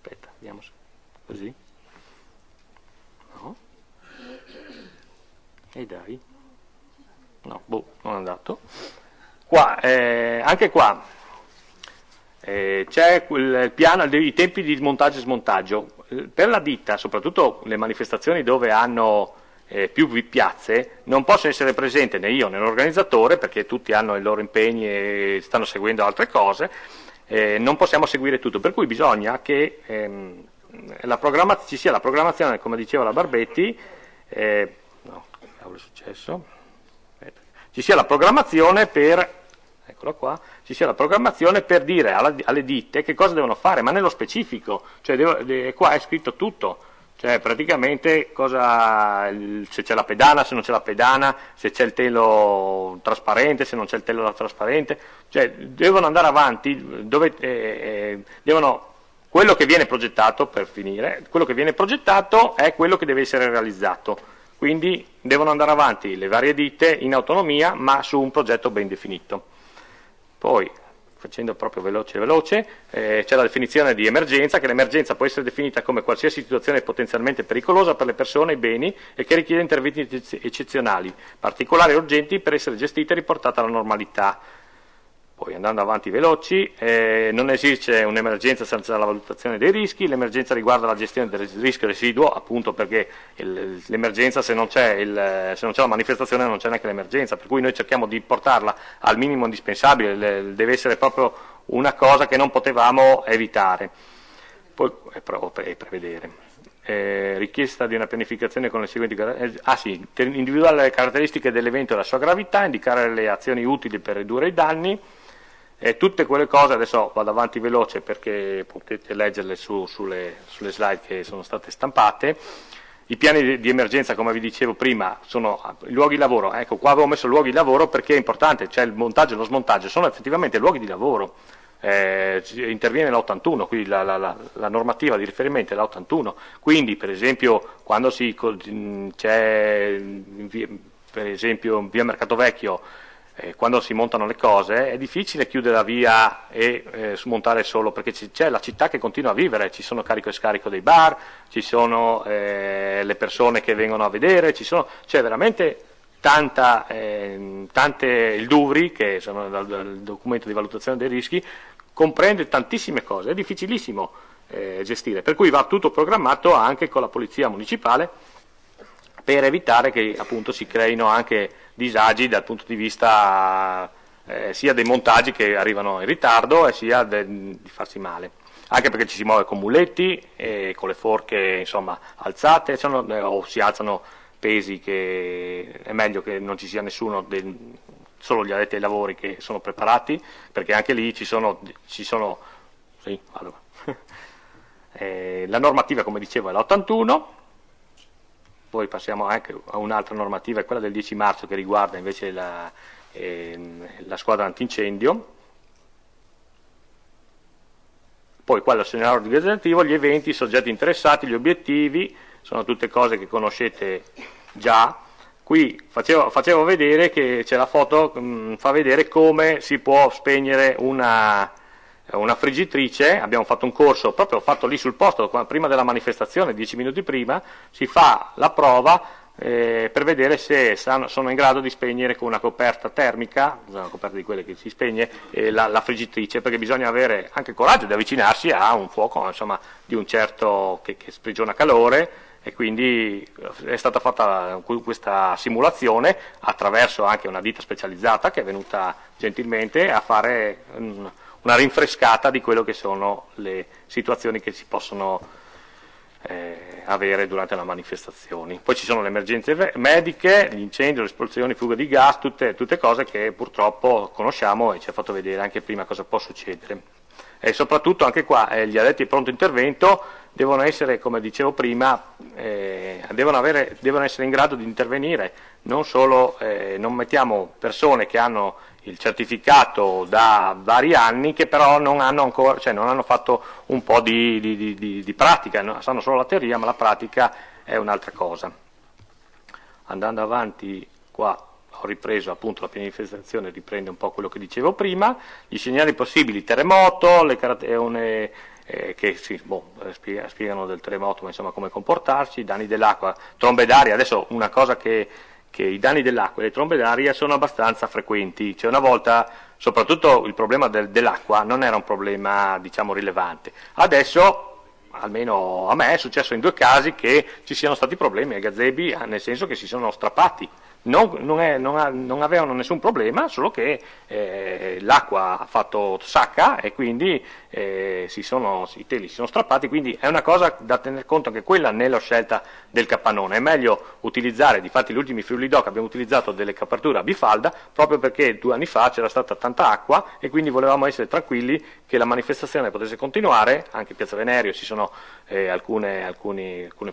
Aspetta, vediamo così. No. E dai. No, non è andato. Qua, anche qua c'è il piano, i tempi di smontaggio e smontaggio. Per la ditta, soprattutto le manifestazioni dove hanno più piazze, non posso essere presente né io né l'organizzatore, perché tutti hanno i loro impegni e stanno seguendo altre cose. Non possiamo seguire tutto, per cui bisogna che ci sia la programmazione, come diceva la Barbetti, no, che cavolo è successo? Aspetta. Ci sia la programmazione eccola qua, ci sia la programmazione per dire alle ditte che cosa devono fare, ma nello specifico, cioè qua è scritto tutto, Cioè praticamente se c'è la pedana, se non c'è la pedana, se c'è il telo trasparente, se non c'è il telo trasparente, cioè devono andare avanti, quello che viene progettato, per finire, quello che viene progettato è quello che deve essere realizzato, quindi devono andare avanti le varie ditte in autonomia ma su un progetto ben definito. Poi, facendo proprio veloce, c'è la definizione di emergenza, che l'emergenza può essere definita come qualsiasi situazione potenzialmente pericolosa per le persone e i beni e che richiede interventi eccezionali, particolari e urgenti per essere gestita e riportata alla normalità. Poi andando avanti veloci, non esiste un'emergenza senza la valutazione dei rischi, l'emergenza riguarda la gestione del rischio residuo, appunto perché l'emergenza se non c'è la manifestazione non c'è neanche l'emergenza, per cui noi cerchiamo di portarla al minimo indispensabile, deve essere proprio una cosa che non potevamo evitare. Poi prevedere. Richiesta di una pianificazione con le seguenti individuare le caratteristiche dell'evento e la sua gravità, indicare le azioni utili per ridurre i danni. Tutte quelle cose, adesso vado avanti veloce perché potete leggerle sulle slide che sono state stampate. I piani di emergenza, come vi dicevo prima, sono i luoghi di lavoro. Ecco, qua avevo messo luoghi di lavoro perché è importante, cioè il montaggio e lo smontaggio sono effettivamente luoghi di lavoro. Interviene l'81, quindi la normativa di riferimento è l'81, quindi per esempio quando c'è per esempio in via Mercato Vecchio, quando si montano le cose è difficile chiudere la via e smontare solo, perché c'è la città che continua a vivere, ci sono carico e scarico dei bar, ci sono le persone che vengono a vedere, c'è veramente il DUVRI, che sono dal documento di valutazione dei rischi, comprende tantissime cose, è difficilissimo gestire, per cui va tutto programmato anche con la polizia municipale per evitare che appunto si creino anche disagi dal punto di vista sia dei montaggi che arrivano in ritardo e sia di farsi male, anche perché ci si muove con muletti e con le forche insomma alzate, o si alzano pesi che è meglio che non ci sia nessuno, solo gli addetti ai lavori che sono preparati, perché anche lì ci sono sì, allora. La normativa, come dicevo, è l'81. Poi passiamo anche a un'altra normativa, è quella del 10 marzo che riguarda invece la squadra antincendio. Poi qua lo scenario organizzativo, gli eventi, i soggetti interessati, gli obiettivi, sono tutte cose che conoscete già. Qui facevo vedere che c'è la foto, fa vedere come si può spegnere una friggitrice. Abbiamo fatto un corso proprio fatto lì sul posto, prima della manifestazione, 10 minuti prima, si fa la prova per vedere se sono in grado di spegnere con una coperta termica, una coperta di quelle che si spegne, la friggitrice, perché bisogna avere anche coraggio di avvicinarsi a un fuoco insomma di un certo che sprigiona calore, e quindi è stata fatta questa simulazione attraverso anche una ditta specializzata che è venuta gentilmente a fare una rinfrescata di quello che sono le situazioni che si possono avere durante le manifestazioni. Poi ci sono le emergenze mediche, gli incendi, le esplosioni, fughe di gas, tutte cose che purtroppo conosciamo e ci ha fatto vedere anche prima cosa può succedere. E soprattutto anche qua gli addetti al pronto intervento devono essere, come dicevo prima, devono essere in grado di intervenire, non solo, non mettiamo persone che hanno il certificato da vari anni che però non hanno ancora, cioè non hanno fatto un po' di pratica, sanno solo la teoria, ma la pratica è un'altra cosa. Andando avanti qua ho ripreso appunto la pianificazione, riprende un po' quello che dicevo prima, gli scenari possibili, terremoto, che spiegano del terremoto, ma insomma come comportarsi, i danni dell'acqua, trombe d'aria. Adesso una cosa che i danni dell'acqua e le trombe d'aria sono abbastanza frequenti, cioè una volta soprattutto il problema dell'acqua non era un problema diciamo rilevante, adesso almeno a me è successo in 2 casi che ci siano stati problemi ai gazebi, nel senso che si sono strappati. Non avevano nessun problema, solo che l'acqua ha fatto sacca e quindi i teli si sono strappati, quindi è una cosa da tener conto anche quella nella scelta del capannone. È meglio utilizzare, difatti gli ultimi Friuli Doc abbiamo utilizzato delle coperture a bifalda proprio perché 2 anni fa c'era stata tanta acqua e quindi volevamo essere tranquilli che la manifestazione potesse continuare. Anche in Piazza Venerio si sono alcune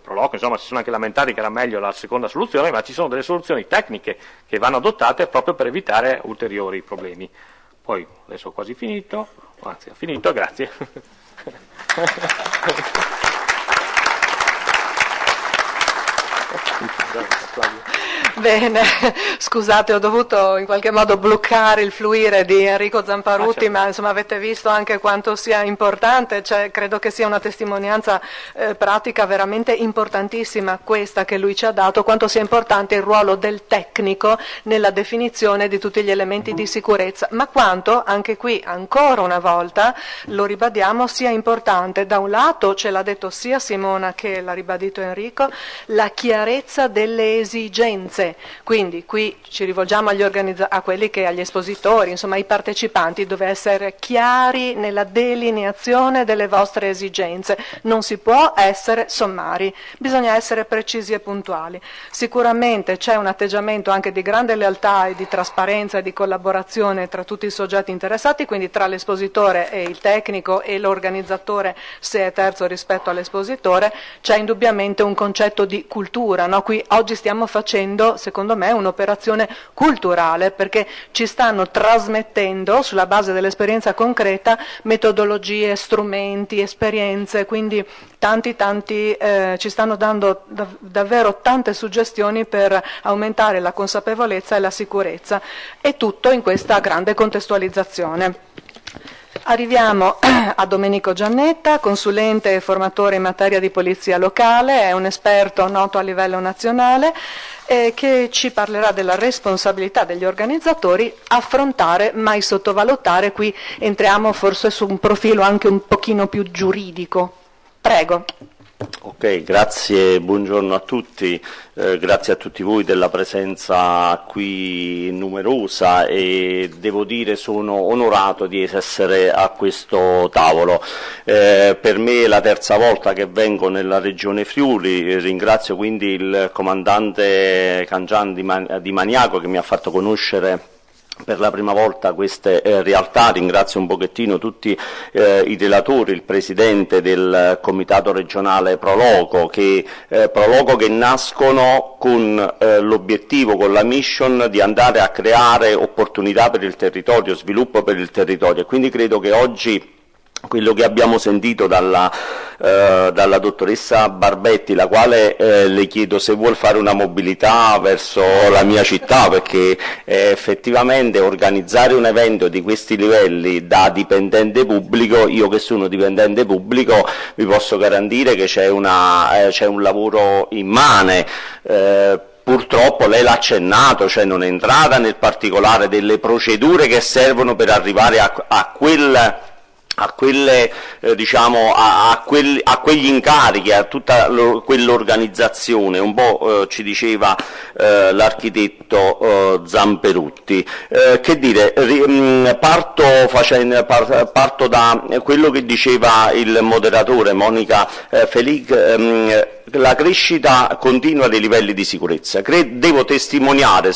proloque, insomma si sono anche lamentati che era meglio la seconda soluzione, ma ci sono delle soluzioni tecniche che vanno adottate proprio per evitare ulteriori problemi. Poi adesso ho quasi finito, anzi ho finito, grazie. Bene, scusate, ho dovuto in qualche modo bloccare il fluire di Enrico Zamparutti, ma insomma avete visto anche quanto sia importante, cioè, credo che sia una testimonianza pratica veramente importantissima questa che lui ci ha dato, quanto sia importante il ruolo del tecnico nella definizione di tutti gli elementi di sicurezza, ma quanto anche qui ancora una volta, lo ribadiamo, sia importante da un lato, ce l'ha detto sia Simona che l'ha ribadito Enrico, la chiarezza delle esigenze. Quindi qui ci rivolgiamo a quelli che agli espositori, insomma ai partecipanti, deve essere chiari nella delineazione delle vostre esigenze, non si può essere sommari, bisogna essere precisi e puntuali. Sicuramente c'è un atteggiamento anche di grande lealtà e di trasparenza e di collaborazione tra tutti i soggetti interessati, quindi tra l'espositore e il tecnico e l'organizzatore, se è terzo rispetto all'espositore, c'è indubbiamente un concetto di cultura, no? Qui oggi stiamo facendo secondo me un'operazione culturale perché ci stanno trasmettendo sulla base dell'esperienza concreta metodologie, strumenti, esperienze, quindi tanti ci stanno dando davvero tante suggestioni per aumentare la consapevolezza e la sicurezza e tutto in questa grande contestualizzazione. Arriviamo a Domenico Giannetta, consulente e formatore in materia di polizia locale, è un esperto noto a livello nazionale che ci parlerà della responsabilità degli organizzatori, affrontare, mai sottovalutare, qui entriamo forse su un profilo anche un pochino più giuridico. Prego. Ok, grazie, buongiorno a tutti, grazie a tutti voi della presenza qui numerosa e devo dire sono onorato di essere a questo tavolo. Per me è la terza volta che vengo nella regione Friuli, ringrazio quindi il comandante Cangian di Maniaco che mi ha fatto conoscere per la prima volta queste realtà, ringrazio un pochettino tutti i relatori, il presidente del comitato regionale Proloco che nascono con l'obiettivo, con la mission di andare a creare opportunità per il territorio, sviluppo per il territorio e quindi credo che oggi quello che abbiamo sentito dalla dottoressa Barbetti, la quale le chiedo se vuol fare una mobilità verso la mia città, perché effettivamente organizzare un evento di questi livelli da dipendente pubblico, io che sono dipendente pubblico, vi posso garantire che c'è un lavoro immane. Purtroppo lei l'ha accennato, cioè non è entrata nel particolare delle procedure che servono per arrivare a quegli incarichi, a tutta quell'organizzazione, un po' ci diceva l'architetto Zamperutti. Che dire, parto da quello che diceva il moderatore Monica Felic, la crescita continua dei livelli di sicurezza. Devo testimoniare,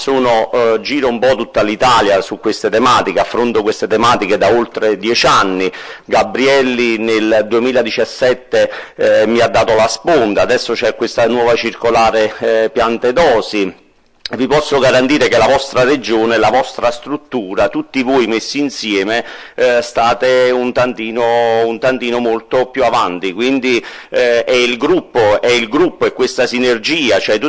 giro un po' tutta l'Italia su queste tematiche, affronto queste tematiche da oltre 10 anni, Gabrielli nel 2017 mi ha dato la sponda, adesso c'è questa nuova circolare Piantedosi. Vi posso garantire che la vostra regione, la vostra struttura, tutti voi messi insieme state un tantino molto più avanti, quindi è il gruppo e questa sinergia, cioè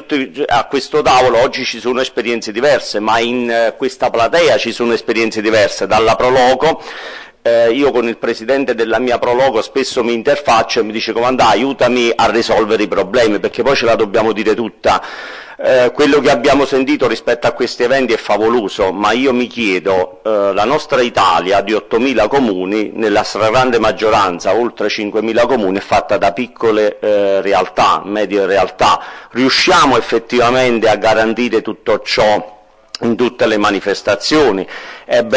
a questo tavolo oggi ci sono esperienze diverse, ma in questa platea ci sono esperienze diverse, dalla Proloco. Io con il presidente della mia Proloco spesso mi interfaccio e mi dice: comandà, aiutami a risolvere i problemi, perché poi ce la dobbiamo dire tutta. Quello che abbiamo sentito rispetto a questi eventi è favoloso, ma io mi chiedo, la nostra Italia di 8.000 comuni, nella stragrande maggioranza, oltre 5.000 comuni, è fatta da piccole realtà, medie realtà. Riusciamo effettivamente a garantire tutto ciò in tutte le manifestazioni? Non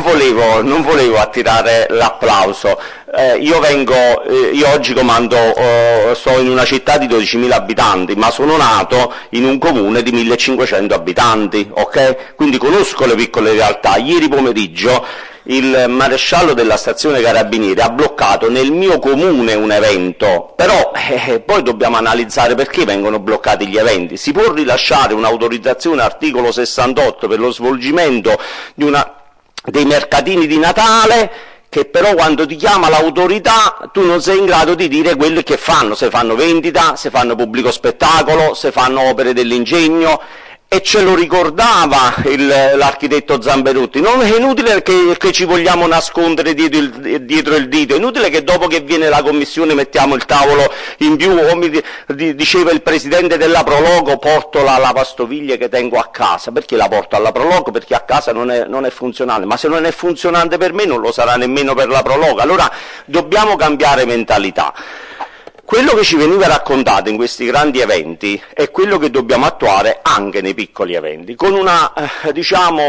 volevo attirare l'applauso. Io oggi sto in una città di 12.000 abitanti, ma sono nato in un comune di 1.500 abitanti, ok? Quindi conosco le piccole realtà. Ieri pomeriggio il maresciallo della stazione Carabinieri ha bloccato nel mio comune un evento, però poi dobbiamo analizzare perché vengono bloccati gli eventi. Si può rilasciare un'autorizzazione articolo 68 per lo svolgimento di dei mercatini di Natale, che però quando ti chiama l'autorità tu non sei in grado di dire quello che fanno, se fanno vendita, se fanno pubblico spettacolo, se fanno opere dell'ingegno. E ce lo ricordava l'architetto Zamperutti, non è inutile che ci vogliamo nascondere dietro il dito, è inutile che dopo che viene la commissione mettiamo il tavolo in più, o diceva il presidente della Prologo, porto la lavastoviglie che tengo a casa. Perché la porto alla Prologo? Perché a casa non è funzionale, ma se non è funzionante per me non lo sarà nemmeno per la Prologo. Allora dobbiamo cambiare mentalità. Quello che ci veniva raccontato in questi grandi eventi è quello che dobbiamo attuare anche nei piccoli eventi, con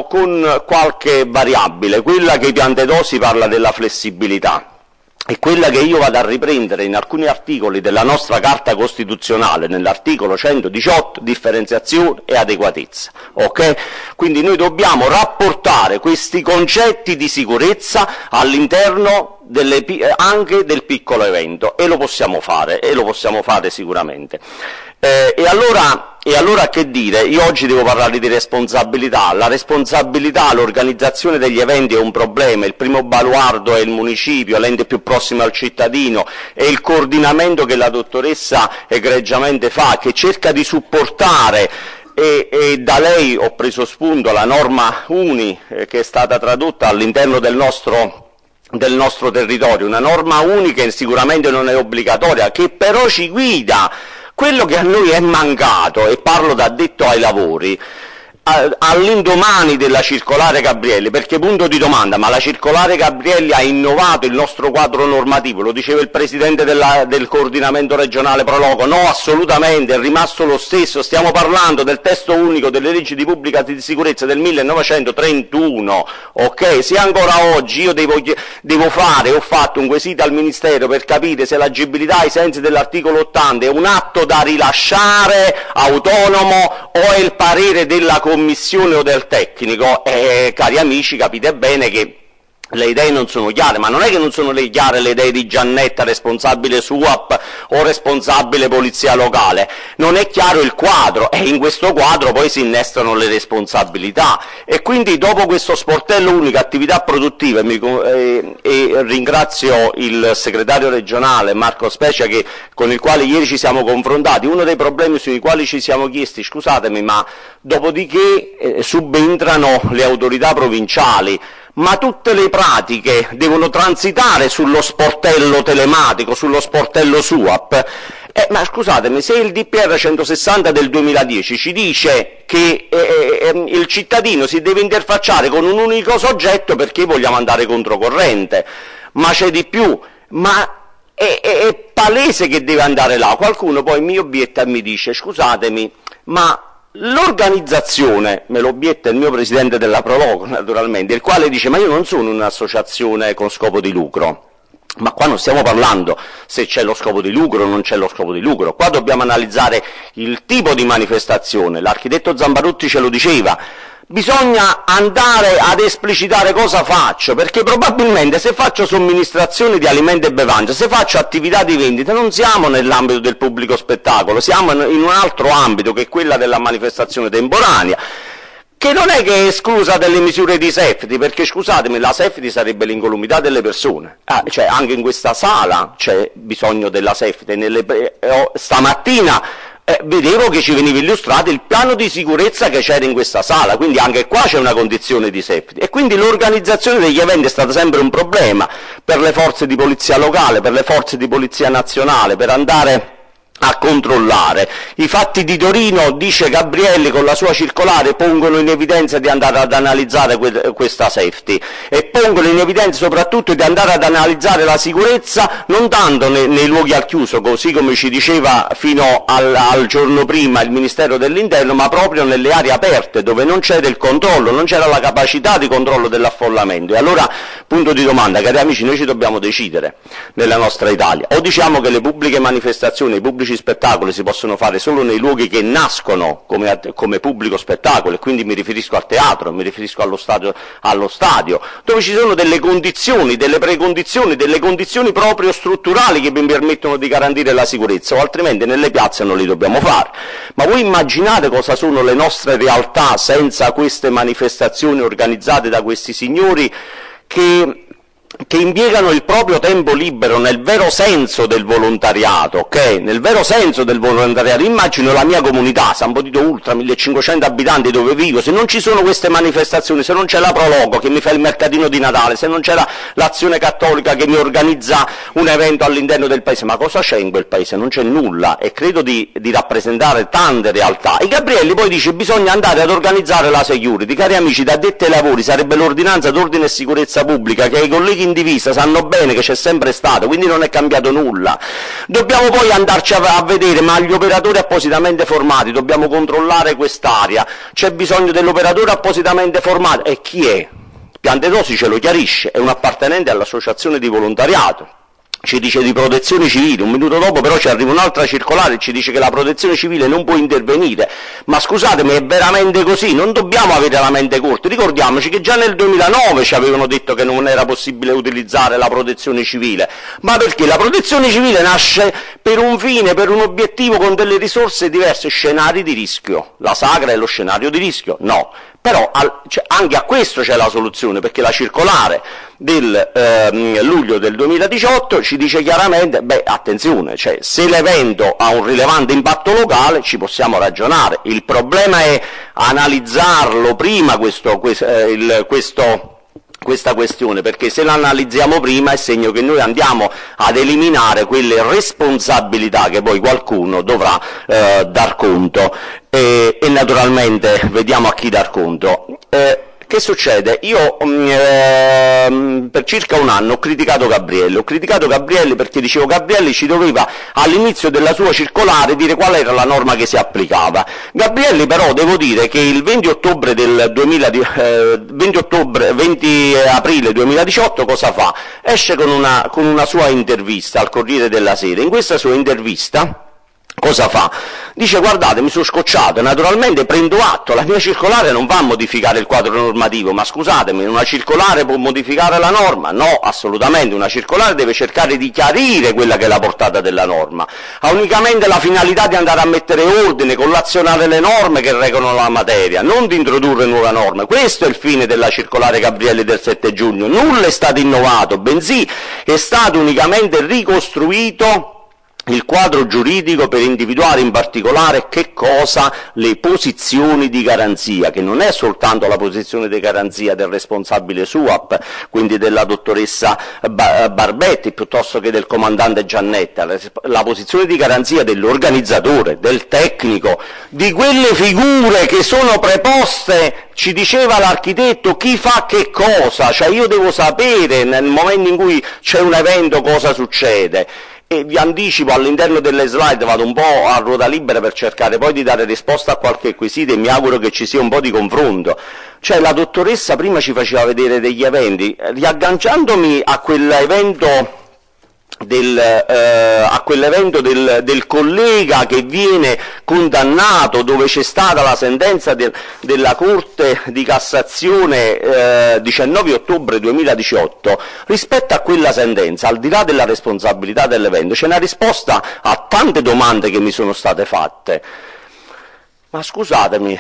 con qualche variabile. Quella che Piantedosi parla della flessibilità, è quella che io vado a riprendere in alcuni articoli della nostra Carta Costituzionale, nell'articolo 118, differenziazione e adeguatezza. Okay? Quindi noi dobbiamo rapportare questi concetti di sicurezza all'interno anche del piccolo evento, e lo possiamo fare sicuramente. E allora che dire? Io oggi devo parlare di responsabilità. La responsabilità, l'organizzazione degli eventi è un problema, il primo baluardo è il municipio, l'ente più prossimo al cittadino, e il coordinamento che la dottoressa egregiamente fa, che cerca di supportare. E da lei ho preso spunto la norma UNI che è stata tradotta all'interno del nostro territorio, una norma unica che sicuramente non è obbligatoria, che però ci guida. Quello che a noi è mancato, e parlo da addetto ai lavori, all'indomani della circolare Gabrielli, perché punto di domanda, ma la circolare Gabrielli ha innovato il nostro quadro normativo? Lo diceva il presidente del coordinamento regionale Prologo, no, assolutamente, è rimasto lo stesso. Stiamo parlando del testo unico delle leggi di pubblica sicurezza del 1931, ok? Se ancora oggi io ho fatto un quesito al Ministero per capire se l'agibilità ai sensi dell'articolo 80 è un atto da rilasciare autonomo o è il parere della commissione o del tecnico, cari amici, capite bene che le idee non sono chiare, ma non è che non sono chiare le idee di Giannetta, responsabile SUAP o responsabile polizia locale, non è chiaro il quadro, e in questo quadro poi si innestano le responsabilità. E quindi dopo questo sportello unico attività produttive, e ringrazio il segretario regionale Marco Specia con il quale ieri ci siamo confrontati, uno dei problemi sui quali ci siamo chiesti, scusatemi, ma dopodiché subentrano le autorità provinciali, ma tutte le pratiche devono transitare sullo sportello telematico, sullo sportello SUAP. Ma scusatemi, se il DPR 160 del 2010 ci dice che il cittadino si deve interfacciare con un unico soggetto perché vogliamo andare controcorrente, ma c'è di più, ma è palese che deve andare là. Qualcuno poi mi obietta e mi dice, scusatemi, ma l'organizzazione, me lo obietta il mio presidente della Prologo naturalmente, il quale dice, ma io non sono un'associazione con scopo di lucro. Ma qua non stiamo parlando se c'è lo scopo di lucro o non c'è lo scopo di lucro, qua dobbiamo analizzare il tipo di manifestazione. L'architetto Zamperutti ce lo diceva, bisogna andare ad esplicitare cosa faccio, perché probabilmente se faccio somministrazione di alimenti e bevande, se faccio attività di vendita, non siamo nell'ambito del pubblico spettacolo, siamo in un altro ambito che è quella della manifestazione temporanea, che non è che è esclusa dalle misure di safety, perché scusatemi, la safety sarebbe l'incolumità delle persone, cioè anche in questa sala c'è bisogno della safety. Stamattina vedevo che ci veniva illustrato il piano di sicurezza che c'era in questa sala, quindi anche qua c'è una condizione di safety, e quindi l'organizzazione degli eventi è stata sempre un problema per le forze di polizia locale, per le forze di polizia nazionale, per andare a controllare. I fatti di Torino, dice Gabrielli con la sua circolare, pongono in evidenza di andare ad analizzare questa safety, e pongono in evidenza soprattutto di andare ad analizzare la sicurezza non tanto nei luoghi al chiuso, così come ci diceva fino al giorno prima il Ministero dell'Interno, ma proprio nelle aree aperte dove non c'era il controllo, non c'era la capacità di controllo dell'affollamento. E allora, punto di domanda, cari amici, noi ci dobbiamo decidere nella nostra Italia: o diciamo che le pubbliche manifestazioni, i pubblici pubblici spettacoli si possono fare solo nei luoghi che nascono come pubblico spettacolo, e quindi mi riferisco al teatro, mi riferisco allo stadio, dove ci sono delle condizioni, delle precondizioni, delle condizioni proprio strutturali che mi permettono di garantire la sicurezza, o altrimenti nelle piazze non li dobbiamo fare. Ma voi immaginate cosa sono le nostre realtà senza queste manifestazioni organizzate da questi signori che impiegano il proprio tempo libero nel vero senso del volontariato, ok? Nel vero senso del volontariato. Immagino la mia comunità, San Potito Ultra, 1500 abitanti dove vivo, se non ci sono queste manifestazioni, se non c'è la Prologo che mi fa il mercatino di Natale, se non c'è l'Azione Cattolica che mi organizza un evento all'interno del paese, ma cosa c'è in quel paese? Non c'è nulla, e credo di rappresentare tante realtà. E Gabrielli poi dice bisogna andare ad organizzare la security. Cari amici, da addetti ai lavori sarebbe l'ordinanza d'ordine e sicurezza pubblica, che i colleghi in divisa sanno bene che c'è sempre stato, quindi non è cambiato nulla. Dobbiamo poi andarci a vedere, ma gli operatori appositamente formati, dobbiamo controllare quest'area, c'è bisogno dell'operatore appositamente formato, e chi è? Piantedosi ce lo chiarisce, è un appartenente all'associazione di volontariato. Ci dice di protezione civile, un minuto dopo però ci arriva un'altra circolare e ci dice che la protezione civile non può intervenire. Ma scusatemi, è veramente così? Non dobbiamo avere la mente corta. Ricordiamoci che già nel 2009 ci avevano detto che non era possibile utilizzare la protezione civile. Ma perché? La protezione civile nasce per un fine, per un obiettivo, con delle risorse diverse, scenari di rischio. La Sagra è lo scenario di rischio? No. Però anche a questo c'è la soluzione, perché la circolare del luglio del 2018 ci dice chiaramente, attenzione, se l'evento ha un rilevante impatto locale ci possiamo ragionare, il problema è analizzarlo prima questa questione, perché se la analizziamo prima è segno che noi andiamo ad eliminare quelle responsabilità che poi qualcuno dovrà dar conto, e naturalmente vediamo a chi dar conto. Che succede? Io per circa un anno ho criticato Gabrielli perché dicevo Gabrielli ci doveva all'inizio della sua circolare dire qual era la norma che si applicava. Gabrielli però devo dire che il 20 aprile 2018 cosa fa? Esce con una sua intervista al Corriere della Sera. In questa sua intervista cosa fa? Dice guardate, mi sono scocciato, naturalmente prendo atto, la mia circolare non va a modificare il quadro normativo, ma scusatemi, una circolare può modificare la norma? No, assolutamente, una circolare deve cercare di chiarire quella che è la portata della norma, ha unicamente la finalità di andare a mettere ordine, collazionare le norme che regolano la materia, non di introdurre nuove norme. Questo è il fine della circolare Gabrielli del 7 giugno, nulla è stato innovato, bensì è stato unicamente ricostruito il quadro giuridico per individuare in particolare che cosa? Le posizioni di garanzia, che non è soltanto la posizione di garanzia del responsabile SUAP, quindi della dottoressa Barbetti, piuttosto che del comandante Giannetta, la posizione di garanzia dell'organizzatore, del tecnico, di quelle figure che sono preposte, ci diceva l'architetto, chi fa che cosa, cioè io devo sapere nel momento in cui c'è un evento cosa succede. E vi anticipo, all'interno delle slide vado un po' a ruota libera per cercare poi di dare risposta a qualche quesito, e mi auguro che ci sia un po' di confronto. Cioè la dottoressa prima ci faceva vedere degli eventi, riagganciandomi a quell'evento del collega che viene condannato, dove c'è stata la sentenza della Corte di Cassazione 19 ottobre 2018, rispetto a quella sentenza, al di là della responsabilità dell'evento, c'è una risposta a tante domande che mi sono state fatte. Ma scusatemi,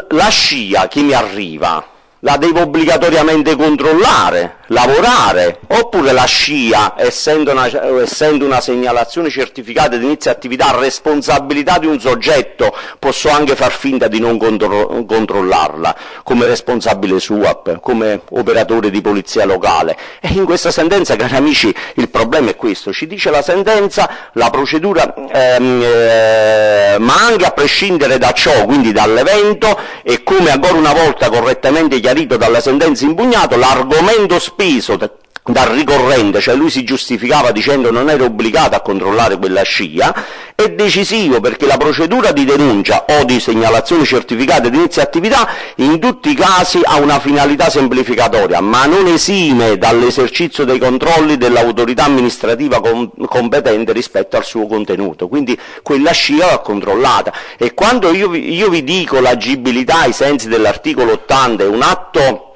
la scia che mi arriva la devo obbligatoriamente controllare, lavorare, oppure la SCIA, essendo una segnalazione certificata di inizio attività a responsabilità di un soggetto, posso anche far finta di non controllarla, come responsabile SUAP, come operatore di polizia locale. E in questa sentenza, cari amici, il problema è questo, ci dice la sentenza, la procedura, ma anche a prescindere da ciò, quindi dall'evento, e come ancora una volta correttamente chiarito dalla sentenza impugnata, l'argomento speso dal ricorrente, cioè lui si giustificava dicendo non ero obbligato a controllare quella scia, è decisivo perché la procedura di denuncia o di segnalazione certificata di inizio attività in tutti i casi ha una finalità semplificatoria, ma non esime dall'esercizio dei controlli dell'autorità amministrativa competente rispetto al suo contenuto, quindi quella scia va controllata. E quando io vi dico l'agibilità ai sensi dell'articolo 80 è un atto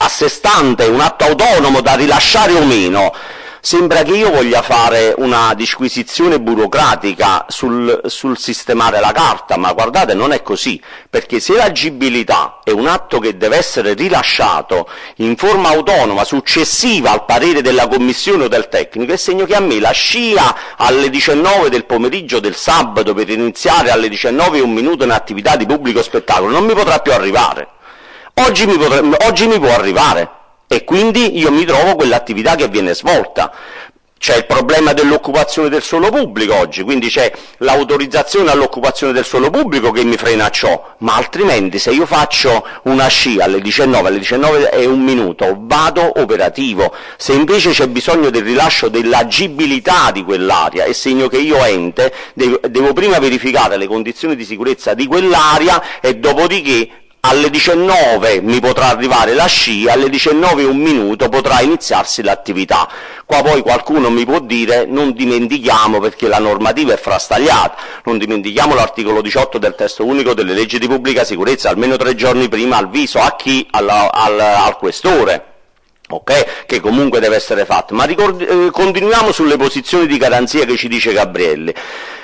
a sé stante, un atto autonomo da rilasciare o meno, sembra che io voglia fare una disquisizione burocratica sul sistemare la carta, ma guardate, non è così, perché se l'agibilità è un atto che deve essere rilasciato in forma autonoma, successiva al parere della commissione o del tecnico, è segno che a me la scia alle 19 del pomeriggio del sabato per iniziare alle 19:01 un'attività di pubblico spettacolo non mi potrà più arrivare. Oggi mi può arrivare e quindi io mi trovo quell'attività che viene svolta. C'è il problema dell'occupazione del suolo pubblico oggi, quindi c'è l'autorizzazione all'occupazione del suolo pubblico che mi frena ciò, ma altrimenti se io faccio una scia alle 19:01 vado operativo. Se invece c'è bisogno del rilascio dell'agibilità di quell'area, è segno che io ente devo prima verificare le condizioni di sicurezza di quell'area e dopodiché alle 19 mi potrà arrivare la scia, alle 19:01 potrà iniziarsi l'attività. Qua poi qualcuno mi può dire non dimentichiamo, perché la normativa è frastagliata, non dimentichiamo l'articolo 18 del testo unico delle leggi di pubblica sicurezza, almeno 3 giorni prima avviso a chi? Al questore. Ok, che comunque deve essere fatto, ma continuiamo sulle posizioni di garanzia che ci dice Gabrielli.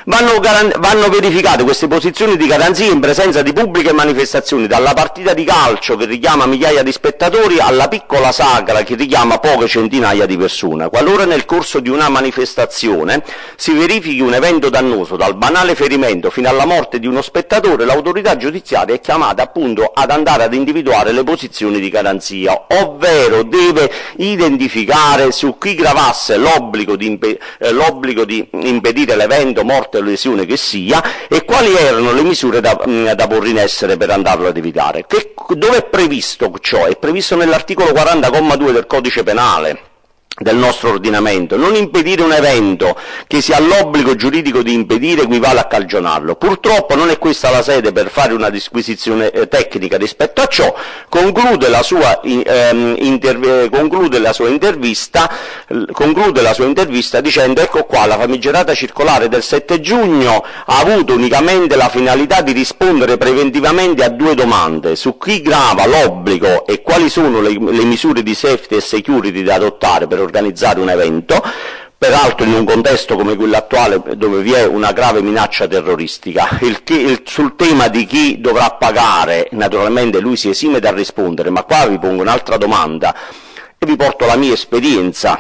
Vanno verificate queste posizioni di garanzia in presenza di pubbliche manifestazioni, dalla partita di calcio che richiama migliaia di spettatori alla piccola sagra che richiama poche centinaia di persone. Qualora nel corso di una manifestazione si verifichi un evento dannoso, dal banale ferimento fino alla morte di uno spettatore, l'autorità giudiziaria è chiamata appunto ad andare ad individuare le posizioni di garanzia, ovvero deve identificare su chi gravasse l'obbligo di impedire l'evento, morte o lesione che sia, e quali erano le misure da porre in essere per andarlo ad evitare. Dove è previsto ciò? È previsto nell'articolo 40,2 del Codice Penale del nostro ordinamento. Non impedire un evento che si ha l'obbligo giuridico di impedire equivale a cagionarlo. Purtroppo non è questa la sede per fare una disquisizione tecnica rispetto a ciò. Conclude la sua intervista dicendo: ecco qua, la famigerata circolare del 7 giugno ha avuto unicamente la finalità di rispondere preventivamente a 2 domande: su chi grava l'obbligo e quali sono le misure di safety e security da adottare per organizzare un evento, peraltro in un contesto come quello attuale dove vi è una grave minaccia terroristica. Sul tema di chi dovrà pagare, naturalmente lui si esime dal rispondere, ma qua vi pongo un'altra domanda e vi porto la mia esperienza.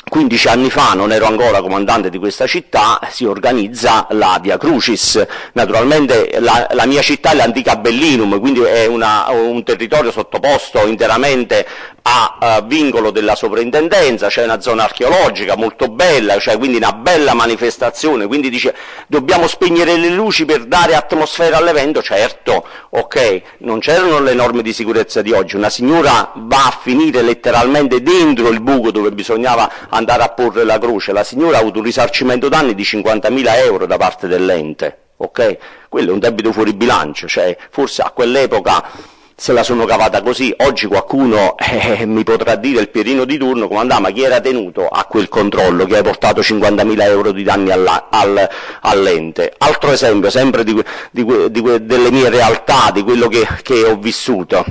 15 anni fa, non ero ancora comandante di questa città, si organizza la Via Crucis. Naturalmente la mia città è l'antica Bellinum, quindi è un territorio sottoposto interamente a vincolo della soprintendenza, c'è una zona archeologica molto bella, cioè quindi una bella manifestazione, quindi dice dobbiamo spegnere le luci per dare atmosfera all'evento, certo, ok, non c'erano le norme di sicurezza di oggi, una signora va a finire letteralmente dentro il buco dove bisognava andare a porre la croce, la signora ha avuto un risarcimento danni di 50.000 euro da parte dell'ente, ok? Quello è un debito fuori bilancio, cioè forse a quell'epoca se la sono cavata così. Oggi qualcuno mi potrà dire, il Pierino di turno, comandà, ma chi era tenuto a quel controllo che hai portato 50.000 euro di danni all'ente? Altro esempio, sempre delle mie realtà, di quello che ho vissuto.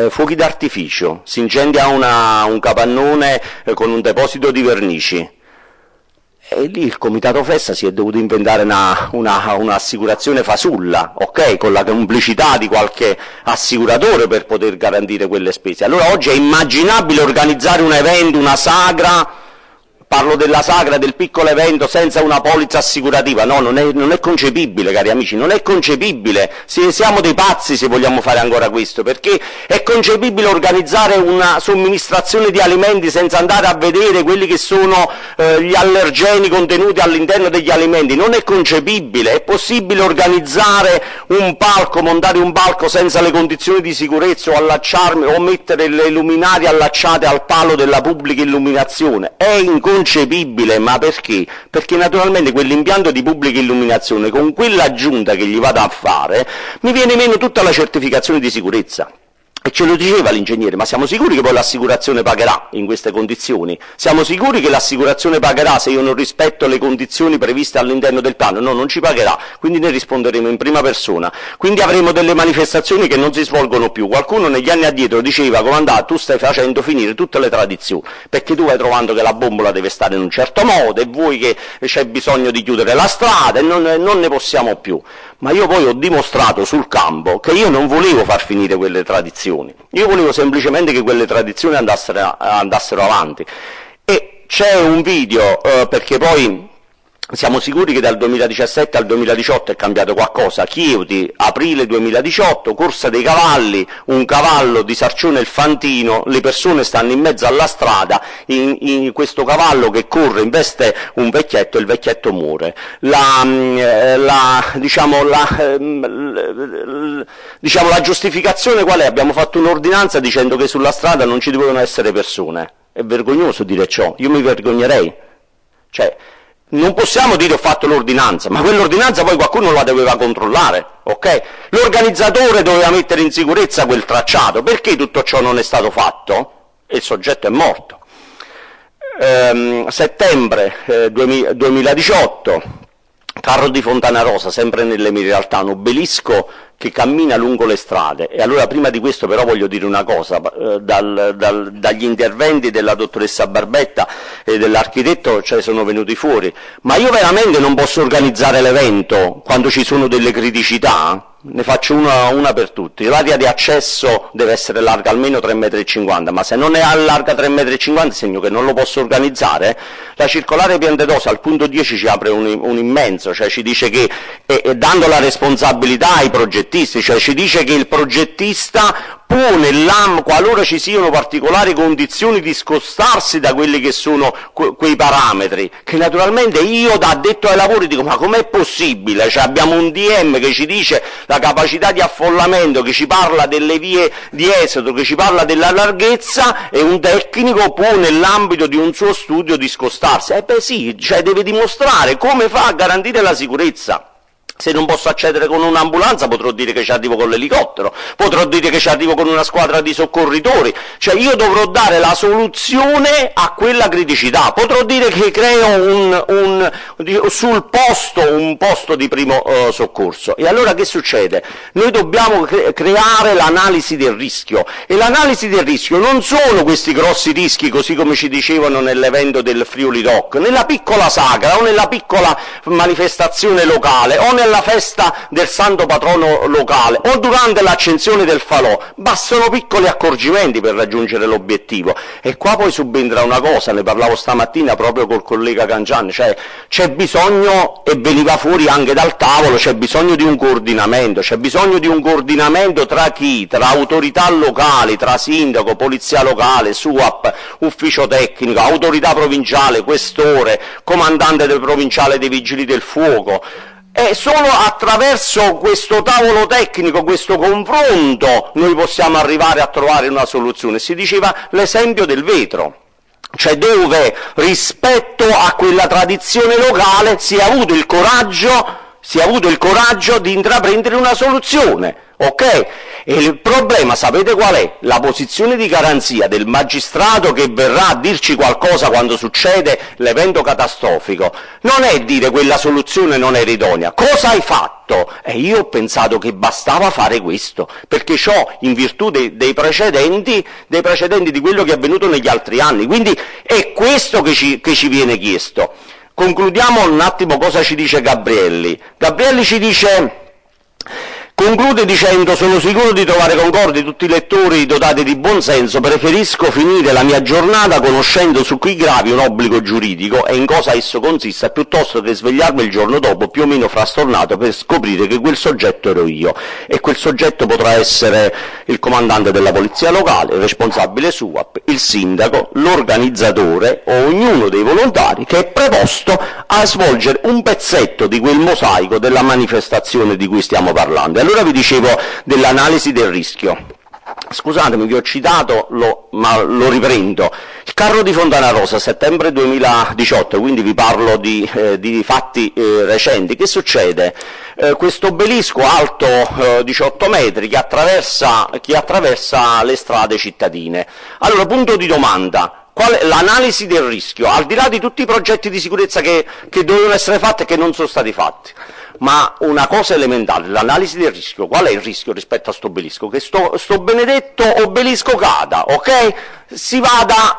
Fuochi d'artificio, si incendia un capannone con un deposito di vernici. E lì il comitato festa si è dovuto inventare un'assicurazione fasulla, ok, con la complicità di qualche assicuratore per poter garantire quelle spese. Allora oggi è immaginabile organizzare un evento, una sagra, parlo della sagra, del piccolo evento senza una polizza assicurativa. No, non è concepibile, cari amici, non è concepibile. Siamo dei pazzi se vogliamo fare ancora questo, perché è concepibile organizzare una somministrazione di alimenti senza andare a vedere quelli che sono gli allergeni contenuti all'interno degli alimenti. Non è concepibile. È possibile organizzare un palco, montare un palco senza le condizioni di sicurezza, o allacciarmi o mettere le luminarie allacciate al palo della pubblica illuminazione? È inconcepibile. Ma perché? Perché naturalmente quell'impianto di pubblica illuminazione, con quell'aggiunta che gli vado a fare, mi viene meno tutta la certificazione di sicurezza. E ce lo diceva l'ingegnere: ma siamo sicuri che poi l'assicurazione pagherà in queste condizioni? Siamo sicuri che l'assicurazione pagherà se io non rispetto le condizioni previste all'interno del piano? No, non ci pagherà, quindi ne risponderemo in prima persona. Quindi avremo delle manifestazioni che non si svolgono più. Qualcuno negli anni addietro diceva: comandante, tu stai facendo finire tutte le tradizioni, perché tu vai trovando che la bombola deve stare in un certo modo e vuoi che c'è bisogno di chiudere la strada e non ne possiamo più. Ma io poi ho dimostrato sul campo che io non volevo far finire quelle tradizioni, io volevo semplicemente che quelle tradizioni andassero avanti. E c'è un video, perché poi siamo sicuri che dal 2017 al 2018 è cambiato qualcosa. Chieti, aprile 2018, corsa dei cavalli, un cavallo di Sarcione il Fantino, le persone stanno in mezzo alla strada, in questo cavallo che corre investe un vecchietto e il vecchietto muore. La giustificazione qual è? Abbiamo fatto un'ordinanza dicendo che sulla strada non ci dovevano essere persone. È vergognoso dire ciò, io mi vergognerei. Cioè, non possiamo dire ho fatto l'ordinanza, ma quell'ordinanza poi qualcuno la doveva controllare, ok? L'organizzatore doveva mettere in sicurezza quel tracciato. Perché tutto ciò non è stato fatto? E il soggetto è morto. Settembre 2018, carro di Fontanarosa, sempre nell'Emilia-Realtà, un obelisco che cammina lungo le strade. E allora, prima di questo però voglio dire una cosa: dagli interventi della dottoressa Barbetta e dell'architetto sono venuti fuori, ma io veramente non posso organizzare l'evento quando ci sono delle criticità? Ne faccio una per tutti: l'area di accesso deve essere larga almeno 3,50 m, ma se non è larga 3,50 m segno che non lo posso organizzare. La circolare Piantedosa al punto 10 ci apre un immenso, cioè ci dice che, dando la responsabilità ai progettisti, cioè ci dice che il progettista pone qualora ci siano particolari condizioni di scostarsi da quelli che sono quei parametri, che naturalmente io da addetto ai lavori dico: ma com'è possibile? Cioè, abbiamo un DM che ci dice la capacità di affollamento, che ci parla delle vie di esodo, che ci parla della larghezza, e un tecnico può nell'ambito di un suo studio di scostarsi. Beh sì, cioè deve dimostrare come fa a garantire la sicurezza. Se non posso accedere con un'ambulanza, potrò dire che ci arrivo con l'elicottero, potrò dire che ci arrivo con una squadra di soccorritori. Cioè io dovrò dare la soluzione a quella criticità. Potrò dire che creo sul posto un posto di primo soccorso. E allora che succede? Noi dobbiamo creare l'analisi del rischio, e l'analisi del rischio non sono questi grossi rischi, così come ci dicevano nell'evento del Friuli Rock, nella piccola sagra o nella piccola manifestazione locale o nella festa del santo patrono locale o durante l'accensione del falò. Bastano piccoli accorgimenti per raggiungere l'obiettivo. E qua poi subentra una cosa, ne parlavo stamattina proprio col collega Cancian, cioè c'è bisogno, e veniva fuori anche dal tavolo, c'è bisogno di un coordinamento, c'è bisogno di un coordinamento tra chi? Tra autorità locali, tra sindaco, polizia locale, SUAP, ufficio tecnico, autorità provinciale, questore, comandante del provinciale dei vigili del fuoco. E solo attraverso questo tavolo tecnico, questo confronto, noi possiamo arrivare a trovare una soluzione. Si diceva l'esempio del vetro, cioè dove rispetto a quella tradizione locale si è avuto il coraggio di intraprendere una soluzione, ok? E il problema, sapete qual è? La posizione di garanzia del magistrato che verrà a dirci qualcosa quando succede l'evento catastrofico non è dire quella soluzione non era idonea. Cosa hai fatto? E io ho pensato che bastava fare questo, perché ciò in virtù dei precedenti di quello che è avvenuto negli altri anni. Quindi è questo che ci viene chiesto. Concludiamo un attimo cosa ci dice Gabrielli. Gabrielli ci dice Conclude dicendo: sono sicuro di trovare concordi tutti i lettori dotati di buon senso, preferisco finire la mia giornata conoscendo su chi gravi un obbligo giuridico e in cosa esso consista, piuttosto che svegliarmi il giorno dopo più o meno frastornato per scoprire che quel soggetto ero io, e quel soggetto potrà essere il comandante della polizia locale, il responsabile SUAP, il sindaco, l'organizzatore o ognuno dei volontari che è preposto a svolgere un pezzetto di quel mosaico della manifestazione di cui stiamo parlando. Allora vi dicevo dell'analisi del rischio. Scusatemi, vi ho citato, ma lo riprendo. Il carro di Fontana Rosa, settembre 2018, quindi vi parlo di fatti recenti. Che succede? Questo obelisco alto 18 metri che attraversa le strade cittadine. Allora, punto di domanda. Qual è l'analisi del rischio? Al di là di tutti i progetti di sicurezza che dovevano essere fatti e che non sono stati fatti. Ma una cosa elementare, l'analisi del rischio. Qual è il rischio rispetto a sto obelisco? Che sto benedetto obelisco cada, ok? Si vada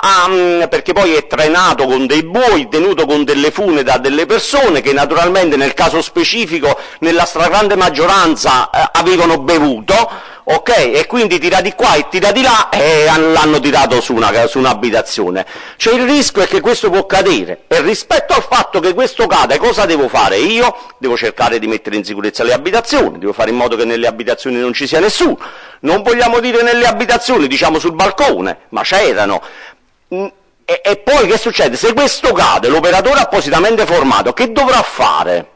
perché poi è trainato con dei buoi, tenuto con delle fune da delle persone che naturalmente nel caso specifico, nella stragrande maggioranza, avevano bevuto, ok? E quindi tira di qua e tira di là e l'hanno tirato su un'abitazione. Cioè il rischio è che questo può cadere, e rispetto al fatto che questo cade, cosa devo fare io? Devo cercare di mettere in sicurezza le abitazioni, devo fare in modo che nelle abitazioni non ci sia nessuno. Non vogliamo dire nelle abitazioni, diciamo sul balcone, ma c'erano. E poi che succede? Se questo cade, l'operatore appositamente formato che dovrà fare?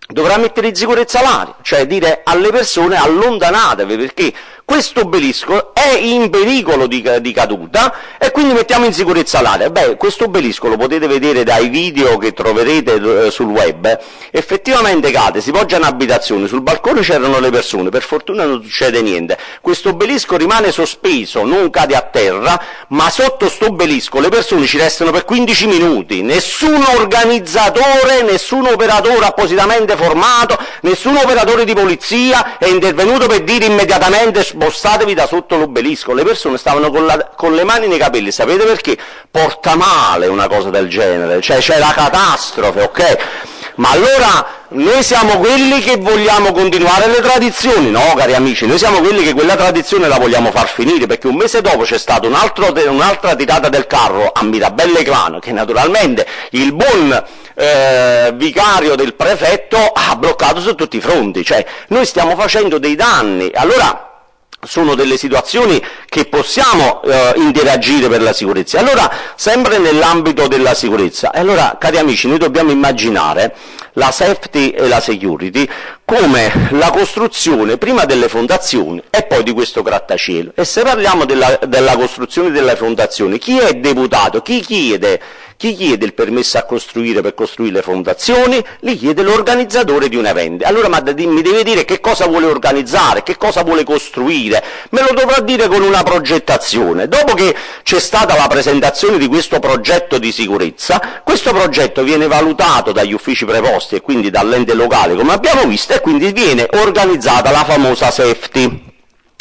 Dovrà mettere in sicurezza l'area, cioè dire alle persone allontanatevi perché questo obelisco è in pericolo di caduta e quindi mettiamo in sicurezza l'area. Beh, questo obelisco lo potete vedere dai video che troverete sul web, effettivamente cade, si poggia in abitazione, sul balcone c'erano le persone, per fortuna non succede niente. Questo obelisco rimane sospeso, non cade a terra, ma sotto sto obelisco le persone ci restano per 15 minuti, nessun organizzatore, nessun operatore appositamente formato, nessun operatore di polizia è intervenuto per dire immediatamente spostatevi da sotto l'obelisco. Le persone stavano con le mani nei capelli, sapete perché? Porta male una cosa del genere, cioè c'è la catastrofe, ok? Ma allora noi siamo quelli che vogliamo continuare le tradizioni? No, cari amici, noi siamo quelli che quella tradizione la vogliamo far finire, perché un mese dopo c'è stata un'altra tirata del carro a Mirabelle Clan, che naturalmente il buon vicario del prefetto ha bloccato su tutti i fronti. Cioè noi stiamo facendo dei danni. Allora sono delle situazioni che possiamo interagire per la sicurezza. Allora, sempre nell'ambito della sicurezza, allora, cari amici, noi dobbiamo immaginare la safety e la security come la costruzione prima delle fondazioni e poi di questo grattacielo. E se parliamo della costruzione delle fondazioni, chi è deputato? Chi chiede il permesso a costruire per costruire le fondazioni? Li chiede l'organizzatore di un evento. Allora mi deve dire che cosa vuole organizzare, che cosa vuole costruire, me lo dovrà dire con una progettazione. Dopo che c'è stata la presentazione di questo progetto di sicurezza, questo progetto viene valutato dagli uffici preposti e quindi dall'ente locale, come abbiamo visto, e quindi viene organizzata la famosa safety,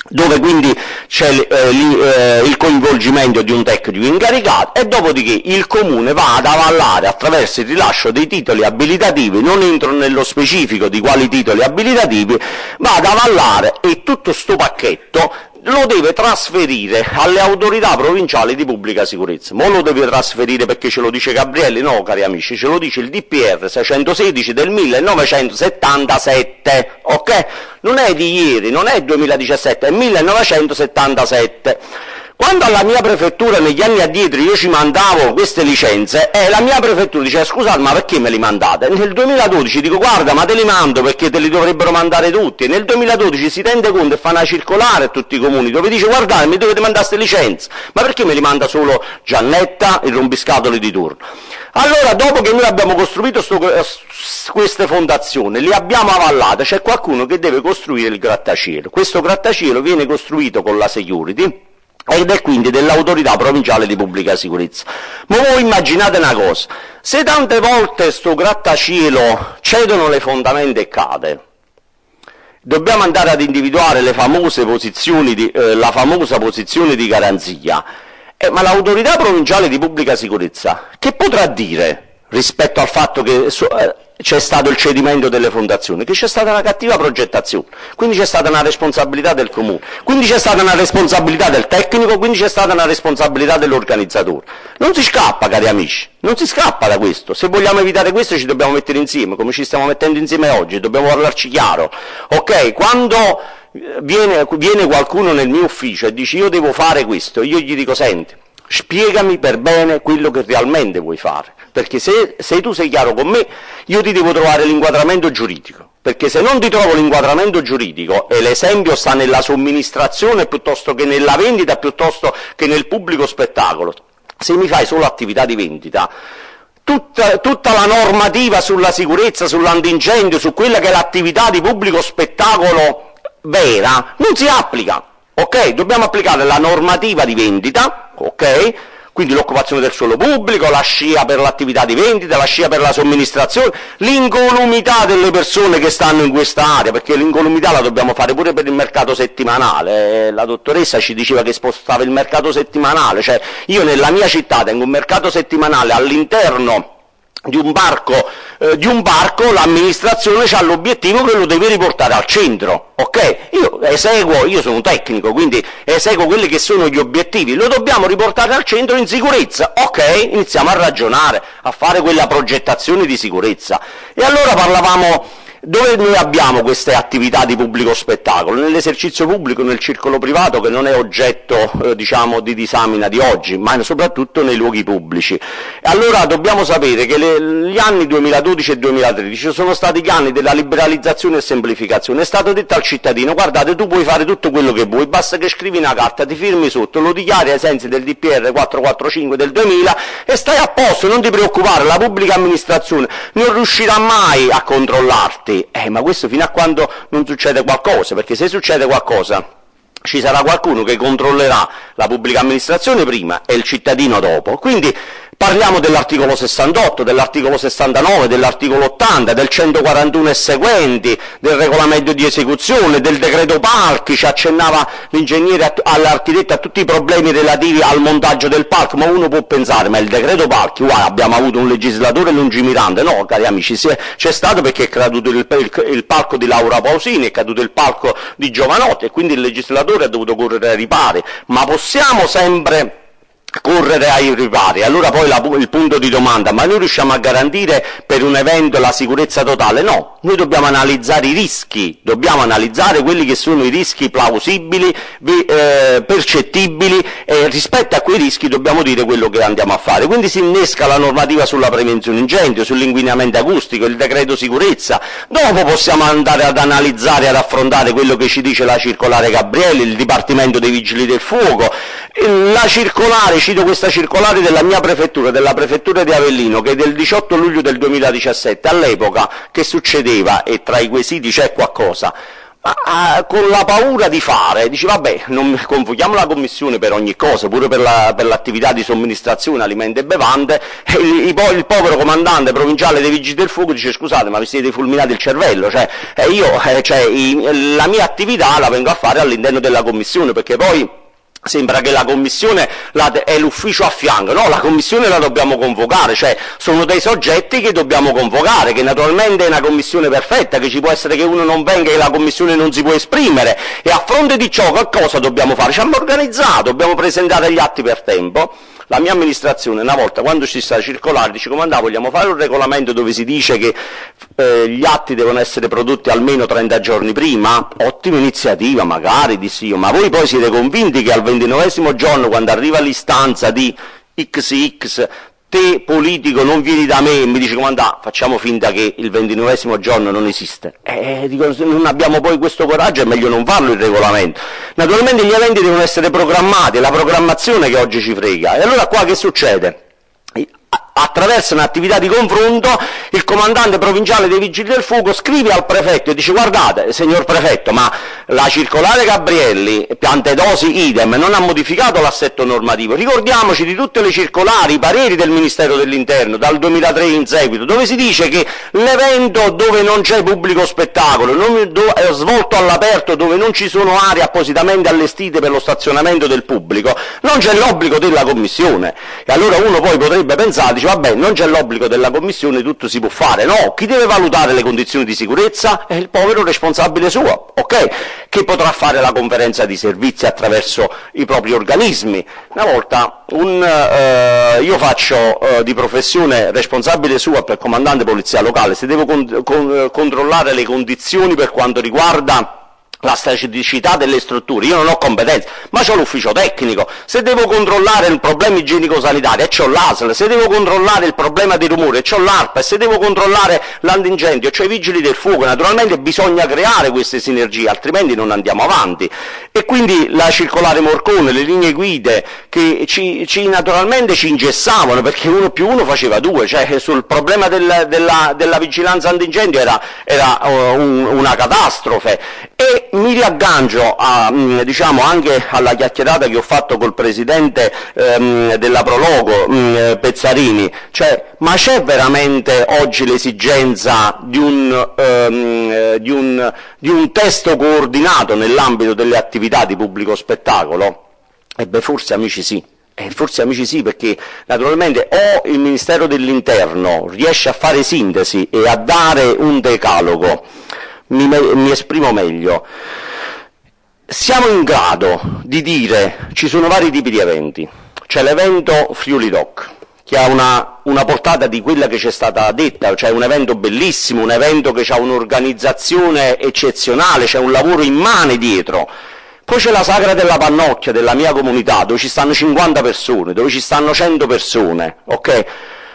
dove quindi c'è il coinvolgimento di un tecnico incaricato, e dopodiché il comune va ad avallare attraverso il rilascio dei titoli abilitativi. Non entro nello specifico di quali titoli abilitativi, va ad avallare, e tutto sto pacchetto lo deve trasferire alle autorità provinciali di pubblica sicurezza. Ma lo deve trasferire perché ce lo dice Gabrielli? No, cari amici, ce lo dice il DPR 616 del 1977, ok? Non è di ieri, non è 2017, è 1977. Quando alla mia prefettura negli anni addietro io ci mandavo queste licenze, la mia prefettura diceva scusate ma perché me li mandate? Nel 2012 dico guarda ma te li mando perché te li dovrebbero mandare tutti, e nel 2012 si rende conto e fa una circolare a tutti i comuni dove dice guardate mi dovete mandare queste licenze, ma perché me li manda solo Giannetta, il rompiscatole di turno? Allora dopo che noi abbiamo costruito queste fondazioni, li abbiamo avallate, c'è qualcuno che deve costruire il grattacielo. Questo grattacielo viene costruito con la security ed è quindi dell'autorità provinciale di pubblica sicurezza. Ma voi immaginate una cosa, se tante volte sto grattacielo cedono le fondamenta e cade, dobbiamo andare ad individuare le famose posizioni la famosa posizione di garanzia, ma l'autorità provinciale di pubblica sicurezza che potrà dire rispetto al fatto che c'è stato il cedimento delle fondazioni? Che c'è stata una cattiva progettazione, quindi c'è stata una responsabilità del comune, quindi c'è stata una responsabilità del tecnico, quindi c'è stata una responsabilità dell'organizzatore. Non si scappa, cari amici, non si scappa da questo. Se vogliamo evitare questo ci dobbiamo mettere insieme, come ci stiamo mettendo insieme oggi, dobbiamo parlarci chiaro. Ok, quando viene qualcuno nel mio ufficio e dice io devo fare questo, io gli dico senti, spiegami per bene quello che realmente vuoi fare, perché se tu sei chiaro con me io ti devo trovare l'inquadramento giuridico, perché se non ti trovo l'inquadramento giuridico, e l'esempio sta nella somministrazione piuttosto che nella vendita, piuttosto che nel pubblico spettacolo, se mi fai solo attività di vendita, tutta la normativa sulla sicurezza, sull'antincendio, su quella che è l'attività di pubblico spettacolo vera non si applica. Ok, dobbiamo applicare la normativa di vendita, ok? Quindi l'occupazione del suolo pubblico, la SCIA per l'attività di vendita, la SCIA per la somministrazione, l'incolumità delle persone che stanno in questa area, perché l'incolumità la dobbiamo fare pure per il mercato settimanale. La dottoressa ci diceva che spostava il mercato settimanale, cioè io nella mia città tengo un mercato settimanale all'interno di un parco, l'amministrazione ha l'obiettivo che lo deve riportare al centro, ok? Io sono un tecnico, quindi eseguo quelli che sono gli obiettivi, lo dobbiamo riportare al centro in sicurezza, ok? Iniziamo a ragionare, a fare quella progettazione di sicurezza. E allora parlavamo dove noi abbiamo queste attività di pubblico spettacolo, nell'esercizio pubblico, nel circolo privato, che non è oggetto diciamo di disamina di oggi, ma soprattutto nei luoghi pubblici. E allora dobbiamo sapere che gli anni 2012 e 2013 sono stati gli anni della liberalizzazione e semplificazione. È stato detto al cittadino: guardate, tu puoi fare tutto quello che vuoi, basta che scrivi una carta, ti firmi sotto, lo dichiari ai sensi del DPR 445 del 2000 e stai a posto, non ti preoccupare, la pubblica amministrazione non riuscirà mai a controllarti. Ma questo fino a quando non succede qualcosa, perché se succede qualcosa ci sarà qualcuno che controllerà la pubblica amministrazione prima e il cittadino dopo. Quindi parliamo dell'articolo 68, dell'articolo 69, dell'articolo 80, del 141 e seguenti, del regolamento di esecuzione, del decreto parchi. Ci accennava l'ingegnere all'architetto a tutti i problemi relativi al montaggio del parco, ma uno può pensare, ma il decreto parchi, guarda, abbiamo avuto un legislatore lungimirante. No, cari amici, c'è stato perché è caduto il palco di Laura Pausini, è caduto il palco di Giovanotti e quindi il legislatore ha dovuto correre ai ripari, ma possiamo sempre correre ai ripari. Allora poi il punto di domanda: ma noi riusciamo a garantire per un evento la sicurezza totale? No, noi dobbiamo analizzare i rischi, dobbiamo analizzare quelli che sono i rischi plausibili, percettibili, e rispetto a quei rischi dobbiamo dire quello che andiamo a fare. Quindi si innesca la normativa sulla prevenzione incendio, sull'inquinamento acustico, il decreto sicurezza. Dopo possiamo andare ad analizzare e ad affrontare quello che ci dice la circolare Gabrielli, il Dipartimento dei Vigili del Fuoco, la circolare. Cito questa circolare della mia prefettura, della prefettura di Avellino, che è del 18 luglio del 2017. All'epoca che succedeva, e tra i quesiti c'è qualcosa, con la paura di fare, dice vabbè, non convochiamo la commissione per ogni cosa, pure per l'attività di somministrazione alimenti e bevande, e il povero comandante provinciale dei Vigili del Fuoco dice: scusate, ma vi siete fulminati il cervello, la mia attività la vengo a fare all'interno della commissione, perché poi sembra che la commissione è l'ufficio a fianco. No, la commissione la dobbiamo convocare, cioè sono dei soggetti che dobbiamo convocare, che naturalmente è una commissione perfetta, che ci può essere che uno non venga e la commissione non si può esprimere, e a fronte di ciò che cosa dobbiamo fare? Ci hanno organizzato, dobbiamo presentare gli atti per tempo. La mia amministrazione una volta, quando ci sta circolare, dice: comandante, vogliamo fare un regolamento dove si dice che gli atti devono essere prodotti almeno 30 giorni prima? Ottima iniziativa, magari, dissi io, ma voi poi siete convinti che al 29° giorno, quando arriva l'istanza di XX, te politico non vieni da me e mi dici: comandante, facciamo finta che il 29° giorno non esiste? Dico, se non abbiamo poi questo coraggio è meglio non farlo il regolamento. Naturalmente gli eventi devono essere programmati, è la programmazione che oggi ci frega. E allora qua che succede? Attraverso un'attività di confronto, il comandante provinciale dei Vigili del Fuoco scrive al prefetto e dice: guardate, signor prefetto, ma la circolare Gabrielli, Piantedosi idem, non ha modificato l'assetto normativo. Ricordiamoci di tutte le circolari, i pareri del Ministero dell'Interno dal 2003 in seguito, dove si dice che l'evento dove non c'è pubblico spettacolo, è svolto all'aperto, dove non ci sono aree appositamente allestite per lo stazionamento del pubblico, non c'è l'obbligo della commissione. E allora uno poi potrebbe pensare, dice: vabbè, non c'è l'obbligo della commissione, tutto si può fare. No, chi deve valutare le condizioni di sicurezza è il povero responsabile suo, ok? Che potrà fare la conferenza di servizi attraverso i propri organismi. Una volta io faccio di professione responsabile suo per comandante polizia locale, se devo controllare le condizioni per quanto riguarda la staticità delle strutture, io non ho competenze, ma c'ho l'ufficio tecnico. Se devo controllare il problema igienico-sanitario, c'ho l'ASL. Se devo controllare il problema dei rumori, c'ho l'ARPA. Se devo controllare l'antincendio, c'ho i vigili del fuoco. Naturalmente bisogna creare queste sinergie, altrimenti non andiamo avanti. E quindi la circolare Morcone, le linee guide che naturalmente ci ingessavano, perché 1 più 1 faceva 2, cioè sul problema della vigilanza antincendio era una catastrofe. E mi riaggancio diciamo anche alla chiacchierata che ho fatto col presidente della Prologo, Pezzarini, cioè, ma c'è veramente oggi l'esigenza di un testo coordinato nell'ambito delle attività di pubblico spettacolo? Forse amici sì. Forse amici sì, perché naturalmente o il Ministero dell'Interno riesce a fare sintesi e a dare un decalogo. Mi esprimo meglio. Siamo in grado di dire, ci sono vari tipi di eventi. C'è l'evento Friuli Doc, che ha una portata di quella che ci è stata detta, cioè un evento bellissimo, un evento che ha un'organizzazione eccezionale, c'è un lavoro immane dietro. Poi c'è la Sagra della Pannocchia della mia comunità, dove ci stanno 50 persone, dove ci stanno 100 persone, ok?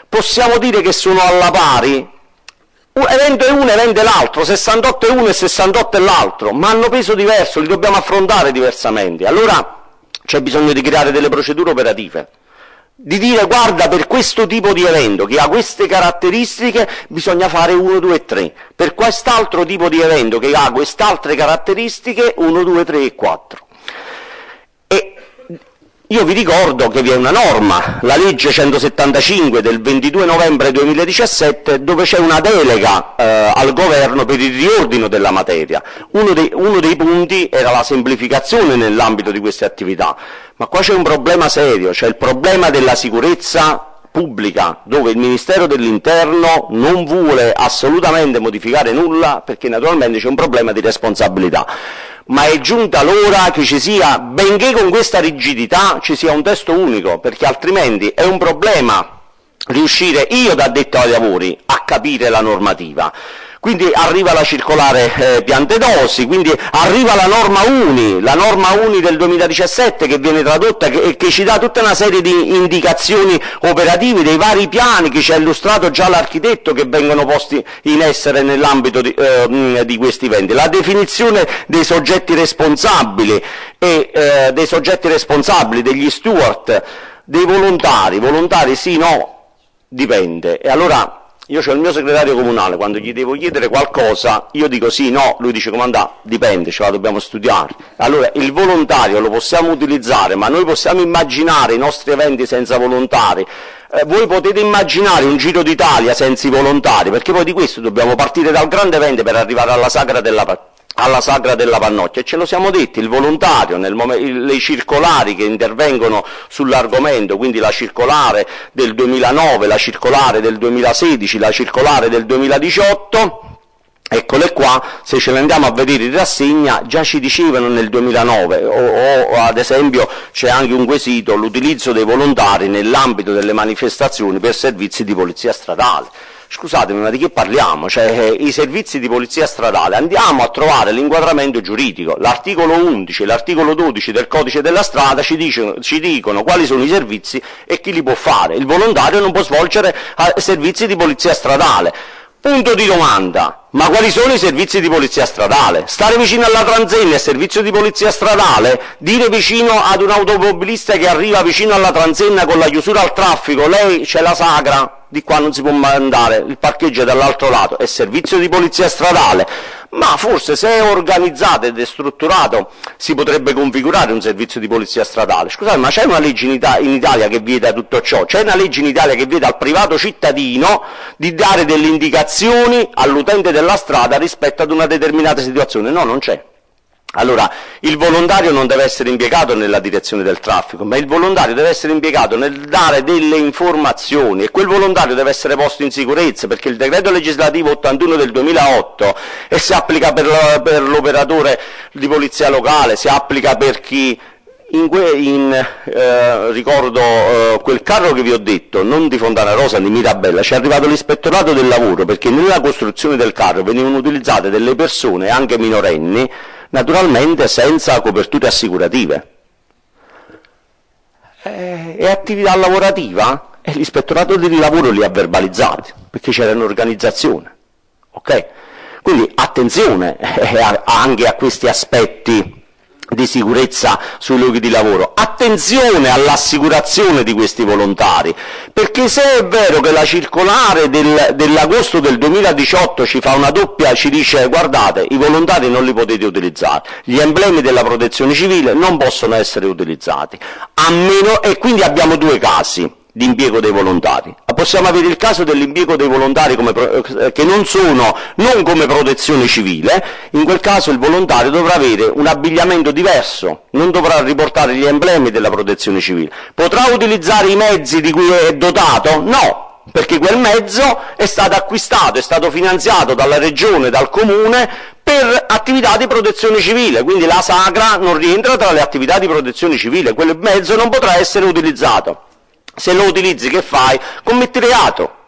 Possiamo dire che sono alla pari? Un evento è uno, evento è l'altro, 68 è uno e 68 è l'altro, ma hanno peso diverso, li dobbiamo affrontare diversamente. Allora c'è bisogno di creare delle procedure operative, di dire guarda, per questo tipo di evento che ha queste caratteristiche bisogna fare 1, 2, 3, per quest'altro tipo di evento che ha quest'altre caratteristiche 1, 2, 3 e 4. Io vi ricordo che vi è una norma, la legge 175 del 22 novembre 2017, dove c'è una delega al governo per il riordino della materia. Uno dei punti era la semplificazione nell'ambito di queste attività, ma qua c'è un problema serio, c'è il problema della sicurezza pubblica, dove il Ministero dell'Interno non vuole assolutamente modificare nulla, perché naturalmente c'è un problema di responsabilità. Ma è giunta l'ora che ci sia, benché con questa rigidità, ci sia un testo unico, perché altrimenti è un problema riuscire, io da addetto ai lavori, a capire la normativa. Quindi arriva la circolare Piantedosi, quindi arriva la norma Uni del 2017 che viene tradotta e che ci dà tutta una serie di indicazioni operative, dei vari piani che ci ha illustrato già l'architetto che vengono posti in essere nell'ambito di questi eventi. La definizione dei soggetti responsabili e dei soggetti responsabili, degli steward, dei volontari sì, no, dipende. E allora io c'ho il mio segretario comunale, quando gli devo chiedere qualcosa, io dico sì, no, lui dice comandà, dipende, ce la dobbiamo studiare. Allora il volontario lo possiamo utilizzare, ma noi possiamo immaginare i nostri eventi senza volontari. Voi potete immaginare un Giro d'Italia senza i volontari, perché poi di questo dobbiamo partire dal grande evento per arrivare alla Sagra della Pannocchia, e ce lo siamo detti, il volontario, le circolari che intervengono sull'argomento, quindi la circolare del 2009, la circolare del 2016, la circolare del 2018, eccole qua, se ce le andiamo a vedere in rassegna, già ci dicevano nel 2009, o ad esempio c'è anche un quesito, l'utilizzo dei volontari nell'ambito delle manifestazioni per servizi di polizia stradale. Scusatemi, ma di che parliamo? Cioè, i servizi di polizia stradale, andiamo a trovare l'inquadramento giuridico. L'articolo 11 e l'articolo 12 del codice della strada ci dicono quali sono i servizi e chi li può fare. Il volontario non può svolgere servizi di polizia stradale. Punto di domanda: ma quali sono i servizi di polizia stradale? Stare vicino alla transenna è servizio di polizia stradale? Dire vicino ad un automobilista che arriva vicino alla transenna con la chiusura al traffico, lei c'è la Sagra, di qua non si può andare, il parcheggio è dall'altro lato, è servizio di polizia stradale? Ma forse se è organizzato ed è strutturato si potrebbe configurare un servizio di polizia stradale. Scusate, ma c'è una legge in Italia che vieta tutto ciò? C'è una legge in Italia che vieta al privato cittadino di dare delle indicazioni all'utente della strada rispetto ad una determinata situazione? No, non c'è. Allora, il volontario non deve essere impiegato nella direzione del traffico, ma il volontario deve essere impiegato nel dare delle informazioni, e quel volontario deve essere posto in sicurezza, perché il decreto legislativo 81 del 2008 e si applica per l'operatore di polizia locale, si applica per chi ricordo quel carro che vi ho detto, non di Fontana Rosa, di Mirabella, ci è arrivato l'ispettorato del lavoro, perché nella costruzione del carro venivano utilizzate delle persone, anche minorenni, naturalmente senza coperture assicurative. È attività lavorativa? E l'ispettorato del lavoro li ha verbalizzati, perché c'era un'organizzazione. Okay? Quindi attenzione anche a questi aspetti di sicurezza sui luoghi di lavoro, attenzione all'assicurazione di questi volontari, perché se è vero che la circolare dell'agosto del 2018 ci fa una doppia, ci dice guardate i volontari non li potete utilizzare, gli emblemi della protezione civile non possono essere utilizzati, a meno, e quindi abbiamo due casi di impiego dei volontari. Possiamo avere il caso dell'impiego dei volontari che non come protezione civile. In quel caso il volontario dovrà avere un abbigliamento diverso, non dovrà riportare gli emblemi della protezione civile. Potrà utilizzare i mezzi di cui è dotato? No, perché quel mezzo è stato acquistato, è stato finanziato dalla regione, dal comune, per attività di protezione civile, quindi la Sagra non rientra tra le attività di protezione civile, quel mezzo non potrà essere utilizzato. Se lo utilizzi, che fai? Commetti reato.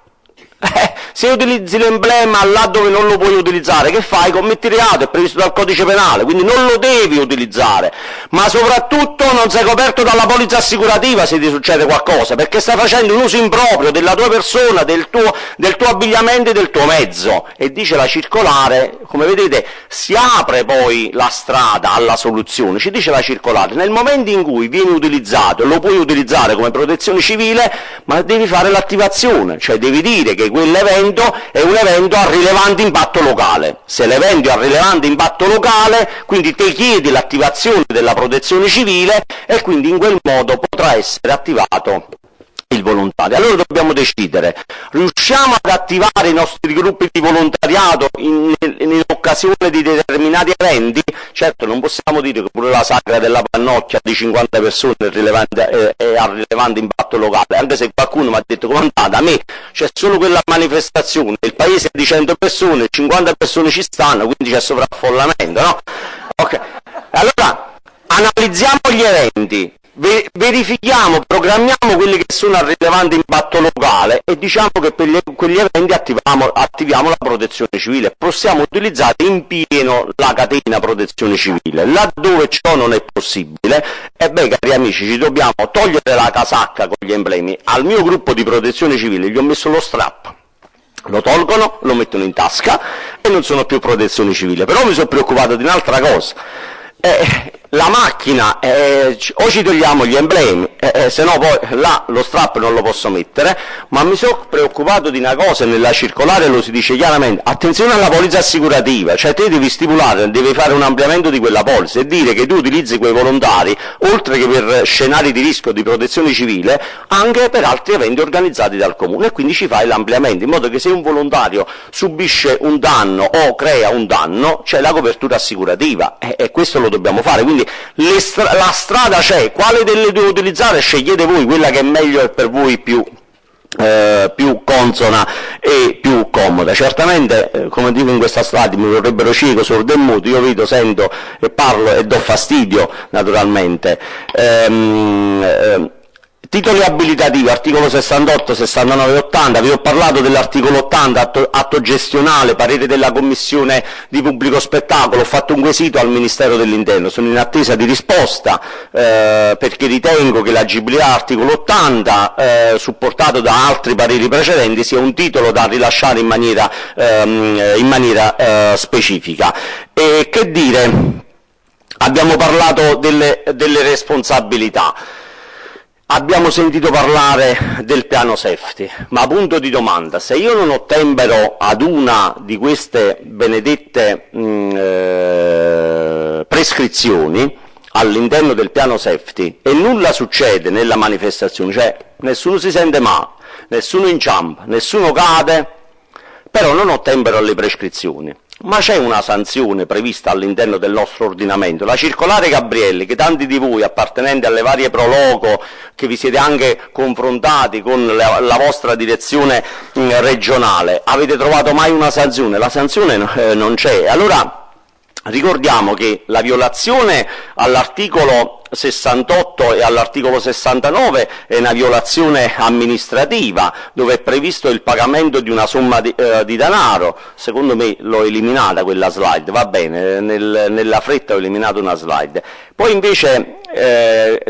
Se utilizzi l'emblema là dove non lo puoi utilizzare, che fai? Commetti reato, è previsto dal codice penale, quindi non lo devi utilizzare, ma soprattutto non sei coperto dalla polizza assicurativa se ti succede qualcosa, perché stai facendo un uso improprio della tua persona, del tuo abbigliamento e del tuo mezzo. E dice la circolare, come vedete, si apre poi la strada alla soluzione, ci dice la circolare, nel momento in cui viene utilizzato, lo puoi utilizzare come protezione civile, ma devi fare l'attivazione, cioè devi dire che quell'evento è un evento a rilevante impatto locale. Se l'evento è a rilevante impatto locale, quindi ti chiedi l'attivazione della protezione civile e quindi in quel modo potrà essere attivato il volontario. Allora dobbiamo decidere, riusciamo ad attivare i nostri gruppi di volontariato in occasione di determinati eventi? Certo, non possiamo dire che pure la Sagra della Pannocchia di 50 persone è a rilevante impatto locale, anche se qualcuno mi ha detto come andata, a me c'è solo quella manifestazione, il paese è di 100 persone, 50 persone ci stanno, quindi c'è sovraffollamento, no? Ok, allora analizziamo gli eventi, verifichiamo, programmiamo quelli che sono a rilevante impatto locale e diciamo che per quegli eventi attiviamo la protezione civile. Possiamo utilizzare in pieno la catena protezione civile. Laddove ciò non è possibile, cari amici, ci dobbiamo togliere la casacca con gli emblemi. Al mio gruppo di protezione civile gli ho messo lo strap. Lo tolgono, lo mettono in tasca e non sono più protezione civile. Però mi sono preoccupato di un'altra cosa. La macchina, o ci togliamo gli emblemi, se no poi là lo strap non lo posso mettere, ma mi sono preoccupato di una cosa, nella circolare lo si dice chiaramente, attenzione alla polizza assicurativa, cioè te devi stipulare, devi fare un ampliamento di quella polizza e dire che tu utilizzi quei volontari, oltre che per scenari di rischio di protezione civile, anche per altri eventi organizzati dal comune, e quindi ci fai l'ampliamento, in modo che se un volontario subisce un danno o crea un danno, c'è la copertura assicurativa, e questo lo dobbiamo fare. Quindi la strada c'è, quale delle due utilizzare scegliete voi, quella che è meglio e per voi più consona e più comoda. Certamente, come dico in questa strada, mi vorrebbero cieco, sordo e muto, io vedo, sento e parlo e do fastidio naturalmente. Titoli abilitativi, articolo 68, 69 e 80, vi ho parlato dell'articolo 80, atto gestionale, parere della Commissione di Pubblico Spettacolo, ho fatto un quesito al Ministero dell'Interno, sono in attesa di risposta perché ritengo che l'agibilità articolo 80, supportato da altri pareri precedenti, sia un titolo da rilasciare in maniera specifica. E che dire, abbiamo parlato delle responsabilità. Abbiamo sentito parlare del piano safety, ma punto di domanda, se io non ottempero ad una di queste benedette prescrizioni all'interno del piano safety e nulla succede nella manifestazione, cioè nessuno si sente male, nessuno inciampa, nessuno cade, però non ottempero alle prescrizioni. Ma c'è una sanzione prevista all'interno del nostro ordinamento. La circolare Gabrielli, che tanti di voi appartenenti alle varie Proloco, che vi siete anche confrontati con la vostra direzione regionale, avete trovato mai una sanzione? La sanzione non c'è. Allora ricordiamo che la violazione all'articolo 68 e all'articolo 69 è una violazione amministrativa, dove è previsto il pagamento di una somma di denaro. Secondo me l'ho eliminata quella slide, va bene, nella fretta ho eliminato una slide. Poi invece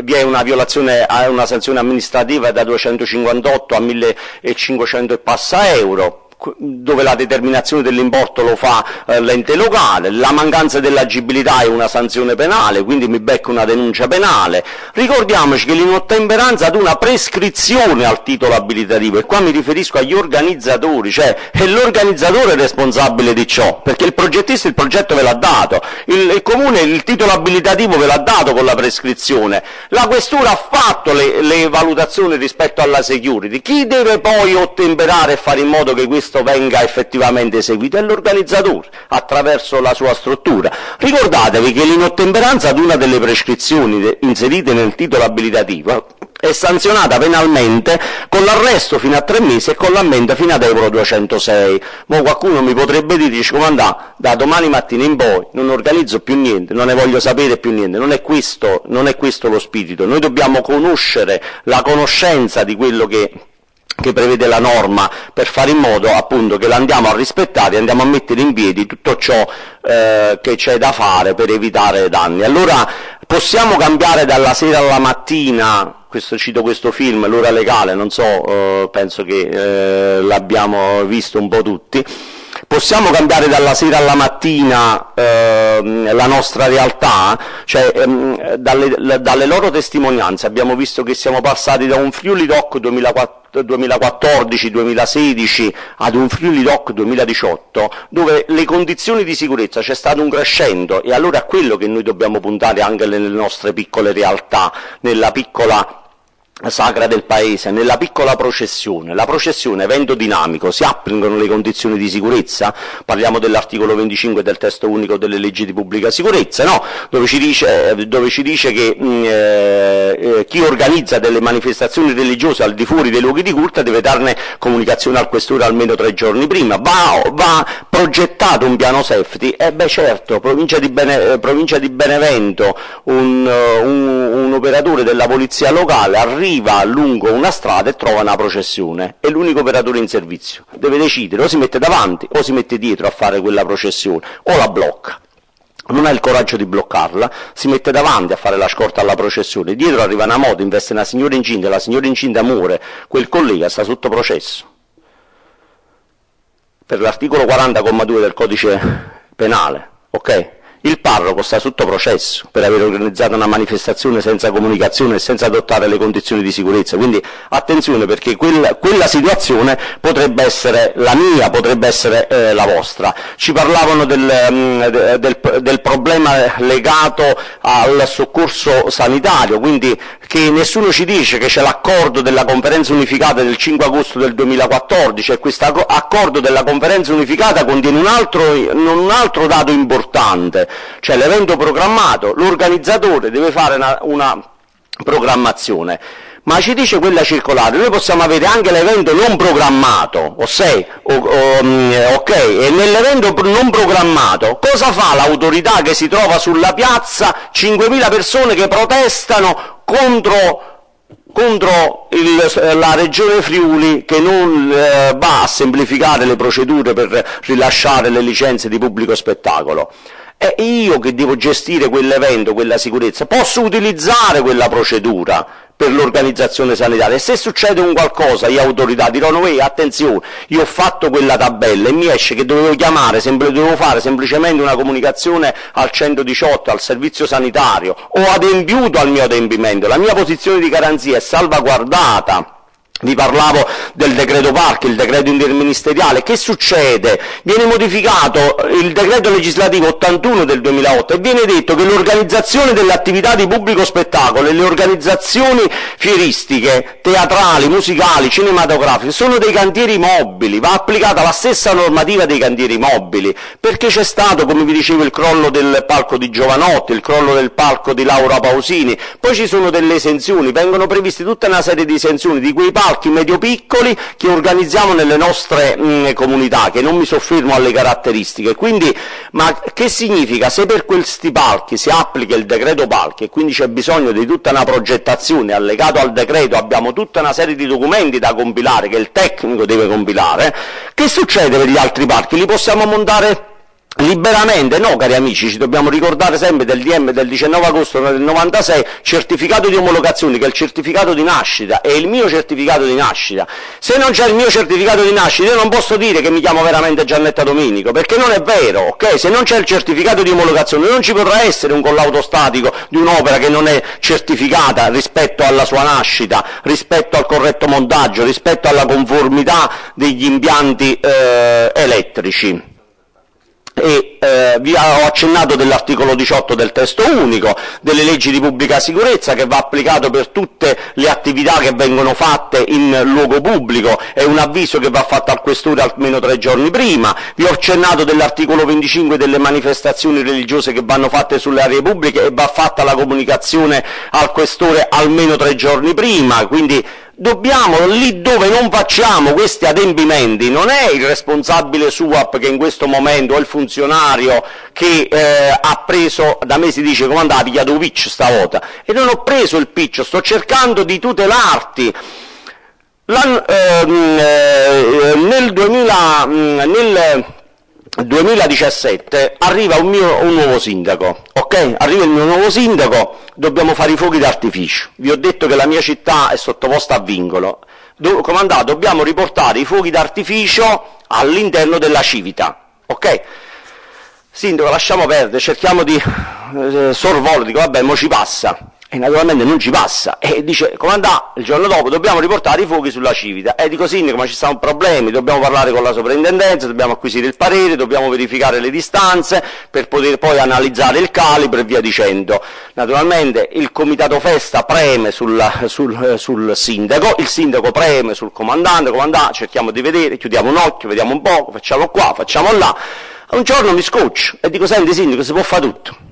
vi è una violazione, una sanzione amministrativa da 258 a 1500 e passa euro, dove la determinazione dell'importo lo fa l'ente locale. La mancanza dell'agibilità è una sanzione penale, quindi mi becco una denuncia penale. Ricordiamoci che l'inottemperanza ad una prescrizione al titolo abilitativo, e qua mi riferisco agli organizzatori, cioè è l'organizzatore responsabile di ciò, perché il progettista il progetto ve l'ha dato, il comune il titolo abilitativo ve l'ha dato con la prescrizione, la questura ha fatto le valutazioni rispetto alla security. Chi deve poi ottemperare e fare in modo che questo venga effettivamente eseguito? È l'organizzatore attraverso la sua struttura. Ricordatevi che l'inottemperanza ad una delle prescrizioni inserite nel titolo abilitativo è sanzionata penalmente con l'arresto fino a 3 mesi e con l'ammenda fino ad euro 206. Ma qualcuno mi potrebbe dire, dice, comandà, da domani mattina in poi non organizzo più niente, non ne voglio sapere più niente. Non è questo lo spirito. Noi dobbiamo conoscere la conoscenza di quello che prevede la norma, per fare in modo appunto che la andiamo a rispettare e andiamo a mettere in piedi tutto ciò che c'è da fare per evitare danni. Allora possiamo cambiare dalla sera alla mattina, cito questo film, L'ora legale, non so, penso che l'abbiamo visto un po' tutti. Possiamo cambiare dalla sera alla mattina la nostra realtà? Cioè, dalle loro testimonianze abbiamo visto che siamo passati da un Friuli Doc 2014-2016 ad un Friuli Doc 2018, dove le condizioni di sicurezza c'è stato un crescendo, e allora è quello che noi dobbiamo puntare anche nelle nostre piccole realtà, nella piccola sacra del paese, nella piccola processione. La processione, evento dinamico, si applicano le condizioni di sicurezza? Parliamo dell'articolo 25 del testo unico delle leggi di pubblica sicurezza, no? Dove ci dice che chi organizza delle manifestazioni religiose al di fuori dei luoghi di culto deve darne comunicazione al questore almeno 3 giorni prima. Va progettato un piano safety? Certo, provincia di Benevento, un operatore della polizia locale arriva lungo una strada e trova una processione, è l'unico operatore in servizio, deve decidere, o si mette davanti o si mette dietro a fare quella processione, o la blocca. Non ha il coraggio di bloccarla, si mette davanti a fare la scorta alla processione, dietro arriva una moto, investe una signora incinta, la signora incinta muore, quel collega sta sotto processo per l'articolo 40,2 del codice penale, ok? Il parroco sta sotto processo per aver organizzato una manifestazione senza comunicazione e senza adottare le condizioni di sicurezza. Quindi attenzione, perché quella situazione potrebbe essere la mia, potrebbe essere la vostra. Ci parlavano del problema legato al soccorso sanitario, quindi che nessuno ci dice che c'è l'accordo della conferenza unificata del 5 agosto del 2014, e questo accordo della conferenza unificata contiene un altro dato importante. Cioè l'evento programmato, l'organizzatore deve fare una programmazione, ma ci dice quella circolare, noi possiamo avere anche l'evento non programmato, ok, e nell'evento non programmato cosa fa l'autorità che si trova sulla piazza, 5.000 persone che protestano contro la Regione Friuli, che non va a semplificare le procedure per rilasciare le licenze di pubblico spettacolo? È io che devo gestire quell'evento, quella sicurezza, posso utilizzare quella procedura per l'organizzazione sanitaria, e se succede un qualcosa, gli autorità diranno: attenzione, io ho fatto quella tabella e mi esce che dovevo fare semplicemente una comunicazione al 118, al servizio sanitario, ho adempiuto al mio adempimento, la mia posizione di garanzia è salvaguardata. Vi parlavo del decreto parchi, il decreto interministeriale. Che succede? Viene modificato il decreto legislativo 81 del 2008 e viene detto che l'organizzazione delle attività di pubblico spettacolo e le organizzazioni fieristiche, teatrali, musicali, cinematografiche sono dei cantieri mobili, va applicata la stessa normativa dei cantieri mobili, perché c'è stato, come vi dicevo, il crollo del palco di Giovanotti, il crollo del palco di Laura Pausini, poi ci sono delle esenzioni, vengono previsti tutta una serie di esenzioni di quei palchi medio-piccoli che organizziamo nelle nostre comunità, che non mi soffermo alle caratteristiche. Quindi, ma che significa? Se per questi palchi si applica il decreto palchi e quindi c'è bisogno di tutta una progettazione, allegato al decreto abbiamo tutta una serie di documenti da compilare che il tecnico deve compilare, che succede per gli altri parchi? Li possiamo montare liberamente? No, cari amici, ci dobbiamo ricordare sempre del DM del 19 agosto del 96, certificato di omologazione, che è il certificato di nascita, è il mio certificato di nascita. Se non c'è il mio certificato di nascita, io non posso dire che mi chiamo veramente Giannetta Domenico, perché non è vero, ok? Se non c'è il certificato di omologazione non ci potrà essere un collaudo statico di un'opera che non è certificata rispetto alla sua nascita, rispetto al corretto montaggio, rispetto alla conformità degli impianti elettrici. E vi ho accennato dell'articolo 18 del testo unico, delle leggi di pubblica sicurezza, che va applicato per tutte le attività che vengono fatte in luogo pubblico, è un avviso che va fatto al questore almeno 3 giorni prima. Vi ho accennato dell'articolo 25 delle manifestazioni religiose che vanno fatte sulle aree pubbliche e va fatta la comunicazione al questore almeno 3 giorni prima. Quindi dobbiamo, lì dove non facciamo questi adempimenti, non è il responsabile SUAP che in questo momento è il funzionario che ha preso, da me si dice comandante, ha pigliato un pitch stavolta, e non ho preso il pitch, sto cercando di tutelarti. Nel 2017 arriva un nuovo sindaco, ok? Arriva il mio nuovo sindaco, dobbiamo fare i fuochi d'artificio. Vi ho detto che la mia città è sottoposta a vincolo. Comandante, dobbiamo riportare i fuochi d'artificio all'interno della Civita, ok? Sindaco, lasciamo perdere, cerchiamo di sorvolare, dico vabbè, mo ci passa. E naturalmente non ci passa, e dice comandante, il giorno dopo dobbiamo riportare i fuochi sulla Civita, e dico sindaco, ma ci sono problemi, dobbiamo parlare con la soprintendenza, dobbiamo acquisire il parere, dobbiamo verificare le distanze per poter poi analizzare il calibro e via dicendo. Naturalmente il comitato festa preme sul sindaco, il sindaco preme sul comandante, cerchiamo di vedere, chiudiamo un occhio, vediamo un po', facciamo qua, facciamo là. Un giorno mi scoccio e dico senti sindaco, si può fare tutto.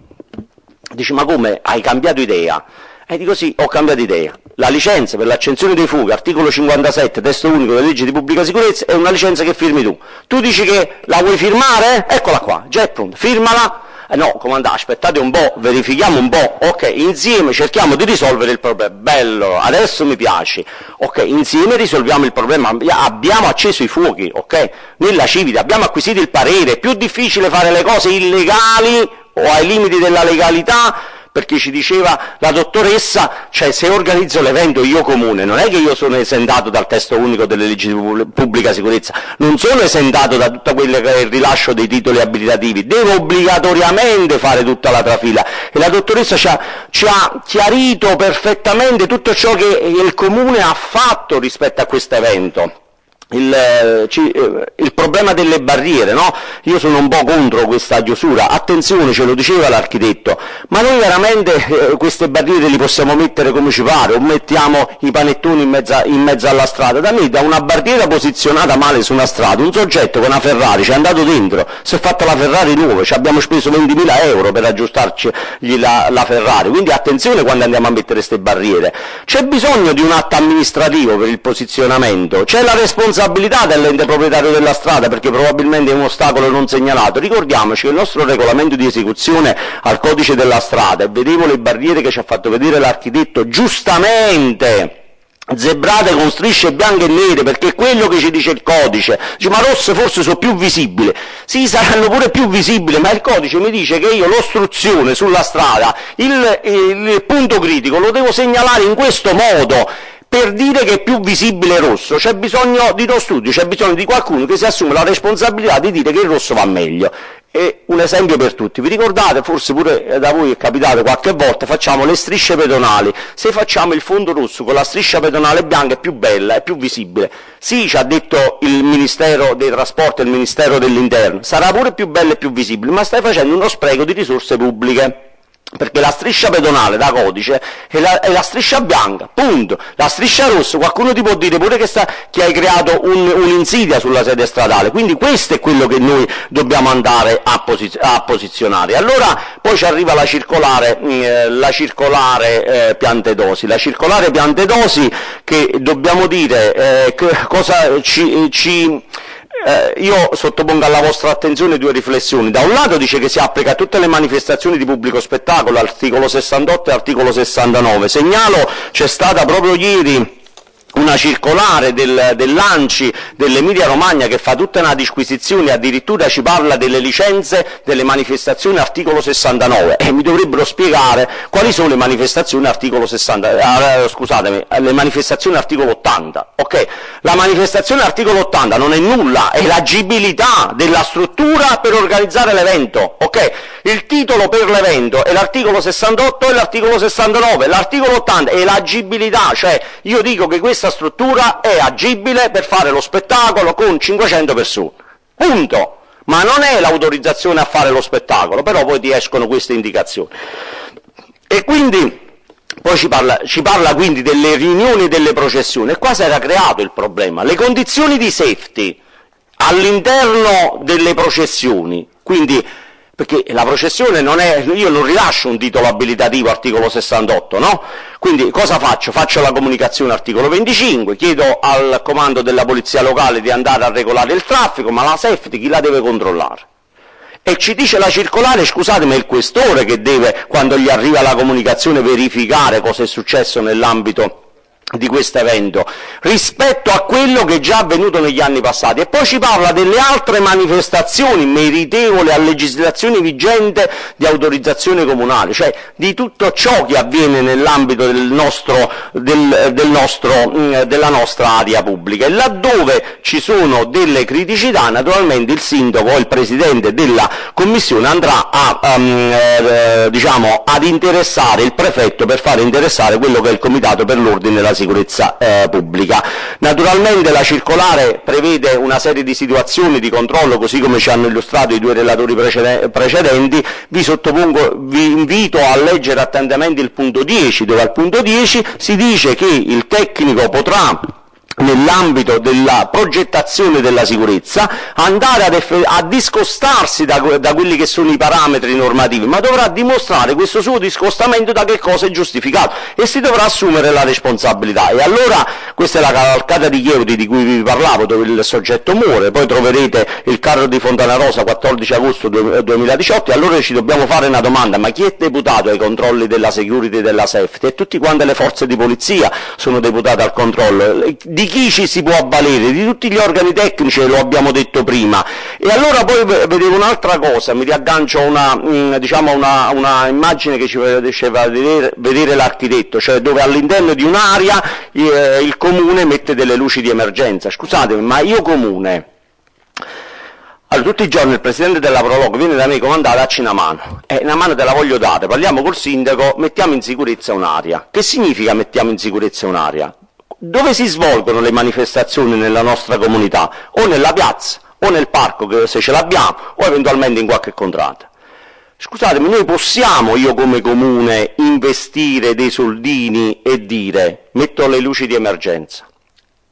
Dice ma come, hai cambiato idea? E dico sì, ho cambiato idea. La licenza per l'accensione dei fuochi, articolo 57, testo unico delle leggi di pubblica sicurezza, è una licenza che firmi tu. Tu dici che la vuoi firmare? Eccola qua, già è pronta, firmala. No, comandante, aspettate un po', verifichiamo un po', ok, insieme cerchiamo di risolvere il problema. Bello, adesso mi piace. Ok, insieme risolviamo il problema, abbiamo acceso i fuochi, ok? Nella Civita abbiamo acquisito il parere, è più difficile fare le cose illegali o ai limiti della legalità, perché ci diceva la dottoressa, cioè se organizzo l'evento io comune, non è che io sono esentato dal testo unico delle leggi di pubblica sicurezza, non sono esentato da tutto quello che è il rilascio dei titoli abilitativi, devo obbligatoriamente fare tutta la trafila, e la dottoressa ci ha chiarito perfettamente tutto ciò che il comune ha fatto rispetto a questo evento. Il problema delle barriere, no? Io sono un po' contro questa chiusura, attenzione, ce lo diceva l'architetto, ma noi veramente queste barriere li possiamo mettere come ci pare, o mettiamo i panettoni in mezzo alla strada? Da me, da una barriera posizionata male su una strada, un soggetto con una Ferrari ci è andato dentro, si è fatta la Ferrari nuova, ci abbiamo speso 20.000 euro per aggiustarci la Ferrari, quindi attenzione quando andiamo a mettere queste barriere. C'è bisogno di un atto amministrativo per il posizionamento, c'è la responsabilità dell'ente proprietario della strada, perché probabilmente è un ostacolo non segnalato. Ricordiamoci che il nostro regolamento di esecuzione al codice della strada, e vedevo le barriere che ci ha fatto vedere l'architetto, giustamente zebrate con strisce bianche e nere, perché è quello che ci dice il codice. Dice ma rosse forse sono più visibili, sì, saranno pure più visibili, ma il codice mi dice che io l'ostruzione sulla strada, il punto critico lo devo segnalare in questo modo, per dire che è più visibile il rosso c'è bisogno di uno studio, c'è bisogno di qualcuno che si assume la responsabilità di dire che il rosso va meglio. E un esempio per tutti, vi ricordate, forse pure da voi è capitato qualche volta, facciamo le strisce pedonali, se facciamo il fondo rosso con la striscia pedonale bianca è più bella, è più visibile. Sì, ci ha detto il Ministero dei Trasporti e il Ministero dell'Interno, sarà pure più bella e più visibile, ma stai facendo uno spreco di risorse pubbliche. Perché la striscia pedonale da codice è la striscia bianca, punto. La striscia rossa, qualcuno ti può dire pure che hai creato un'insidia sulla sede stradale, quindi questo è quello che noi dobbiamo andare a posizionare. Allora poi ci arriva la circolare Piantedosi. La circolare Piantedosi che dobbiamo dire cosa io sottopongo alla vostra attenzione due riflessioni. Da un lato dice che si applica a tutte le manifestazioni di pubblico spettacolo, articolo 68 e articolo 69. Segnalo, c'è stata proprio ieri una circolare dell'ANCI dell'Emilia Romagna che fa tutta una disquisizione, addirittura ci parla delle licenze delle manifestazioni articolo 69 e mi dovrebbero spiegare quali sono le manifestazioni articolo 60, scusatemi, le manifestazioni articolo 80, ok? La manifestazione articolo 80 non è nulla, è l'agibilità della struttura per organizzare l'evento, ok? Il titolo per l'evento è l'articolo 68 e l'articolo 69, l'articolo 80 è l'agibilità, cioè io dico che questa struttura è agibile per fare lo spettacolo con 500 persone, punto, ma non è l'autorizzazione a fare lo spettacolo, però poi ti escono queste indicazioni. E quindi poi ci parla quindi delle riunioni e delle processioni, e qua si era creato il problema, le condizioni di safety all'interno delle processioni, quindi perché la processione non è, io non rilascio un titolo abilitativo articolo 68, no? Quindi cosa faccio? Faccio la comunicazione articolo 25, chiedo al comando della polizia locale di andare a regolare il traffico, ma la safety chi la deve controllare? E ci dice la circolare, scusatemi, è il questore che deve, quando gli arriva la comunicazione, verificare cosa è successo nell'ambito di questo evento, rispetto a quello che è già avvenuto negli anni passati. E poi ci parla delle altre manifestazioni meritevoli a legislazione vigente di autorizzazione comunale, cioè di tutto ciò che avviene nell'ambito della nostra area pubblica, e laddove ci sono delle criticità naturalmente il sindaco o il presidente della commissione andrà ad interessare il prefetto per fare interessare quello che è il comitato per l'ordine e la sicurezza pubblica. Naturalmente la circolare prevede una serie di situazioni di controllo, così come ci hanno illustrato i due relatori precedenti. Vi invito a leggere attentamente il punto 10, dove al punto 10 si dice che il tecnico potrà, nell'ambito della progettazione della sicurezza, andare a discostarsi da quelli che sono i parametri normativi, ma dovrà dimostrare questo suo discostamento da che cosa è giustificato e si dovrà assumere la responsabilità. E allora questa è la cavalcata di Chiodi di cui vi parlavo, dove il soggetto muore, poi troverete il carro di Fontanarosa 14 agosto 2018, e allora ci dobbiamo fare una domanda: ma chi è deputato ai controlli della security e della safety? E tutte quante le forze di polizia sono deputate al controllo. Di chi ci si può avvalere? Di tutti gli organi tecnici, lo abbiamo detto prima. E allora poi vedevo un'altra cosa, mi riaggancio a una immagine che ci faceva vedere l'architetto, cioè dove all'interno di un'area il comune mette delle luci di emergenza. Scusatemi, ma io comune, allora, tutti i giorni il presidente della Proloco viene da me comandare, dacci una mano, una mano te la voglio dare, parliamo col sindaco, mettiamo in sicurezza un'area. Che significa mettiamo in sicurezza un'area? Dove si svolgono le manifestazioni nella nostra comunità? O nella piazza, o nel parco, se ce l'abbiamo, o eventualmente in qualche contrada. Scusatemi, noi possiamo, io come comune, investire dei soldini e dire metto le luci di emergenza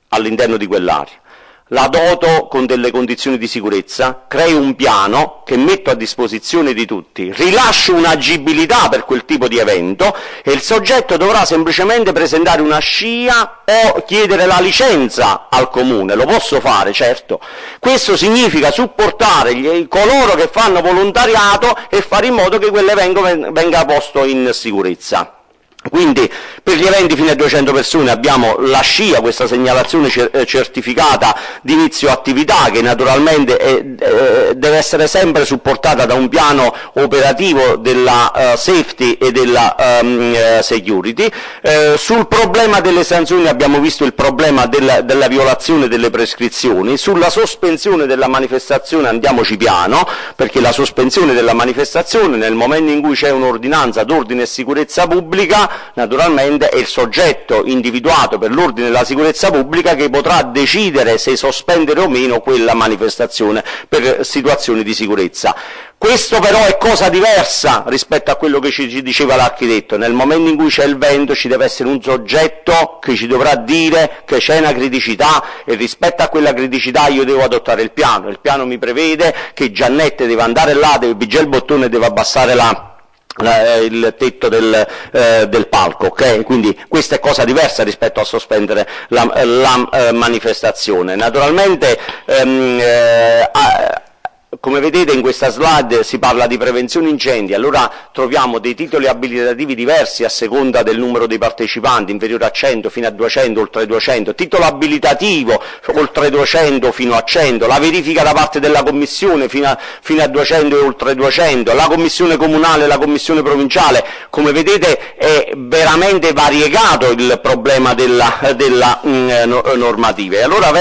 all'interno di quell'area, la doto con delle condizioni di sicurezza, creo un piano che metto a disposizione di tutti, rilascio un'agibilità per quel tipo di evento e il soggetto dovrà semplicemente presentare una scia o chiedere la licenza al comune. Lo posso fare, certo. Questo significa supportare coloro che fanno volontariato e fare in modo che quell'evento venga posto in sicurezza. Quindi per gli eventi fino a 200 persone abbiamo la SCIA, questa segnalazione certificata di inizio attività, che naturalmente deve essere sempre supportata da un piano operativo della safety e della security. Sul problema delle sanzioni abbiamo visto il problema della violazione delle prescrizioni. Sulla sospensione della manifestazione andiamoci piano, perché la sospensione della manifestazione, nel momento in cui c'è un'ordinanza d'ordine e sicurezza pubblica, naturalmente è il soggetto individuato per l'ordine e la sicurezza pubblica che potrà decidere se sospendere o meno quella manifestazione per situazioni di sicurezza. Questo però è cosa diversa rispetto a quello che ci diceva l'architetto. Nel momento in cui c'è il vento ci deve essere un soggetto che ci dovrà dire che c'è una criticità e rispetto a quella criticità io devo adottare il piano. Il piano mi prevede che Giannette deve andare là, deve pigiare il bottone e deve abbassare il tetto del palco, ok? Quindi questa è cosa diversa rispetto a sospendere la manifestazione. Naturalmente come vedete in questa slide si parla di prevenzione incendi, allora troviamo dei titoli abilitativi diversi a seconda del numero dei partecipanti, inferiore a 100 fino a 200, oltre 200, titolo abilitativo oltre 200 fino a 100, la verifica da parte della commissione fino a 200 e oltre 200, la commissione comunale, la commissione provinciale. Come vedete è veramente variegato il problema della normativa. E allora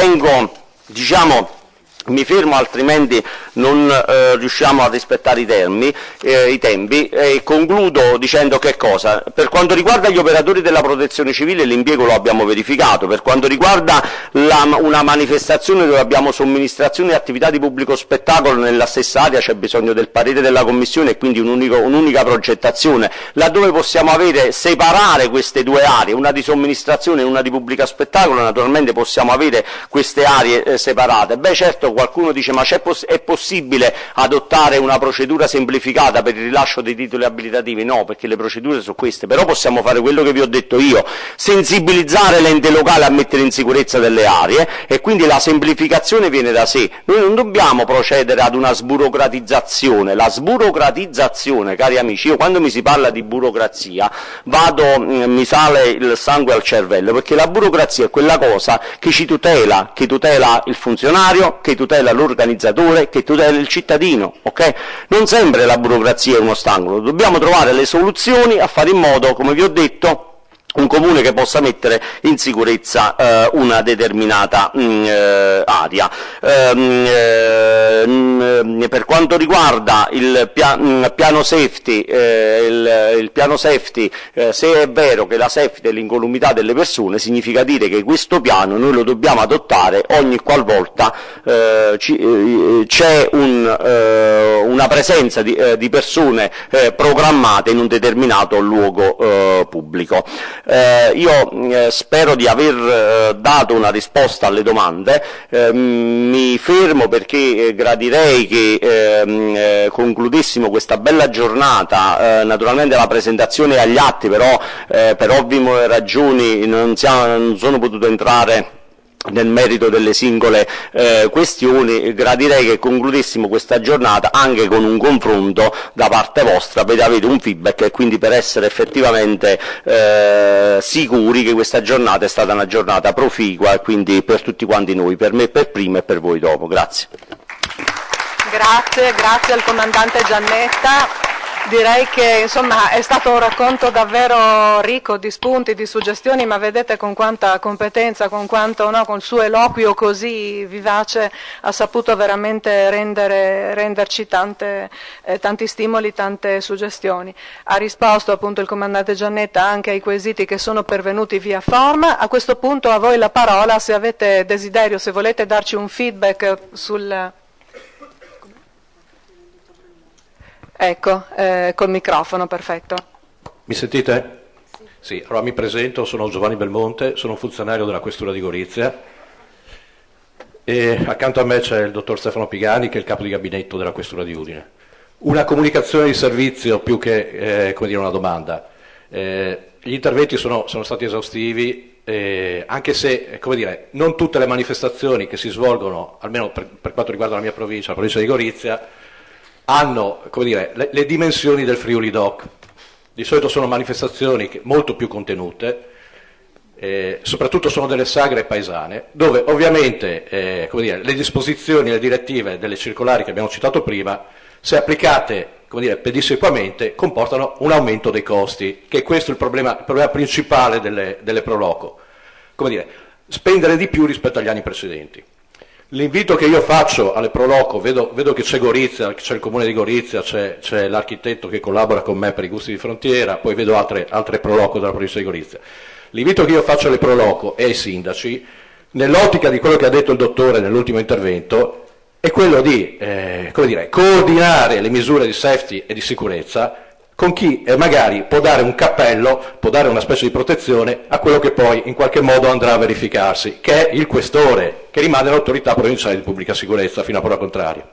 mi fermo, altrimenti non riusciamo a rispettare i tempi, e concludo dicendo che cosa? Per quanto riguarda gli operatori della protezione civile l'impiego lo abbiamo verificato, per quanto riguarda una manifestazione dove abbiamo somministrazione e attività di pubblico spettacolo nella stessa area c'è bisogno del parere della Commissione e quindi un'unica progettazione, laddove possiamo separare queste due aree, una di somministrazione e una di pubblico spettacolo, naturalmente possiamo avere queste aree separate. Beh certo, qualcuno dice ma è possibile adottare una procedura semplificata per il rilascio dei titoli abilitativi? No, perché le procedure sono queste, però possiamo fare quello che vi ho detto io, sensibilizzare l'ente locale a mettere in sicurezza delle aree e quindi la semplificazione viene da sé. Noi non dobbiamo procedere ad una sburocratizzazione, la sburocratizzazione, cari amici, io quando mi si parla di burocrazia mi sale il sangue al cervello, perché la burocrazia è quella cosa che ci tutela, che tutela il funzionario, che tutela l'organizzatore, che tutela il cittadino, ok? Non sempre la burocrazia è uno ostacolo, dobbiamo trovare le soluzioni a fare in modo, come vi ho detto, un comune che possa mettere in sicurezza una determinata area. Per quanto riguarda il piano safety, se è vero che la safety è l'incolumità delle persone, significa dire che questo piano noi lo dobbiamo adottare ogni qualvolta c'è una presenza di persone programmate in un determinato luogo pubblico. Io spero di aver dato una risposta alle domande, mi fermo perché gradirei che concludessimo questa bella giornata. Naturalmente la presentazione è agli atti, però per ovvie ragioni non sono potuto entrare nel merito delle singole questioni. Gradirei che concludessimo questa giornata anche con un confronto da parte vostra per avere un feedback e quindi per essere effettivamente sicuri che questa giornata è stata una giornata proficua, e quindi per tutti quanti noi, per me per primo e per voi dopo. Grazie. Grazie al comandante Giannetta. Direi che insomma è stato un racconto davvero ricco di spunti, di suggestioni, ma vedete con quanta competenza, con il suo eloquio così vivace ha saputo veramente renderci tanti stimoli, tante suggestioni. Ha risposto appunto il comandante Giannetta anche ai quesiti che sono pervenuti via forma. A questo punto a voi la parola, se avete desiderio, se volete darci un feedback sul... Ecco, col microfono, perfetto. Mi sentite? Sì, allora mi presento, sono Giovanni Belmonte, sono un funzionario della Questura di Gorizia e accanto a me c'è il dottor Stefano Pigani, che è il capo di gabinetto della Questura di Udine. Una comunicazione di servizio più che una domanda. Gli interventi sono stati esaustivi, anche se non tutte le manifestazioni che si svolgono, almeno per quanto riguarda la mia provincia, la provincia di Gorizia, hanno le dimensioni del Friuli Doc. Di solito sono manifestazioni molto più contenute, soprattutto sono delle sagre paesane, dove ovviamente come dire, le disposizioni e le direttive delle circolari che abbiamo citato prima, se applicate come dire, pedissequamente, comportano un aumento dei costi, che è questo il problema principale delle Proloco. Come dire, spendere di più rispetto agli anni precedenti. L'invito che io faccio alle Proloco, vedo che c'è Gorizia, c'è il comune di Gorizia, c'è l'architetto che collabora con me per i gusti di frontiera, poi vedo altre Proloco della provincia di Gorizia. L'invito che io faccio alle Proloco e ai sindaci, nell'ottica di quello che ha detto il dottore nell'ultimo intervento, è quello di come dire, coordinare le misure di safety e di sicurezza con chi magari può dare un cappello, può dare una specie di protezione a quello che poi in qualche modo andrà a verificarsi, che è il questore, che rimane l'autorità provinciale di pubblica sicurezza fino a prova contraria.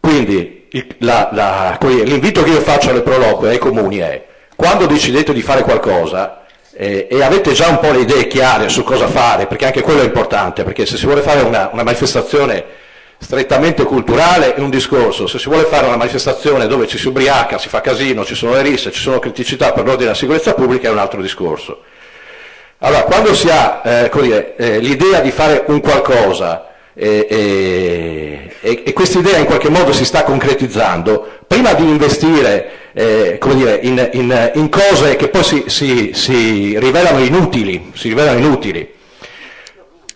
Quindi l'invito che io faccio alle Proloco e ai comuni è: quando decidete di fare qualcosa e avete già un po' le idee chiare su cosa fare, perché anche quello è importante, perché se si vuole fare una manifestazione strettamente culturale è un discorso, se si vuole fare una manifestazione dove ci si ubriaca, si fa casino, ci sono le risse, ci sono criticità per l'ordine e la sicurezza pubblica è un altro discorso. Allora, quando si ha l'idea di fare un qualcosa e questa idea in qualche modo si sta concretizzando, prima di investire come dire, in cose che poi si rivelano inutili,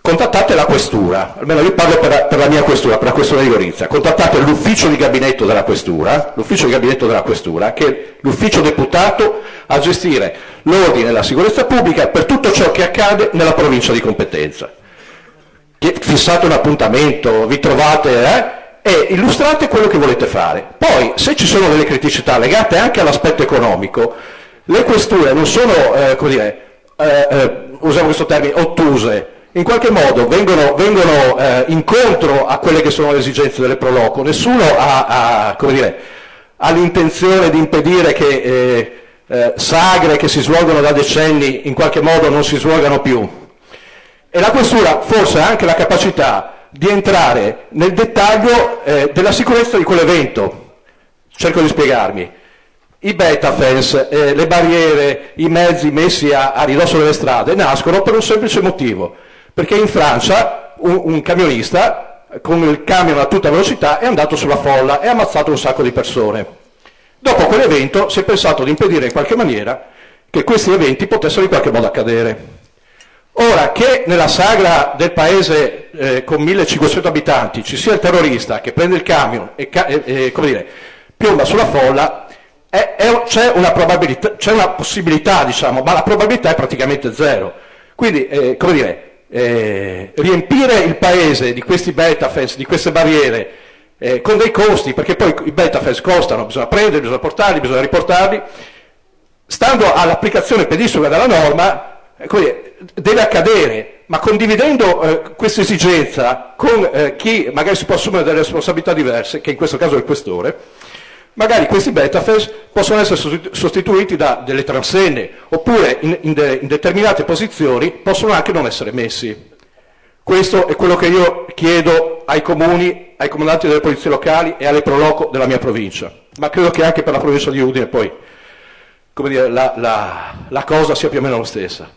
contattate la questura, almeno io parlo per la mia questura, per la questura di Gorizia, contattate l'ufficio di gabinetto della questura, che è l'ufficio deputato a gestire l'ordine e la sicurezza pubblica per tutto ciò che accade nella provincia di competenza. Fissate un appuntamento, vi trovate e illustrate quello che volete fare. Poi, se ci sono delle criticità legate anche all'aspetto economico, le questure non sono, come dire, usiamo questo termine, ottuse, in qualche modo vengono incontro a quelle che sono le esigenze delle Proloco. Nessuno ha l'intenzione di impedire che sagre che si svolgono da decenni in qualche modo non si svolgano più. E la questura forse ha anche la capacità di entrare nel dettaglio della sicurezza di quell'evento. Cerco di spiegarmi. I betafence, le barriere, i mezzi messi a ridosso delle strade nascono per un semplice motivo, perché in Francia un camionista con il camion a tutta velocità è andato sulla folla e ha ammazzato un sacco di persone. Dopo quell'evento si è pensato di impedire in qualche maniera che questi eventi potessero in qualche modo accadere. Ora, che nella sagra del paese con 1500 abitanti ci sia il terrorista che prende il camion e come dire, piomba sulla folla, c'è una possibilità, diciamo, ma la probabilità è praticamente zero. Quindi, come dire, riempire il paese di questi betafence, di queste barriere, con dei costi, perché poi i betafence costano, bisogna prenderli, bisogna portarli, bisogna riportarli, stando all'applicazione pedissequa della norma, deve accadere, ma condividendo questa esigenza con chi magari si può assumere delle responsabilità diverse, che in questo caso è il questore, magari questi betafence possono essere sostituiti da delle transenne, oppure in determinate posizioni possono anche non essere messi. Questo è quello che io chiedo ai comuni, ai comandanti delle polizie locali e alle Proloco della mia provincia, ma credo che anche per la provincia di Udine poi, come dire, la cosa sia più o meno la stessa.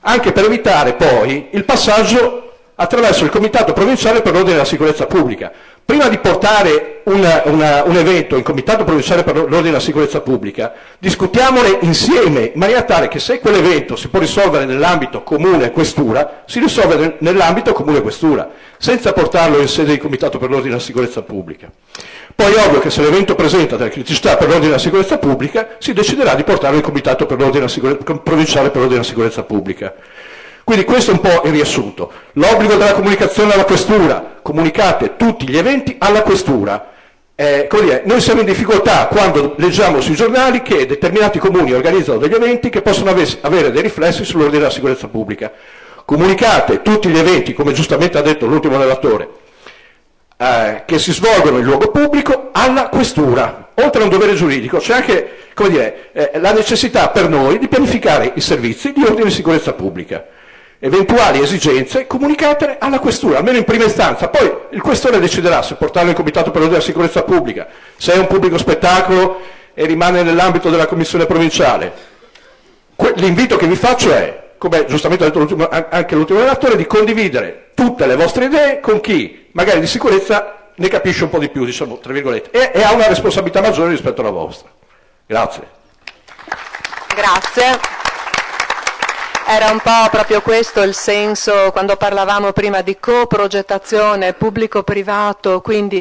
Anche per evitare poi il passaggio attraverso il Comitato Provinciale per l'Ordine e la Sicurezza Pubblica. Prima di portare un evento in Comitato Provinciale per l'Ordine e la Sicurezza Pubblica, discutiamole insieme, in maniera tale che se quell'evento si può risolvere nell'ambito comune questura, si risolve nell'ambito comune questura, senza portarlo in sede di Comitato per l'Ordine e la Sicurezza Pubblica. Poi è ovvio che se l'evento presenta delle criticità per l'ordine e la sicurezza pubblica, si deciderà di portarlo in Comitato per l'ordine provinciale per l'ordine e la sicurezza pubblica. Quindi questo è un po' il riassunto. L'obbligo della comunicazione alla questura, comunicate tutti gli eventi alla questura. Come dire, noi siamo in difficoltà quando leggiamo sui giornali che determinati comuni organizzano degli eventi che possono avere dei riflessi sull'ordine e la sicurezza pubblica. Comunicate tutti gli eventi, come giustamente ha detto l'ultimo relatore, che si svolgono in luogo pubblico alla questura. Oltre a un dovere giuridico c'è anche, come dire, la necessità per noi di pianificare i servizi di ordine e sicurezza pubblica. Eventuali esigenze comunicate alla questura, almeno in prima istanza, poi il questore deciderà se portarlo in Comitato per l'ordine e la sicurezza pubblica, se è un pubblico spettacolo e rimane nell'ambito della commissione provinciale. L'invito che vi faccio è, come giustamente ha detto anche l'ultimo relatore, di condividere tutte le vostre idee con chi magari di sicurezza ne capisce un po' di più, diciamo, tra virgolette, e ha una responsabilità maggiore rispetto alla vostra. Grazie. Grazie. Era un po' proprio questo il senso quando parlavamo prima di coprogettazione pubblico-privato, quindi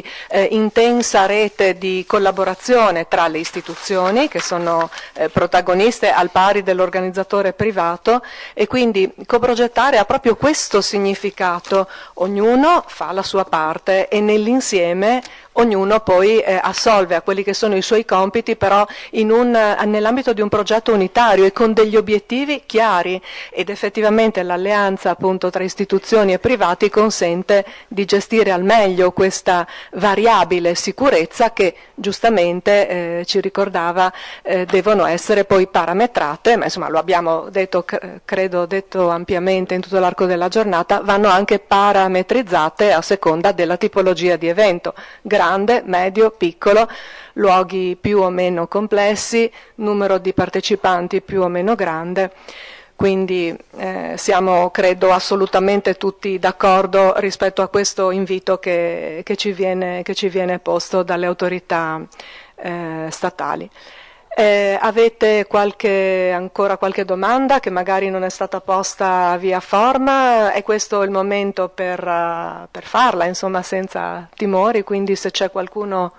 intensa rete di collaborazione tra le istituzioni che sono protagoniste al pari dell'organizzatore privato, e quindi coprogettare ha proprio questo significato: ognuno fa la sua parte e nell'insieme ognuno poi assolve a quelli che sono i suoi compiti, però nell'ambito di un progetto unitario e con degli obiettivi chiari, ed effettivamente l'alleanza appunto tra istituzioni e privati consente di gestire al meglio questa variabile sicurezza che giustamente ci ricordava devono essere poi parametrate, ma insomma lo abbiamo detto, credo detto ampiamente in tutto l'arco della giornata, vanno anche parametrizzate a seconda della tipologia di evento: grande, medio, piccolo, luoghi più o meno complessi, numero di partecipanti più o meno grande. Quindi siamo, credo, assolutamente tutti d'accordo rispetto a questo invito che ci viene posto dalle autorità statali. Avete ancora qualche domanda che magari non è stata posta via forma? È questo il momento per farla, insomma, senza timori, quindi se c'è qualcuno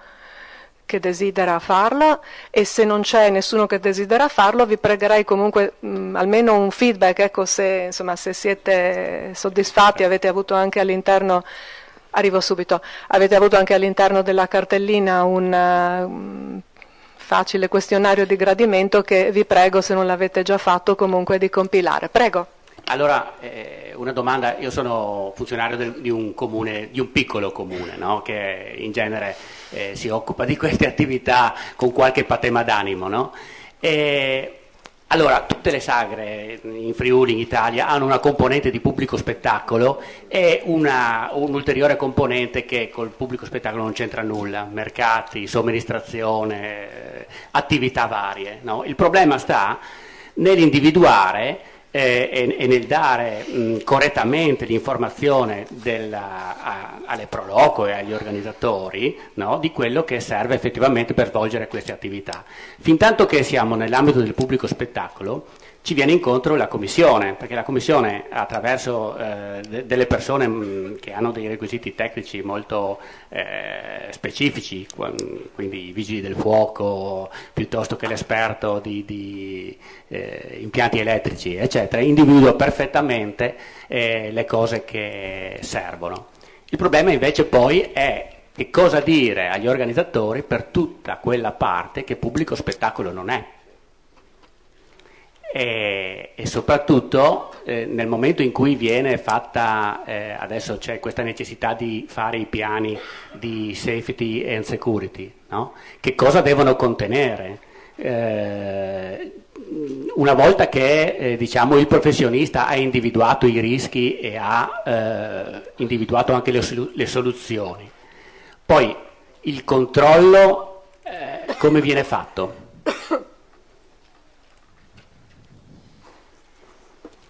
che desidera farlo, e se non c'è nessuno che desidera farlo, vi pregherei comunque almeno un feedback, ecco, se siete soddisfatti. Avete avuto anche all'interno, avete avuto anche all'interno della cartellina un facile questionario di gradimento che vi prego, se non l'avete già fatto, comunque di compilare. Prego. Allora, una domanda: io sono funzionario di un comune, di un piccolo comune, no? Che in genere si occupa di queste attività con qualche patema d'animo, no? Allora, tutte le sagre in Friuli, in Italia, hanno una componente di pubblico spettacolo e un'ulteriore componente che col pubblico spettacolo non c'entra nulla: mercati, somministrazione, attività varie, no? Il problema sta nell'individuare e nel dare correttamente l'informazione alle pro loco e agli organizzatori, no, di quello che serve effettivamente per svolgere queste attività. Fintanto che siamo nell'ambito del pubblico spettacolo, ci viene incontro la Commissione, perché la Commissione, attraverso delle persone che hanno dei requisiti tecnici molto specifici, quindi i vigili del fuoco piuttosto che l'esperto di impianti elettrici, eccetera, individua perfettamente le cose che servono. Il problema invece poi è che cosa dire agli organizzatori per tutta quella parte che pubblico spettacolo non è. E soprattutto nel momento in cui viene fatta, adesso c'è questa necessità di fare i piani di safety and security, no? Che cosa devono contenere? Una volta che diciamo, il professionista ha individuato i rischi e ha individuato anche le soluzioni, poi il controllo come viene fatto?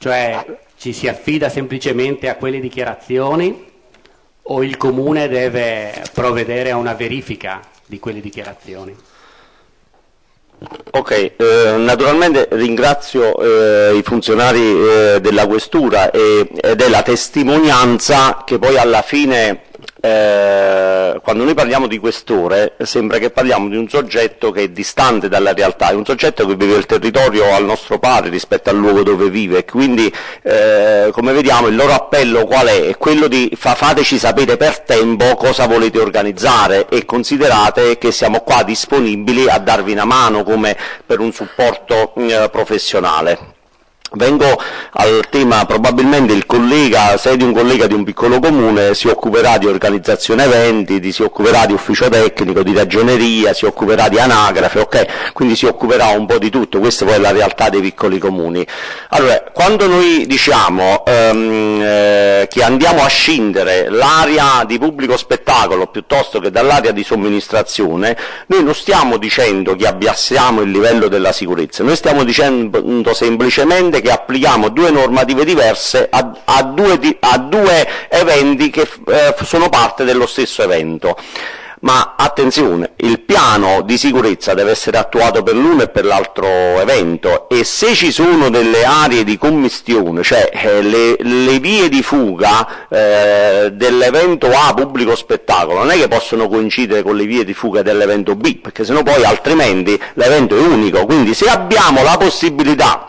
Cioè ci si affida semplicemente a quelle dichiarazioni o il comune deve provvedere a una verifica di quelle dichiarazioni? Ok, naturalmente ringrazio i funzionari della Questura ed è la testimonianza che poi alla fine, quando noi parliamo di questore, sembra che parliamo di un soggetto che è distante dalla realtà, è un soggetto che vive il territorio al nostro pari rispetto al luogo dove vive, e quindi come vediamo il loro appello qual è? È quello di fateci sapere per tempo cosa volete organizzare e considerate che siamo qua disponibili a darvi una mano come per un supporto professionale. Vengo al tema, probabilmente il collega, sei di un collega di un piccolo comune, si occuperà di organizzazione eventi, si occuperà di ufficio tecnico, di ragioneria, si occuperà di anagrafe, ok? Quindi si occuperà un po' di tutto, questa poi è la realtà dei piccoli comuni. Allora, quando noi diciamo che andiamo a scindere l'area di pubblico spettacolo piuttosto che dall'area di somministrazione, noi non stiamo dicendo che abbassiamo il livello della sicurezza, noi stiamo dicendo semplicemente che applichiamo due normative diverse a due eventi che sono parte dello stesso evento. Ma attenzione, il piano di sicurezza deve essere attuato per l'uno e per l'altro evento, e se ci sono delle aree di commistione, cioè le vie di fuga dell'evento A pubblico spettacolo non è che possono coincidere con le vie di fuga dell'evento B, perché sennò poi altrimenti l'evento è unico. Quindi se abbiamo la possibilità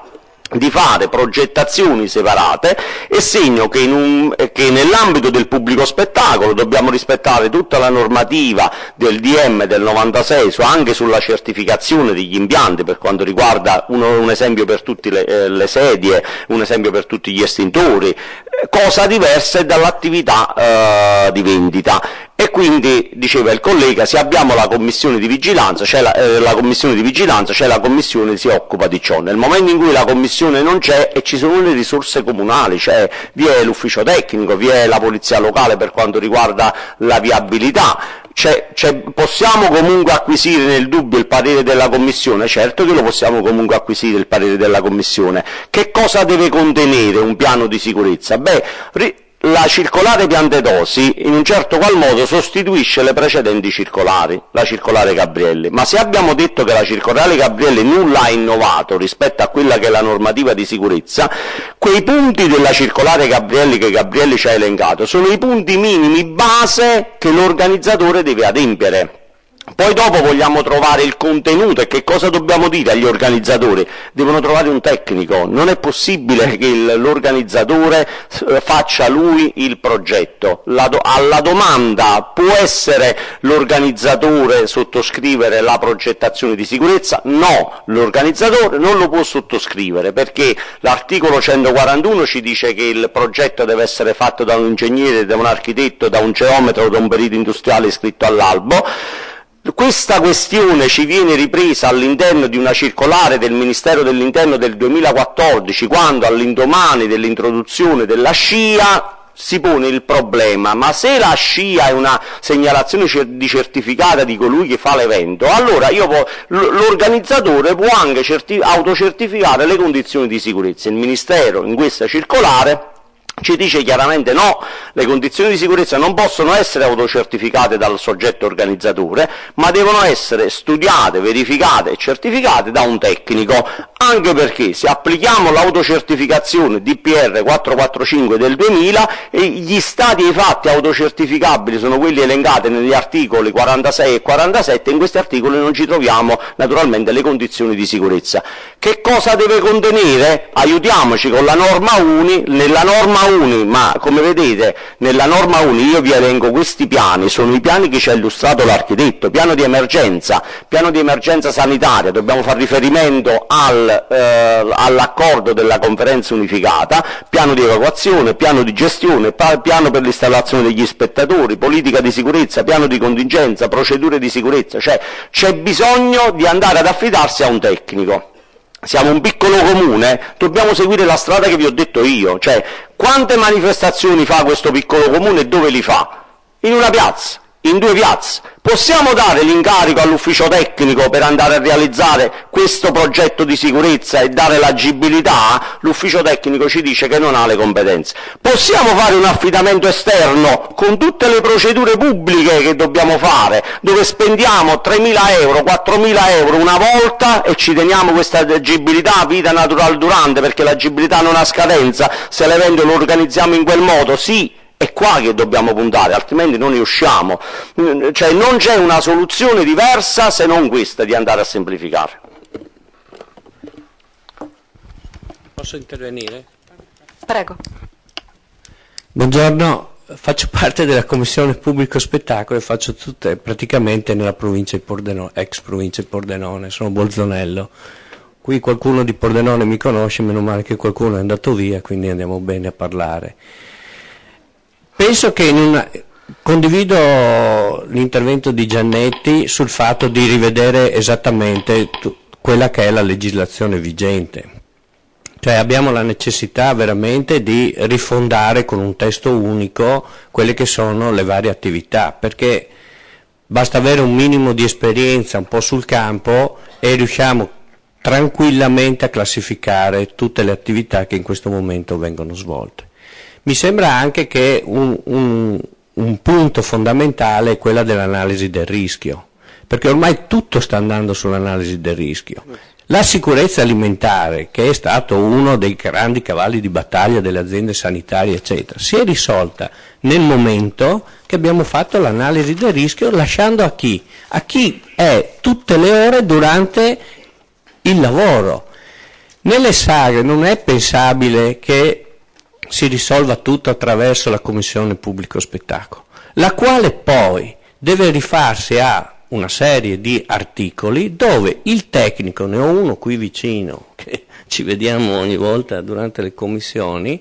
di fare progettazioni separate, è segno che nell'ambito del pubblico spettacolo dobbiamo rispettare tutta la normativa del DM del 96 anche sulla certificazione degli impianti, per quanto riguarda un esempio per tutte le sedie, un esempio per tutti gli estintori, cosa diversa è dall'attività di vendita. E quindi, diceva il collega, se abbiamo la commissione di vigilanza, c'è la commissione che si occupa di ciò. Nel momento in cui la commissione non c'è e ci sono le risorse comunali, cioè vi è l'ufficio tecnico, vi è la polizia locale per quanto riguarda la viabilità, possiamo comunque acquisire nel dubbio il parere della Commissione? Certo che lo possiamo comunque acquisire il parere della Commissione. Che cosa deve contenere un piano di sicurezza? La circolare Piantedosi in un certo qual modo sostituisce le precedenti circolari, la circolare Gabrielli, ma se abbiamo detto che la circolare Gabrielli nulla ha innovato rispetto a quella che è la normativa di sicurezza, quei punti della circolare Gabrielli che Gabrielli ci ha elencato sono i punti minimi base che l'organizzatore deve adempiere. Poi dopo vogliamo trovare il contenuto, e che cosa dobbiamo dire agli organizzatori? Devono trovare un tecnico, non è possibile che l'organizzatore faccia lui il progetto. Alla domanda: può essere l'organizzatore sottoscrivere la progettazione di sicurezza? No, l'organizzatore non lo può sottoscrivere, perché l'articolo 141 ci dice che il progetto deve essere fatto da un ingegnere, da un architetto, da un geometra o da un perito industriale iscritto all'albo. Questa questione ci viene ripresa all'interno di una circolare del Ministero dell'Interno del 2014, quando all'indomani dell'introduzione della SCIA si pone il problema: ma se la SCIA è una segnalazione di certificata di colui che fa l'evento, allora l'organizzatore può anche autocertificare le condizioni di sicurezza. Il Ministero in questa circolare ci dice chiaramente no, le condizioni di sicurezza non possono essere autocertificate dal soggetto organizzatore, ma devono essere studiate, verificate e certificate da un tecnico, anche perché se applichiamo l'autocertificazione DPR 445 del 2000, gli stati e i fatti autocertificabili sono quelli elencati negli articoli 46 e 47, in questi articoli non ci troviamo naturalmente le condizioni di sicurezza. Che cosa deve contenere? Aiutiamoci con la norma UNI. Nella norma UNI, ma come vedete nella norma UNI io vi elenco questi piani, sono i piani che ci ha illustrato l'architetto: piano di emergenza sanitaria, dobbiamo fare riferimento all'accordo della conferenza unificata, piano di evacuazione, piano di gestione, piano per l'installazione degli spettatori, politica di sicurezza, piano di contingenza, procedure di sicurezza, cioè c'è bisogno di andare ad affidarsi a un tecnico. Siamo un piccolo comune, dobbiamo seguire la strada che vi ho detto io, cioè quante manifestazioni fa questo piccolo comune e dove li fa? In una piazza, in due piazze. Possiamo dare l'incarico all'ufficio tecnico per andare a realizzare questo progetto di sicurezza e dare l'agibilità? L'ufficio tecnico ci dice che non ha le competenze. Possiamo fare un affidamento esterno con tutte le procedure pubbliche che dobbiamo fare, dove spendiamo 3.000 euro, 4.000 euro una volta e ci teniamo questa agibilità a vita naturale durante, perché l'agibilità non ha scadenza, se l'evento lo organizziamo in quel modo? Sì. È qua che dobbiamo puntare, altrimenti non ne usciamo. Cioè non c'è una soluzione diversa se non questa, di andare a semplificare. Posso intervenire? Prego. Buongiorno, faccio parte della Commissione Pubblico Spettacolo e faccio tutte praticamente nella provincia di Pordenone, ex provincia di Pordenone, sono Bolzonello. Qui qualcuno di Pordenone mi conosce, meno male che qualcuno è andato via, quindi andiamo bene a parlare. Penso che condivido l'intervento di Giannetti sul fatto di rivedere esattamente quella che è la legislazione vigente. Cioè abbiamo la necessità veramente di rifondare con un testo unico quelle che sono le varie attività, perché basta avere un minimo di esperienza un po' sul campo e riusciamo tranquillamente a classificare tutte le attività che in questo momento vengono svolte. Mi sembra anche che un punto fondamentale è quella dell'analisi del rischio, perché ormai tutto sta andando sull'analisi del rischio. La sicurezza alimentare, che è stato uno dei grandi cavalli di battaglia delle aziende sanitarie, eccetera, si è risolta nel momento che abbiamo fatto l'analisi del rischio, lasciando a chi? A chi è tutte le ore durante il lavoro. Nelle sagre non è pensabile che si risolva tutto attraverso la Commissione Pubblico Spettacolo, la quale poi deve rifarsi a una serie di articoli dove il tecnico, ne ho uno qui vicino, che ci vediamo ogni volta durante le commissioni,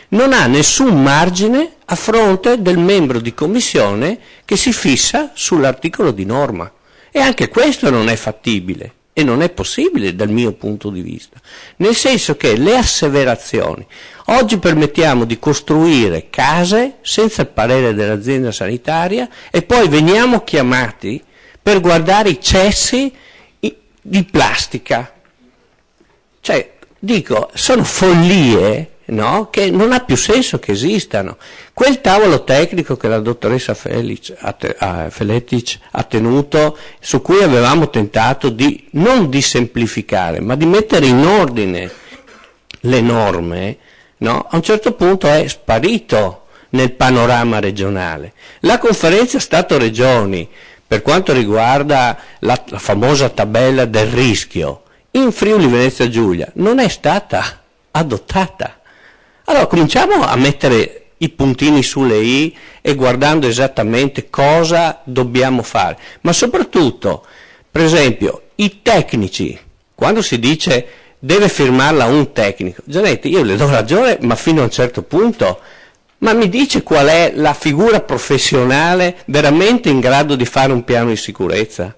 non ha nessun margine a fronte del membro di commissione che si fissa sull'articolo di norma. E anche questo non è fattibile. E non è possibile dal mio punto di vista, nel senso che le asseverazioni, oggi permettiamo di costruire case senza il parere dell'azienda sanitaria e poi veniamo chiamati per guardare i cessi di plastica. Cioè, dico, sono follie, no? Che non ha più senso che esistano. Quel tavolo tecnico che la dottoressa Feletic ha tenuto, su cui avevamo tentato non di semplificare, ma di mettere in ordine le norme, no? A un certo punto è sparito nel panorama regionale. La conferenza Stato-Regioni, per quanto riguarda la famosa tabella del rischio, in Friuli Venezia Giulia non è stata adottata. Allora cominciamo a mettere i puntini sulle i e guardando esattamente cosa dobbiamo fare, ma soprattutto, per esempio, i tecnici, quando si dice deve firmarla un tecnico, Gianetti, io le do ragione, ma fino a un certo punto, ma mi dice qual è la figura professionale veramente in grado di fare un piano di sicurezza?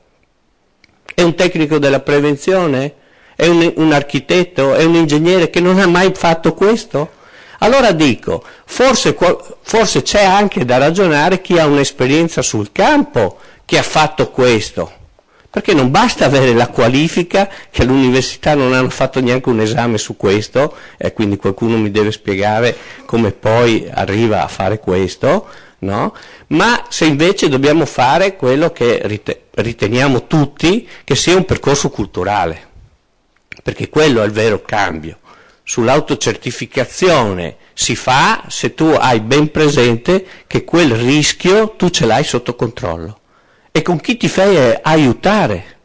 È un tecnico della prevenzione? È un architetto? È un ingegnere che non ha mai fatto questo? Allora dico, forse c'è anche da ragionare chi ha un'esperienza sul campo che ha fatto questo, perché non basta avere la qualifica, che all'università non hanno fatto neanche un esame su questo, e quindi qualcuno mi deve spiegare come poi arriva a fare questo, no? Ma se invece dobbiamo fare quello che riteniamo tutti che sia un percorso culturale, perché quello è il vero cambio. Sull'autocertificazione si fa se tu hai ben presente che quel rischio tu ce l'hai sotto controllo e con chi ti fai aiutare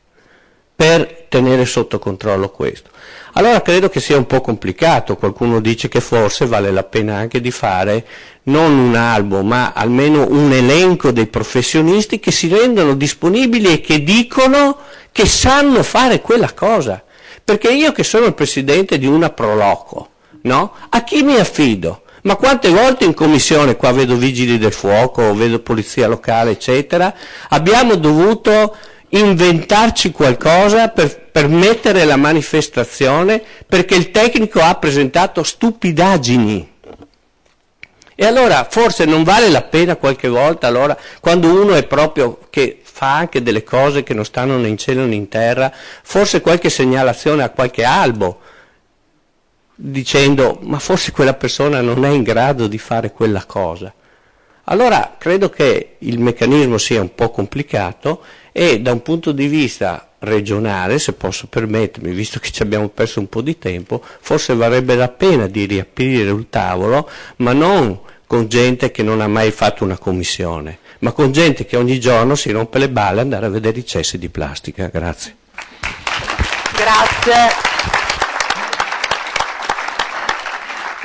per tenere sotto controllo questo. Allora credo che sia un po' complicato, qualcuno dice che forse vale la pena anche di fare non un albo ma almeno un elenco dei professionisti che si rendono disponibili e che dicono che sanno fare quella cosa. Perché io che sono il presidente di una Proloco, no? A chi mi affido? Ma quante volte in commissione, qua vedo vigili del fuoco, vedo polizia locale, eccetera, abbiamo dovuto inventarci qualcosa per mettere la manifestazione perché il tecnico ha presentato stupidaggini. E allora forse non vale la pena qualche volta, allora, quando uno è proprio che fa anche delle cose che non stanno né in cielo né in terra, forse qualche segnalazione a qualche albo, dicendo ma forse quella persona non è in grado di fare quella cosa. Allora credo che il meccanismo sia un po' complicato e da un punto di vista regionale, se posso permettermi, visto che ci abbiamo perso un po' di tempo, forse varrebbe la pena di riaprire il tavolo, ma non con gente che non ha mai fatto una commissione, ma con gente che ogni giorno si rompe le balle ad andare a vedere i cessi di plastica. Grazie. Grazie.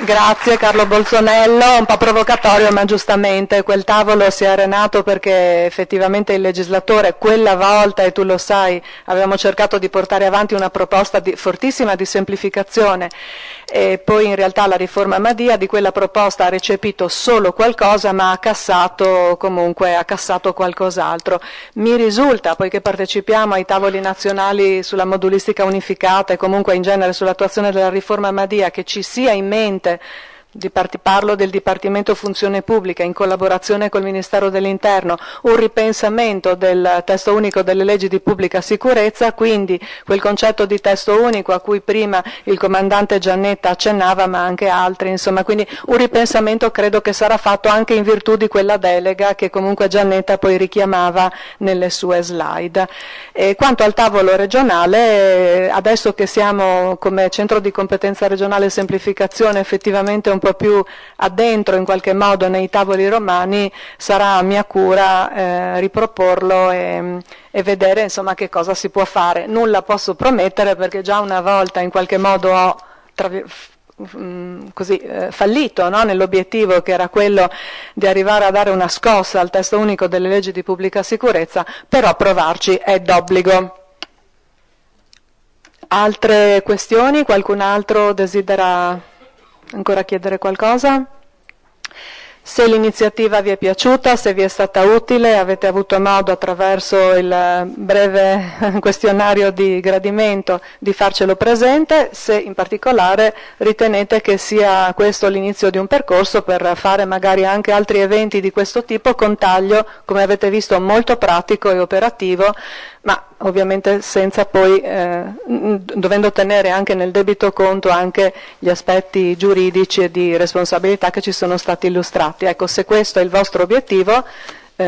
Grazie Carlo Bolsonello, un po' provocatorio ma giustamente quel tavolo si è arenato perché effettivamente il legislatore quella volta, e tu lo sai, avevamo cercato di portare avanti una proposta fortissima di semplificazione e poi in realtà la riforma Madia di quella proposta ha recepito solo qualcosa ma ha cassato qualcos'altro. Mi risulta, poiché partecipiamo ai tavoli nazionali sulla modulistica unificata e comunque in genere sull'attuazione della riforma Madia, che ci sia in mente, parlo del Dipartimento Funzione Pubblica in collaborazione col Ministero dell'Interno, un ripensamento del testo unico delle leggi di pubblica sicurezza, quindi quel concetto di testo unico a cui prima il comandante Giannetta accennava ma anche altri, insomma, quindi un ripensamento credo che sarà fatto anche in virtù di quella delega che comunque Giannetta poi richiamava nelle sue slide. E quanto al tavolo regionale, adesso che siamo come centro di competenza regionale semplificazione effettivamente un po' più addentro in qualche modo nei tavoli romani, sarà mia cura riproporlo e vedere insomma che cosa si può fare. Nulla posso promettere perché già una volta in qualche modo ho fallito, no? Nell'obiettivo che era quello di arrivare a dare una scossa al testo unico delle leggi di pubblica sicurezza, però provarci è d'obbligo. Altre questioni? Qualcun altro desidera ancora chiedere qualcosa? Se l'iniziativa vi è piaciuta, se vi è stata utile, avete avuto modo attraverso il breve questionario di gradimento di farcelo presente, se in particolare ritenete che sia questo l'inizio di un percorso per fare magari anche altri eventi di questo tipo con taglio, come avete visto, molto pratico e operativo, ma ovviamente senza poi, dovendo tenere anche nel debito conto anche gli aspetti giuridici e di responsabilità che ci sono stati illustrati. Ecco, se questo è il vostro obiettivo,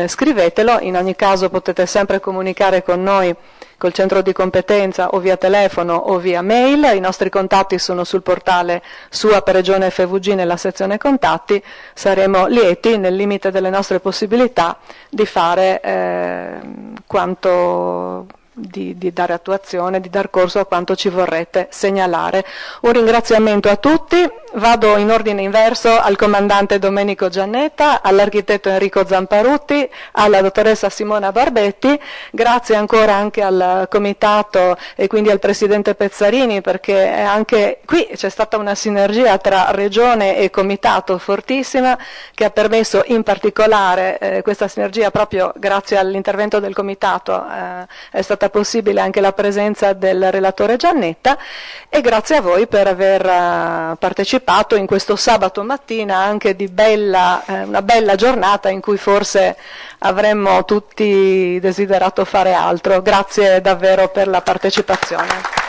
scrivetelo, in ogni caso potete sempre comunicare con noi col centro di competenza o via telefono o via mail, i nostri contatti sono sul portale SUA per Regione FVG nella sezione contatti, saremo lieti nel limite delle nostre possibilità di fare di dare attuazione, di dar corso a quanto ci vorrete segnalare. Un ringraziamento a tutti, vado in ordine inverso al comandante Domenico Giannetta, all'architetto Enrico Zamparutti, alla dottoressa Simona Barbetti, grazie ancora anche al comitato e quindi al presidente Pezzarini, perché anche qui c'è stata una sinergia tra regione e comitato fortissima che ha permesso in particolare questa sinergia proprio grazie all'intervento del comitato è stata possibile anche la presenza del relatore Giannetta e grazie a voi per aver partecipato in questo sabato mattina anche di una bella giornata in cui forse avremmo tutti desiderato fare altro. Grazie davvero per la partecipazione.